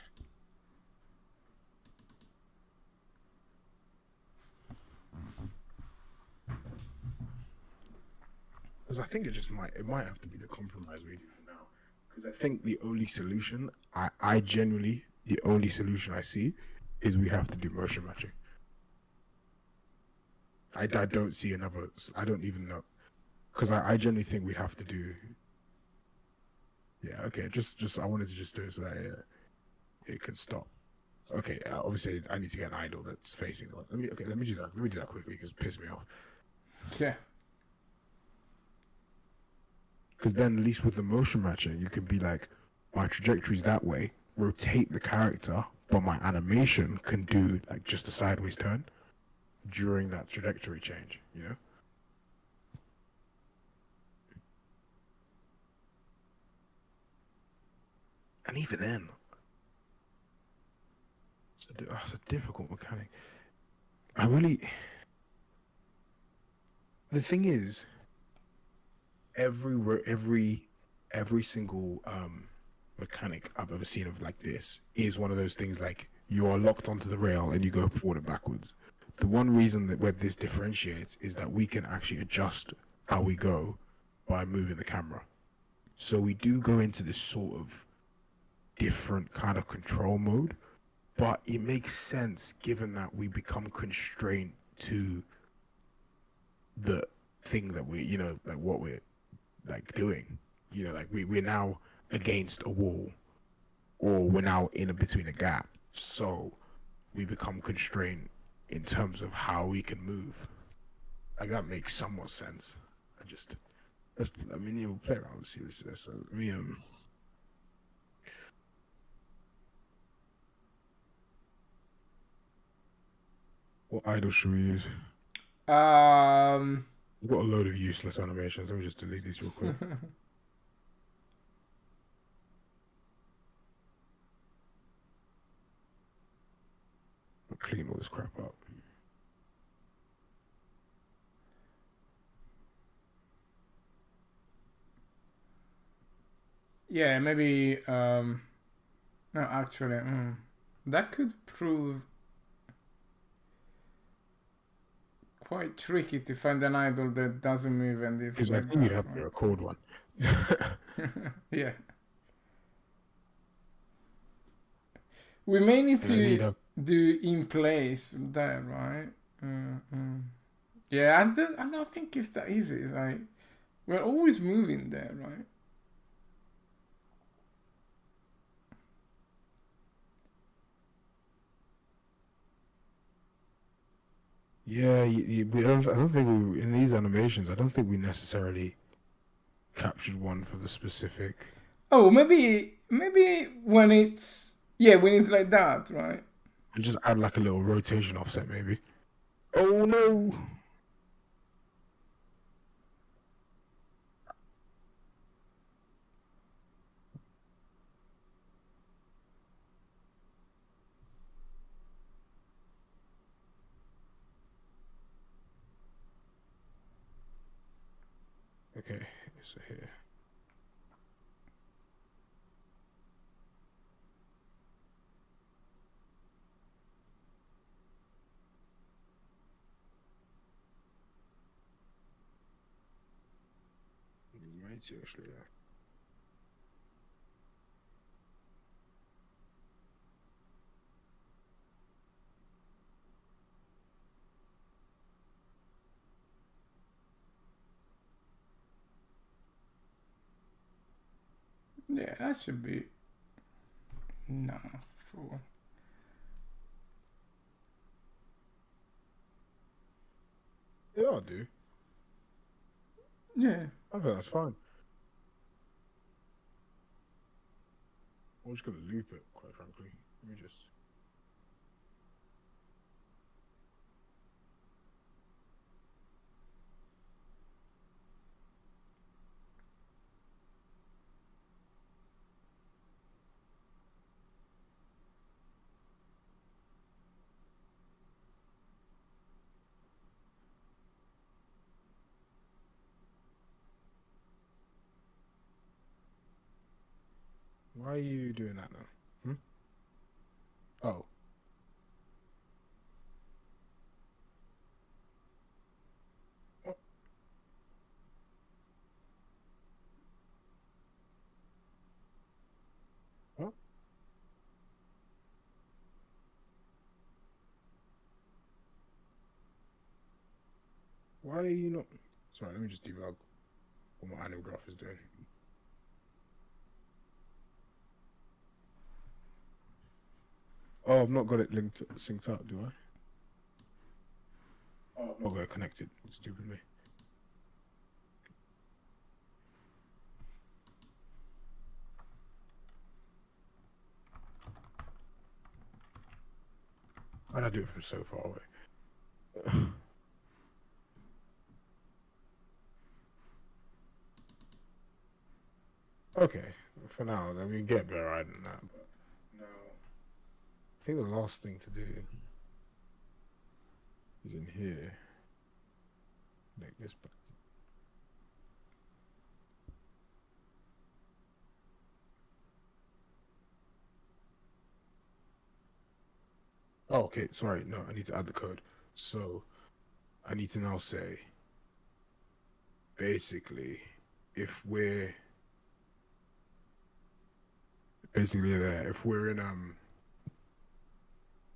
Because I think it might have to be the compromise we do for now. Because I think the only solution, I genuinely, the only solution I see is we have to do motion matching. I don't see another, I don't even know. Because I genuinely think we have to do, yeah, okay, I wanted to just do it so that it can stop. Okay, obviously I need to get an idol that's facing the one. Let me do that. Let me do that quickly because it pissed me off. Yeah. Because then at least with the motion matching, you can be like, my trajectory's that way, rotate the character, but my animation can do like just a sideways turn during that trajectory change, you know? And even then, it's a difficult mechanic. The thing is, every single mechanic I've ever seen of like this is one of those things like you are locked onto the rail and you go forward and backwards. The one reason that where this differentiates is that we can actually adjust how we go by moving the camera. So we do go into this sort of different kind of control mode, but it makes sense given that we become constrained to the thing that we, like what we're like doing, like we're now against a wall or we're now in between a gap, so we become constrained in terms of how we can move. Like that makes somewhat sense. We'll play around and see what it says. So let me what idol should we use? We've got a load of useless animations. Let me just delete these real quick. I'll clean all this crap up. Yeah, maybe. No, actually, that could prove quite tricky to find an idol that doesn't move and is. Because I think you'd have to record one. Yeah. We may need to do in place there, right? Yeah, I don't think it's that easy. It's like we're always moving there, right? Yeah, I don't think in these animations, I don't think we necessarily captured one for the specific. Oh, maybe when it's like that, right? And just add like a little rotation offset, maybe. Oh no! so here. Might actually, yeah. Yeah, that should be enough for. Yeah, I'll do. Yeah. I think that's fine. I'm just gonna loop it, quite frankly. Let me just. Why are you doing that now? Hmm? Oh. Oh. What? Why are you not? Sorry, let me just debug what my animal graph is doing. Oh, I've not got it synced up, do I? Oh, I've not got it connected. Stupid me. Why did I do it from so far away? Okay, for now, then we can get better eye than that. But no. I think the last thing to do is in here. Make this back. Oh, okay, sorry, no, I need to add the code. So I need to now say, basically, if we're basically there, if we're in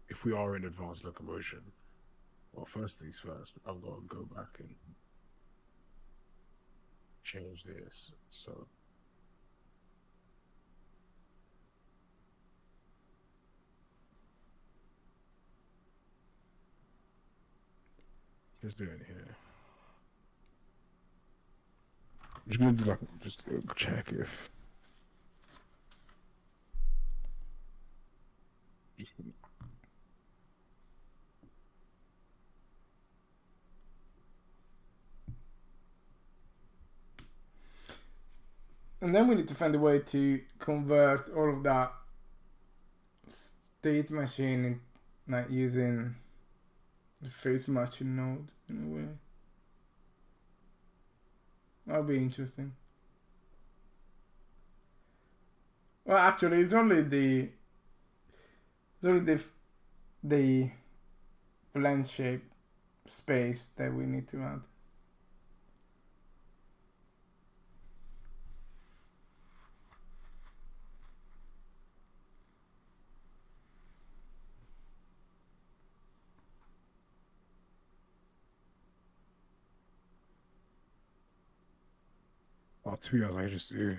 if we are in advanced locomotion, well, first things first, I've got to go back and change this. So just do it here. I'm just gonna do like just check if. And then we need to find a way to convert all of that state machine in, like using the face matching node in a way. That'll be interesting. Well, actually, it's only the blend shape space that we need to add. Oh, to be honest, I just do.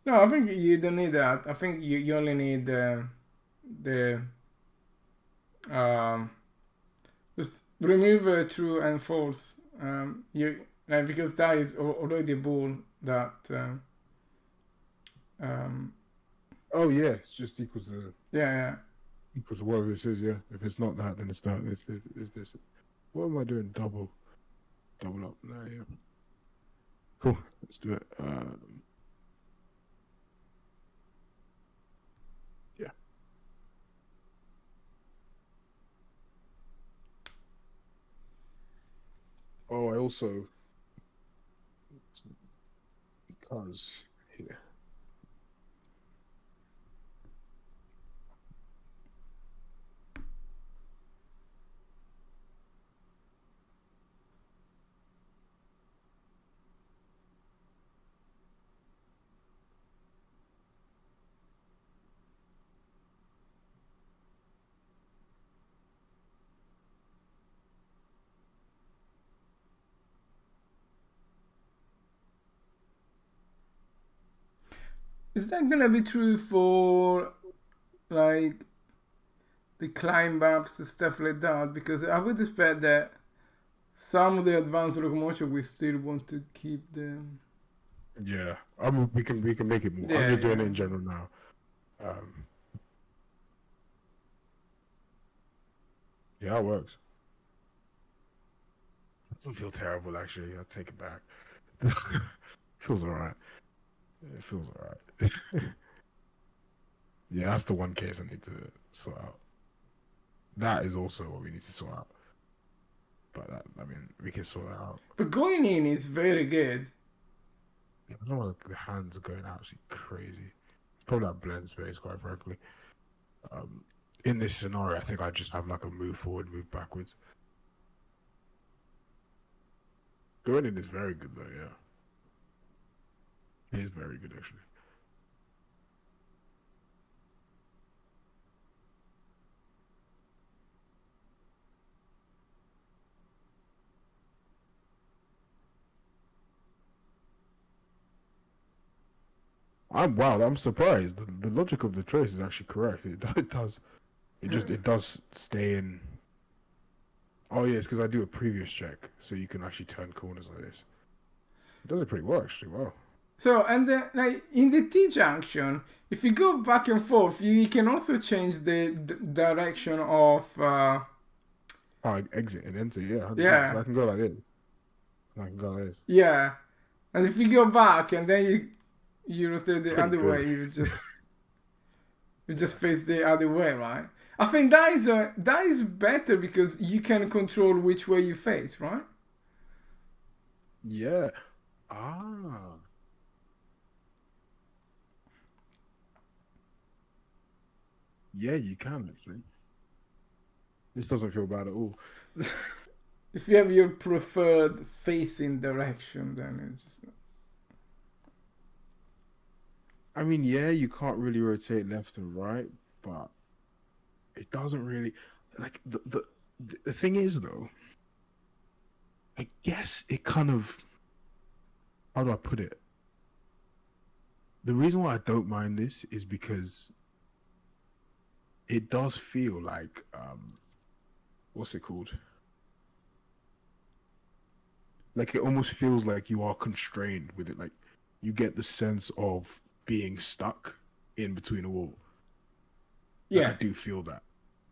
No, I think you don't need that. I think you only need the just remove true and false. You like because that is already a bool that. Oh yeah, it's just equals to Yeah. equals to whatever this is. Yeah, if it's not that, then it's that. It's this. What am I doing? Double up. No, yeah. Cool. Let's do it. Yeah. also because here. Is that gonna be true for like the climb ups and stuff like that? Because I would expect that some of the advanced locomotion we still want to keep them. Yeah, I mean we can make it more. I'm Yeah, just doing yeah. it in general now. Yeah, it works. It doesn't feel terrible actually. I'll take it back. Feels alright. It feels alright. Yeah, that's the one case I need to sort out. That is also what we need to sort out. But that, I mean, we can sort that out. But going in is very good. Yeah, I don't know why the hands are going absolutely crazy. Probably that blend space, quite frankly. In this scenario, I think I just have like a move forward, move backwards. Going in is very good though, yeah. It is very good actually. I'm surprised. The logic of the trace is actually correct. It does. It does stay in. Oh yeah, it's because I do a previous check, so you can actually turn corners like this. It does it pretty well actually. Wow. So, and then, like in the T junction, if you go back and forth, you can also change the direction of. Oh, I exit and enter. Yeah, 100%. Yeah. So I can go like this. I can go like this. Yeah, and if you go back and then you rotate the Pretty other good. way, you just face the other way, right? I think that is better because you can control which way you face, right? Yeah. Ah. Yeah, you can actually. This doesn't feel bad at all. If you have your preferred facing direction, then it's just... I mean, yeah, you can't really rotate left and right, but it doesn't really like the thing is though, I guess it kind of, how do I put it? The reason why I don't mind this is because it does feel like what's it called? Like it almost feels like you are constrained with it. Like you get the sense of being stuck in between a wall. Like I do feel that.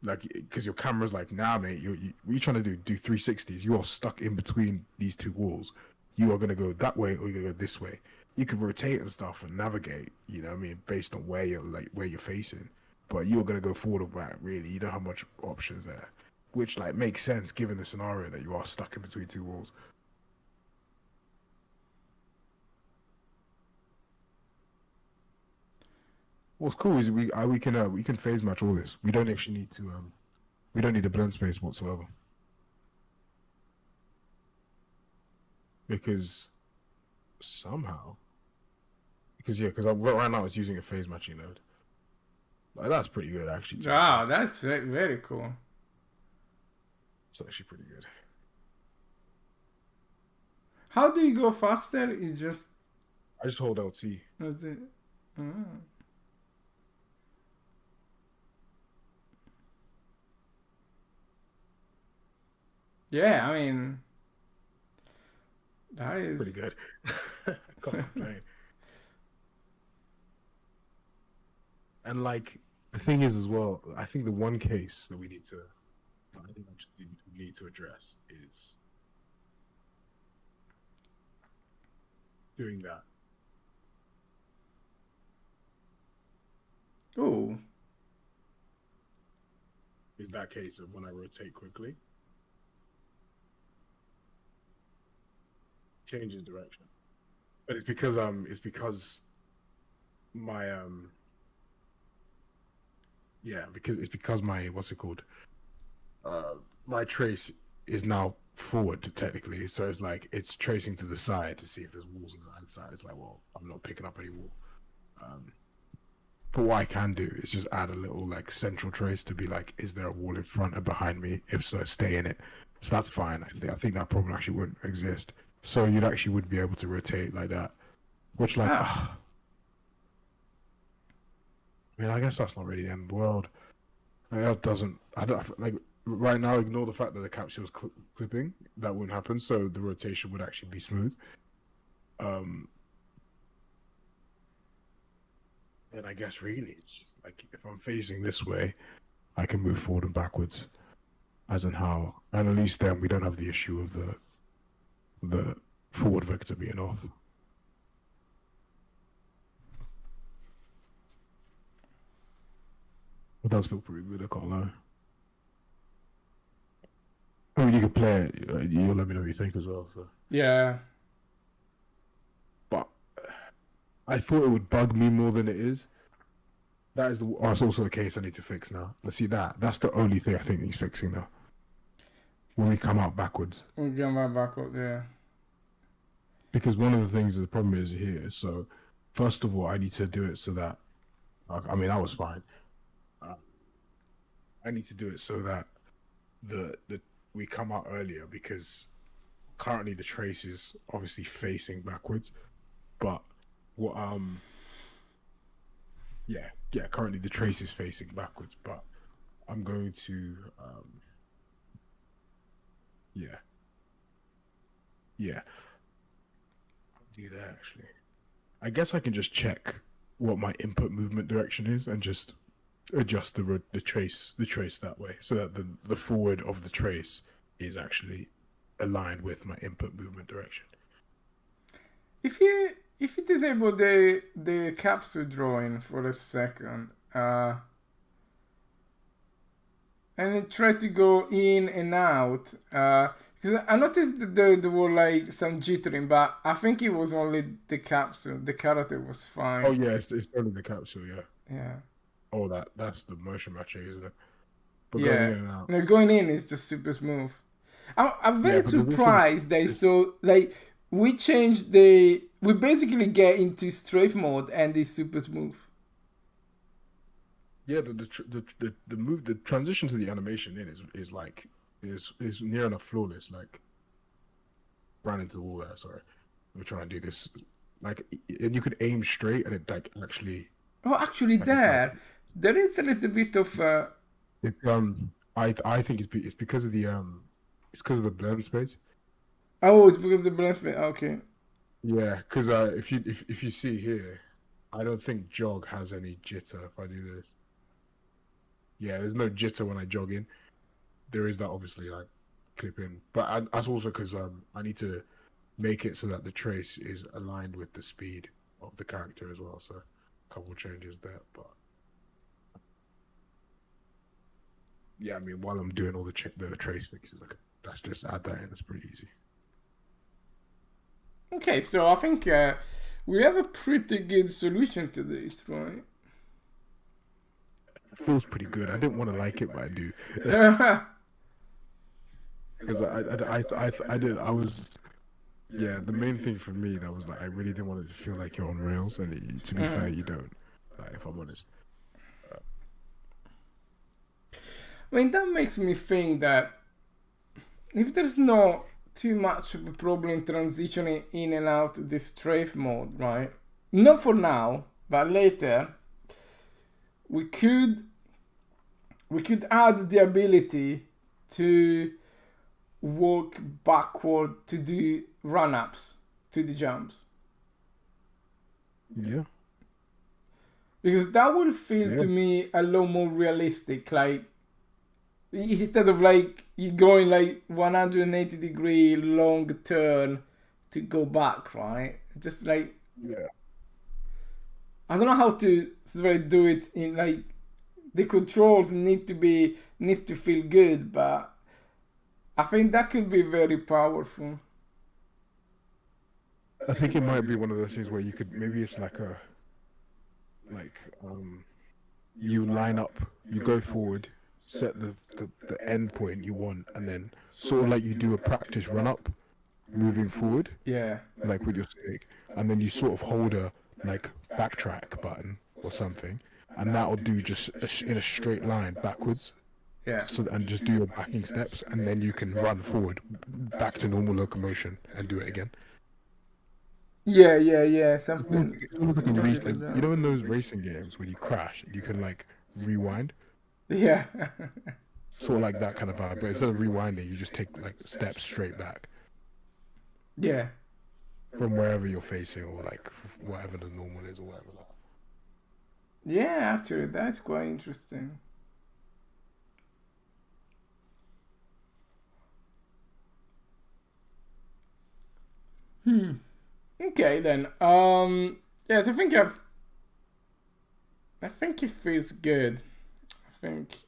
Like because your camera's like, nah, mate, what are you trying to do? Do 360s? You are stuck in between these two walls. You are gonna go that way or you're gonna go this way. You can rotate and stuff and navigate, you know what I mean, based on where you're facing. But you're gonna go forward or back, really. You don't have much options there. Which like makes sense given the scenario that you are stuck in between two walls. What's cool is we can phase match all this. We don't actually need to we don't need a blend space whatsoever. Because somehow because right now it's using a phase matching node. Like that's pretty good actually. Wow, that's very cool. It's actually pretty good. How do you go faster? You just I just hold LT. that's it. Oh. Yeah, I mean, that is Pretty good. I can't complain. And like the thing is as well, I think the one case that we need to address is doing that. Oh. Is that case of when I rotate quickly. changes direction. But it's because my because my what's it called? My trace is now forward technically, so it's like it's tracing to the side to see if there's walls on the other side. It's like, well, I'm not picking up any wall. But what I can do is just add a little like central trace to be like, is there a wall in front and behind me? If so, stay in it. So that's fine. I think that problem actually wouldn't exist. So you'd actually would be able to rotate like that, which like, I mean, I guess that's not really the end of the world. Like, that doesn't. I don't like right now. Ignore the fact that the capsule's clipping. That wouldn't happen. So the rotation would actually be smooth. And I guess really, it's just like if I'm facing this way, I can move forward and backwards, as in how. And at least then we don't have the issue of the forward vector being off. It does feel pretty good, I can't lie. I mean, you can play it. You'll let me know what you think as well. So. Yeah. But I thought it would bug me more than it is. That's also the case I need to fix now. Let's see that. That's the only thing I think he's fixing now. When we come out backwards. We come out backwards, yeah. Because one of the things the problem is here. So, first of all, I need to do it so that. I mean, that was fine. I need to do it so that we come out earlier, because currently the trace is obviously facing backwards, but what currently the trace is facing backwards, but I'm going to do that actually. I guess I can just check what my input movement direction is and just adjust the trace that way, so that the forward of the trace is actually aligned with my input movement direction. If you disable the capsule drawing for a second, and then try to go in and out, because I noticed that there were like some jittering, but I think it was only the capsule. The character was fine. Oh yeah, it's only the capsule, yeah. Yeah. Oh, that's the motion matching, isn't it? But yeah. Going in and out. No, going in is just super smooth. I'm very surprised that so like we basically get into strafe mode and it's super smooth. Yeah, the transition to the animation in is near enough flawless. Like, ran into the wall there. Sorry, I'm trying to do this. Like, and you could aim straight, and it like actually. Oh, actually, like there is a little bit of. I think it's because of the blend space. Oh, it's because of the blend space. Okay. Yeah, because if you see here, I don't think jog has any jitter if I do this. Yeah, there's no jitter when I jog in. There is that obviously like clip in, but that's also because I need to make it so that the trace is aligned with the speed of the character as well. So a couple changes there, but yeah, I mean while I'm doing all the trace fixes, let's just add that in. It's pretty easy. Okay, so I think we have a pretty good solution to this, right? It feels pretty good. I didn't want to like it, but I do. Because the main thing for me that was like I really didn't want it to feel like you're on rails, and to be fair, you don't. Like, if I'm honest. I mean, that makes me think that if there's not too much of a problem transitioning in and out of this strafe mode, right? Not for now, but later, we could add the ability to walk backward to do run-ups to the jumps. Yeah. Because that will feel to me a lot more realistic. Like, instead of like you going like 180-degree long turn to go back, right? Just like, I don't know how to sort of do it in like the controls needs to feel good, but I think that could be very powerful. I think it might be one of those things where you could maybe it's like you line up, you go forward, set the end point you want, and then sort of like you do a practice run up, moving forward, Yeah. like with your stick, and then you sort of hold a like backtrack button or something, and that'll do just in a straight line backwards. Yeah. So and just do your backing steps, and then you can run forward back to normal locomotion and do it again. Yeah. Something. It's almost like a Something race, like like that. you know in those racing games when you crash, you can like rewind, Yeah. sort of like that kind of vibe. But instead of rewinding, you just take like steps straight back Yeah. from wherever you're facing, or like whatever the normal is, or whatever. Like. Yeah, actually, that's quite interesting. Okay then. Yes, I think it feels good. I think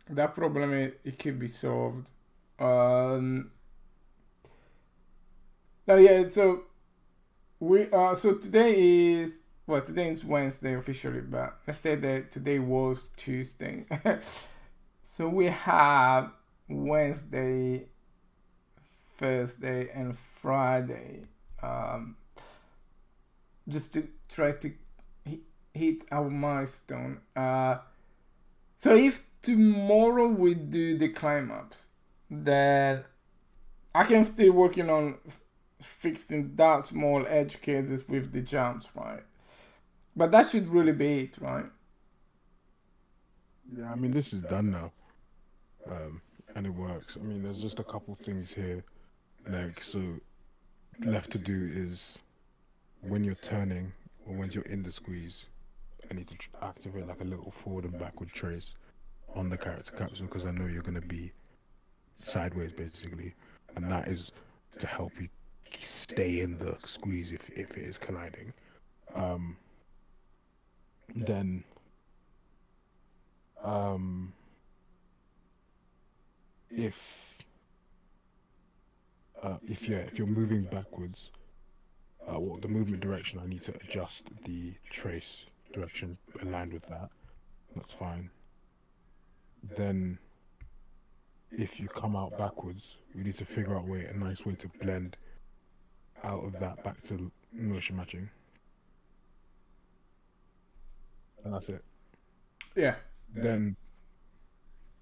that problem it could be solved. Oh yeah, so today is today is Wednesday officially, but let's say that today was Tuesday. So we have Wednesday, Thursday, and Friday, just to try to hit our milestone. So if tomorrow we do the climb ups, then I can still working on fixing that small edge cases with the jumps, right? But that should really be it, right? Yeah, I mean this is done now, and it works. I mean there's just a couple things here, like so left to do is when you're turning or when you're in the squeeze, I need to activate like a little forward and backward trace on the character capsule because I know you're gonna be sideways basically, and that is to help you stay in the squeeze if it is colliding. Then if you're moving backwards, the movement direction, I need to adjust the trace direction aligned with that. That's fine. Then if you come out backwards, we need to figure out a nice way to blend out of that back to motion matching. And that's it. Yeah. Then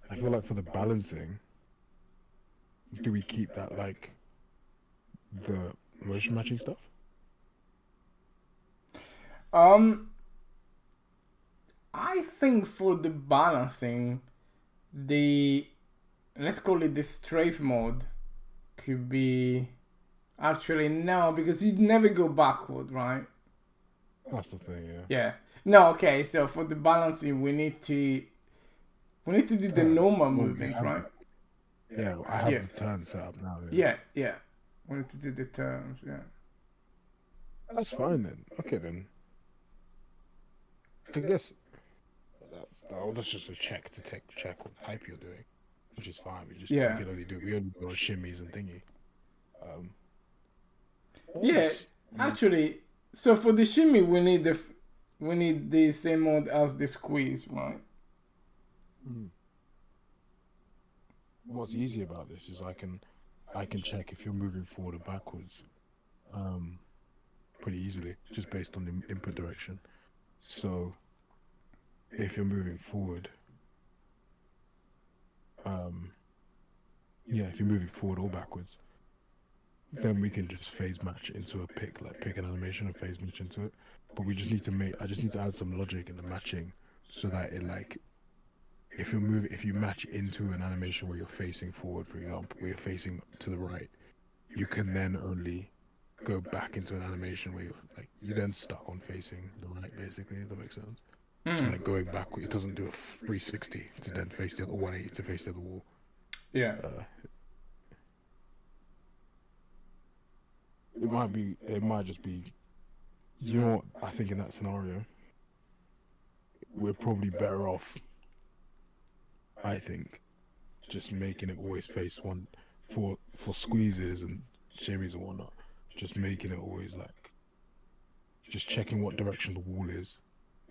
I feel like for the balancing, do we keep that like the motion matching stuff? I think for the balancing, let's call it the strafe mode could be actually no, because you'd never go backward, right? That's the thing, yeah. Yeah. No, okay, so for the balancing we need to do the normal movement, right? Yeah, I have the turn set up now. Yeah. We need to do the turns, yeah. That's fine then. Okay then. I guess that's just a check what type you're doing, which is fine. We can only do shimmies and thingy. Actually, so for the shimmy we need the same mode as the squeeze, right? What's easy about this is I can check if you're moving forward or backwards, pretty easily just based on the input direction. So if you're moving forward, if you're moving forward or backwards, then we can just phase match into a pick an animation and phase match into it. But I just need to add some logic in the matching so that it like, if you match into an animation where you're facing forward, for example, where you're facing to the right, you can then only go back into an animation where you're then stuck on facing the right, basically, if that makes sense. So like going backward, it doesn't do a 360 to then face the other 180 to face the other wall. Yeah. It might just be, you know what, I think in that scenario, we're probably better off, I think, just making it always face one for squeezes and shimmies and whatnot, just making it always like, just checking what direction the wall is,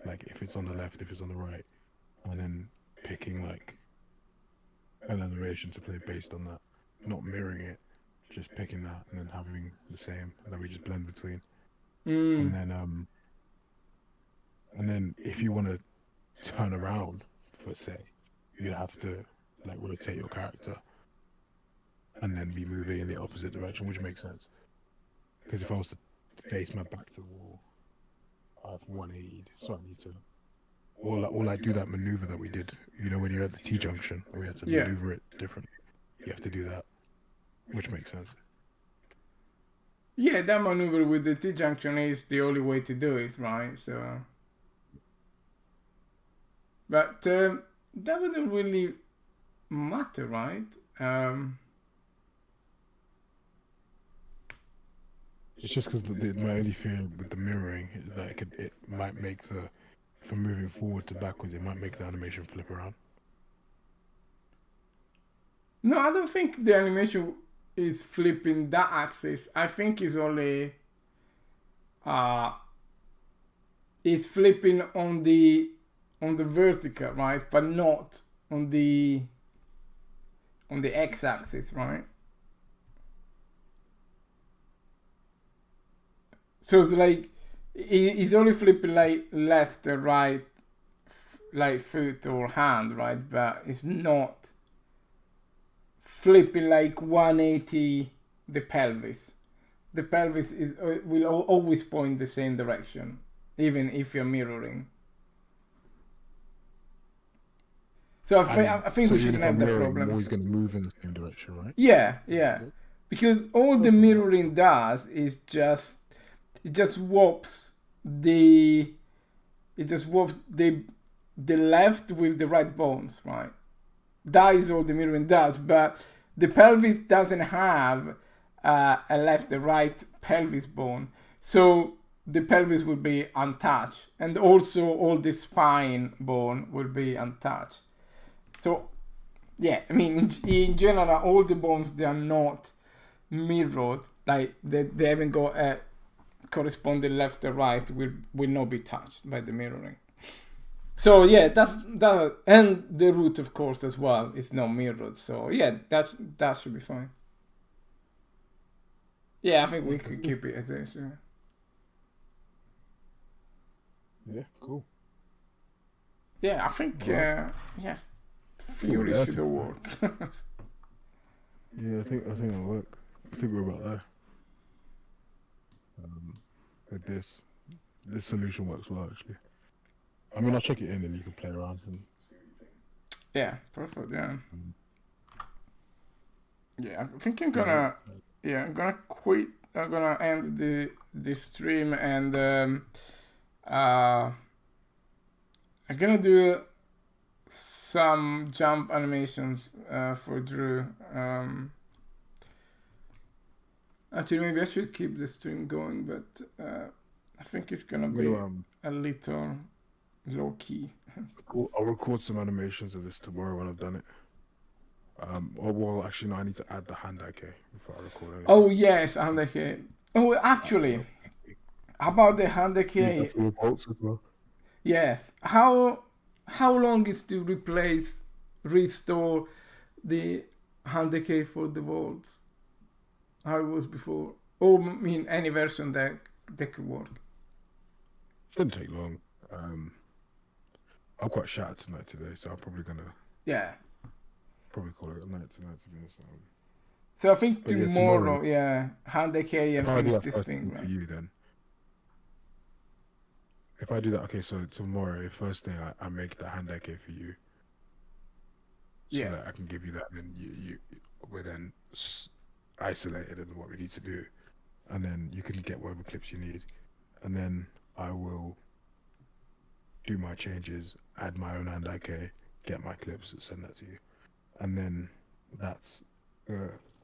like if it's on the left, if it's on the right, and then picking like an animation to play based on that, not mirroring it, just picking that and then having the same that we just blend between. And then if you want to turn around for say, you'd have to like rotate your character and then be moving in the opposite direction, which makes sense. Because if I was to face my back to the wall, I have 180, so I need to, or like do that maneuver that we did, you know, when you're at the T-junction, we had to maneuver it differently. You have to do that, which makes sense. Yeah, that maneuver with the T-junction is the only way to do it, right? So, but that wouldn't really matter, right? It's just because my only fear with the mirroring is that it might make from moving forward to backwards, it might make the animation flip around. No, I don't think the animation is flipping that axis. I think it's only it's flipping on the vertical, right? But not on the x-axis, right? So it's like it's only flipping like left or right, like foot or hand, right? But it's not flipping like 180 the pelvis. The pelvis will always point the same direction, even if you're mirroring. So I think we shouldn't have that problem. I'm always going to move in the same direction, right? Yeah. Because all the mirroring does is it just swaps the left with the right bones, right? That is all the mirroring does, but the pelvis doesn't have a left and right pelvis bone, so the pelvis will be untouched, and also all the spine bone will be untouched. So, yeah, I mean, in general, all the bones, they are not mirrored, like they haven't got a corresponding left and right, will not be touched by the mirroring. So yeah, that's that, and the root, of course, as well, is not mirrored. So yeah, that should be fine. Yeah, I think we could keep it as is. Yeah, cool. Yeah, I think yes, Fury should work. Yeah, I think it'll work. I think we're about there. With this solution works well, actually. I mean, I'll check it in and you can play around and see what you think. Yeah, perfect. Yeah. Yeah, I think I'm gonna quit. I'm gonna end the stream, and I'm gonna do some jump animations for Drew. Actually, maybe I should keep the stream going, but I think it's gonna be a little low key. I'll record some animations of this tomorrow when I've done it. Well, actually, no, I need to add the hand eye before I record anything. Oh yes, hand eye. Oh, actually, how about the hand eye? Yes. How long is to restore the hand eye for the vaults? How it was before? Oh, I mean, any version that could work. Shouldn't take long. I'm quite shattered tonight today, so I'm probably gonna probably call it a night tonight to be honest. So I think tomorrow, hand eye and finish this thing. For you then. If I do that, okay, so tomorrow, first thing I make the hand eye for you. So that I can give you that, and we're then isolated in what we need to do, and then you can get whatever clips you need, and then I will do my changes, add my own hand eye, get my clips, and send that to you, and then that's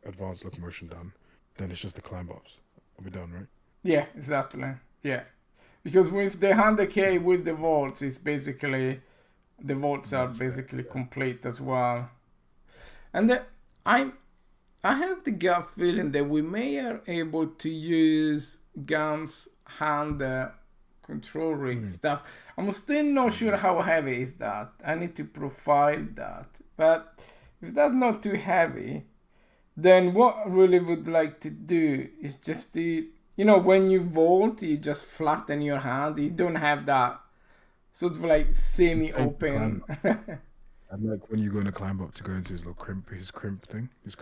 advanced locomotion done. Then it's just the climb ups. Are we done, right? Yeah, exactly. Yeah, because with the hand eye with the vaults, it's basically the vaults are basically complete as well, and I have the gut feeling that we may are able to use guns hand control rig stuff. I'm still not sure how heavy is that. I need to profile that. But if that's not too heavy, then what I really would like to do is just to, you know, when you vault, you just flatten your hand. You don't have that sort of like semi-open. And like when you're going to climb up to go into his little crimp place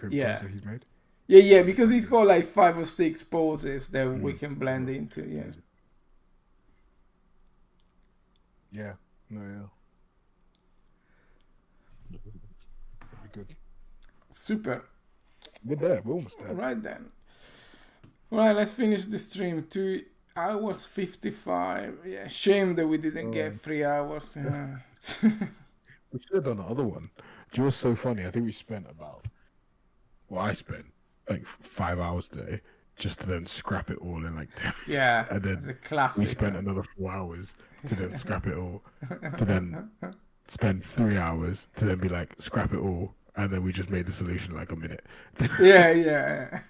Yeah. that he's made. Yeah, because he's got like 5 or 6 poses that we can blend into. Yeah. Yeah. No, yeah. Pretty good. Super. We're there. We're almost there. Right then. Right, let's finish the stream. 2 hours 55. Yeah, shame that we didn't get 3 hours. Yeah. We should have done the other one. Do you know what's so funny? I think we spent about, well, I spent like 5 hours today just to then scrap it all in like 10 minutes. Yeah, And it's a then classic. we spent another 4 hours to then scrap it all, to then spend 3 hours to then be like, scrap it all. And then we just made the solution in like a minute. Yeah.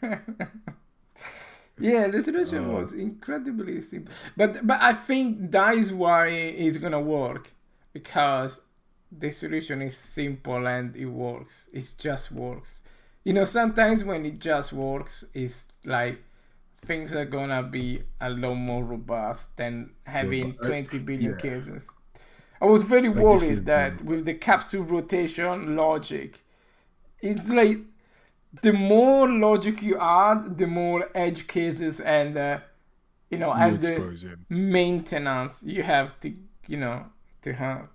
Yeah, the solution was incredibly simple. But I think that is why it's gonna work, because the solution is simple and it works. It just works. You know, sometimes when it just works, it's like things are gonna be a lot more robust than having 20 billion cases. I was very worried that with the capsule rotation logic, it's like the more logic you add, the more edge cases and you know, and the maintenance you have to, you know, to have.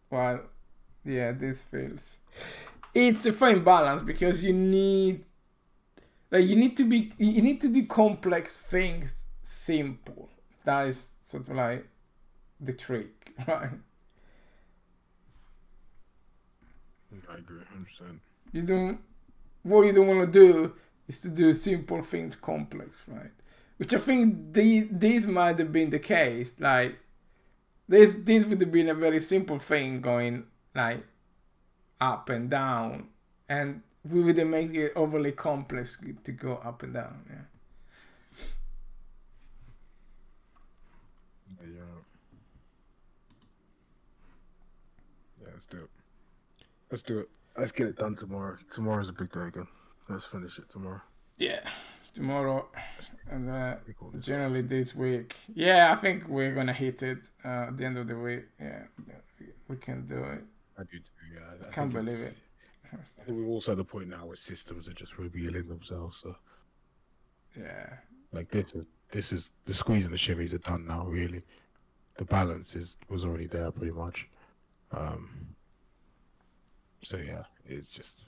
Well, yeah, this fails. It's a fine balance because you need to do complex things simple. That is sort of like the trick, right? I agree, 100%. What you don't want to do is to do simple things complex, right? Which I think this might have been the case. Like this would have been a very simple thing going like up and down, and we wouldn't make it overly complex to go up and down. Yeah. Yeah, let's do it. Let's do it. Let's get it done tomorrow. Tomorrow's a big day again. Let's finish it tomorrow. Yeah, tomorrow, and generally this week. Yeah, I think we're gonna hit it at the end of the week. Yeah, we can do it. I do too. Yeah, I can't believe it. I think we're also at the point now where systems are just revealing themselves. So yeah, like this is the squeeze and the shimmies are done now. Really, the balance was already there pretty much. So yeah, it's just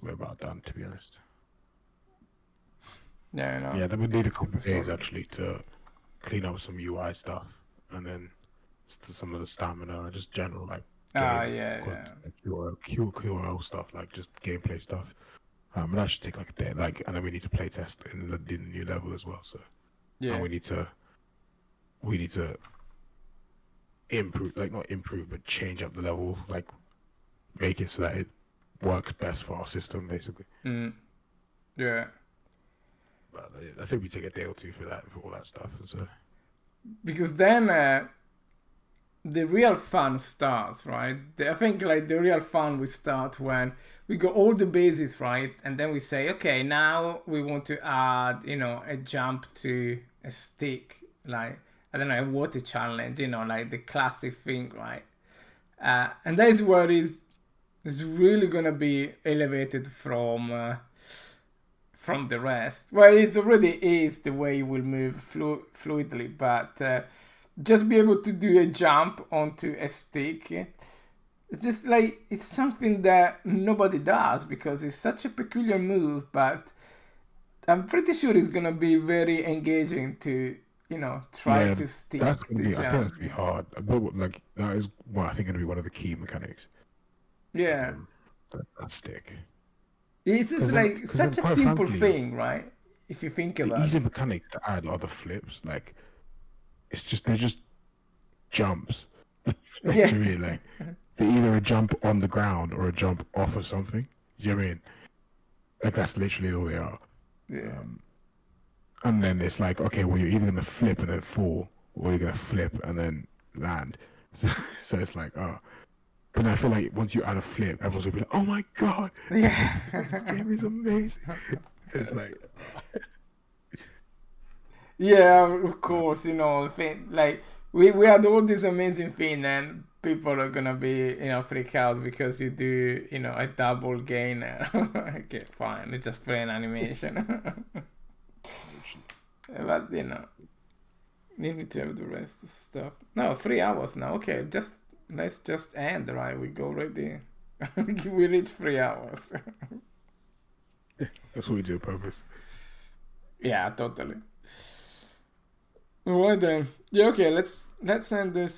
we're about done, to be honest. Yeah, I know. Yeah, then we need a couple of days actually to clean up some UI stuff, and then some of the stamina, just general like QRL stuff, like just gameplay stuff. And that should take like a day, like, and then we need to play test in the new level as well. So yeah, and we need to improve, like not improve, but change up the level, like make it so that it works best for our system, basically. Yeah. But I think we take a day or two for all that stuff, and so because then the real fun starts, right? I think like the real fun will start when we got all the bases right, and then we say, okay, now we want to add, you know, a jump to a stick, like I don't know, a water challenge, you know, like the classic thing, right? And that is where it's really gonna be elevated from the rest. Well, it already is the way you will move fluidly, but just be able to do a jump onto a stick. It's just like, it's something that nobody does because it's such a peculiar move, but I'm pretty sure it's gonna be very engaging to, you know, try to stick. That's gonna be, I think that's gonna be hard. But like that is what I think gonna be one of the key mechanics. Yeah. That stick. It's just like such a simple thing, right? If you think about it. The easy mechanic to add are the flips. Like, they're just jumps. That's what Yeah. you mean. Like, they either a jump on the ground or a jump off of something. Do you know what I mean? Like, that's literally all they are. Yeah. And then it's like, okay, well, you're either gonna flip and then fall, or you're gonna flip and then land. So it's like, oh. But I feel like once you add a flip, everyone's gonna be like, oh my god, Yeah. this game is amazing. It's like, Yeah, of course, you know, like we had all this amazing thing, and people are gonna be, you know, freak out because you do, you know, a double gainer. Okay, fine, it's just plain animation. But you know, you need to have the rest of stuff. No, 3 hours now. Okay, let's just end, right? We go already. We reach 3 hours. that's what we do on purpose. Yeah, totally. Right then. Yeah, okay, let's end this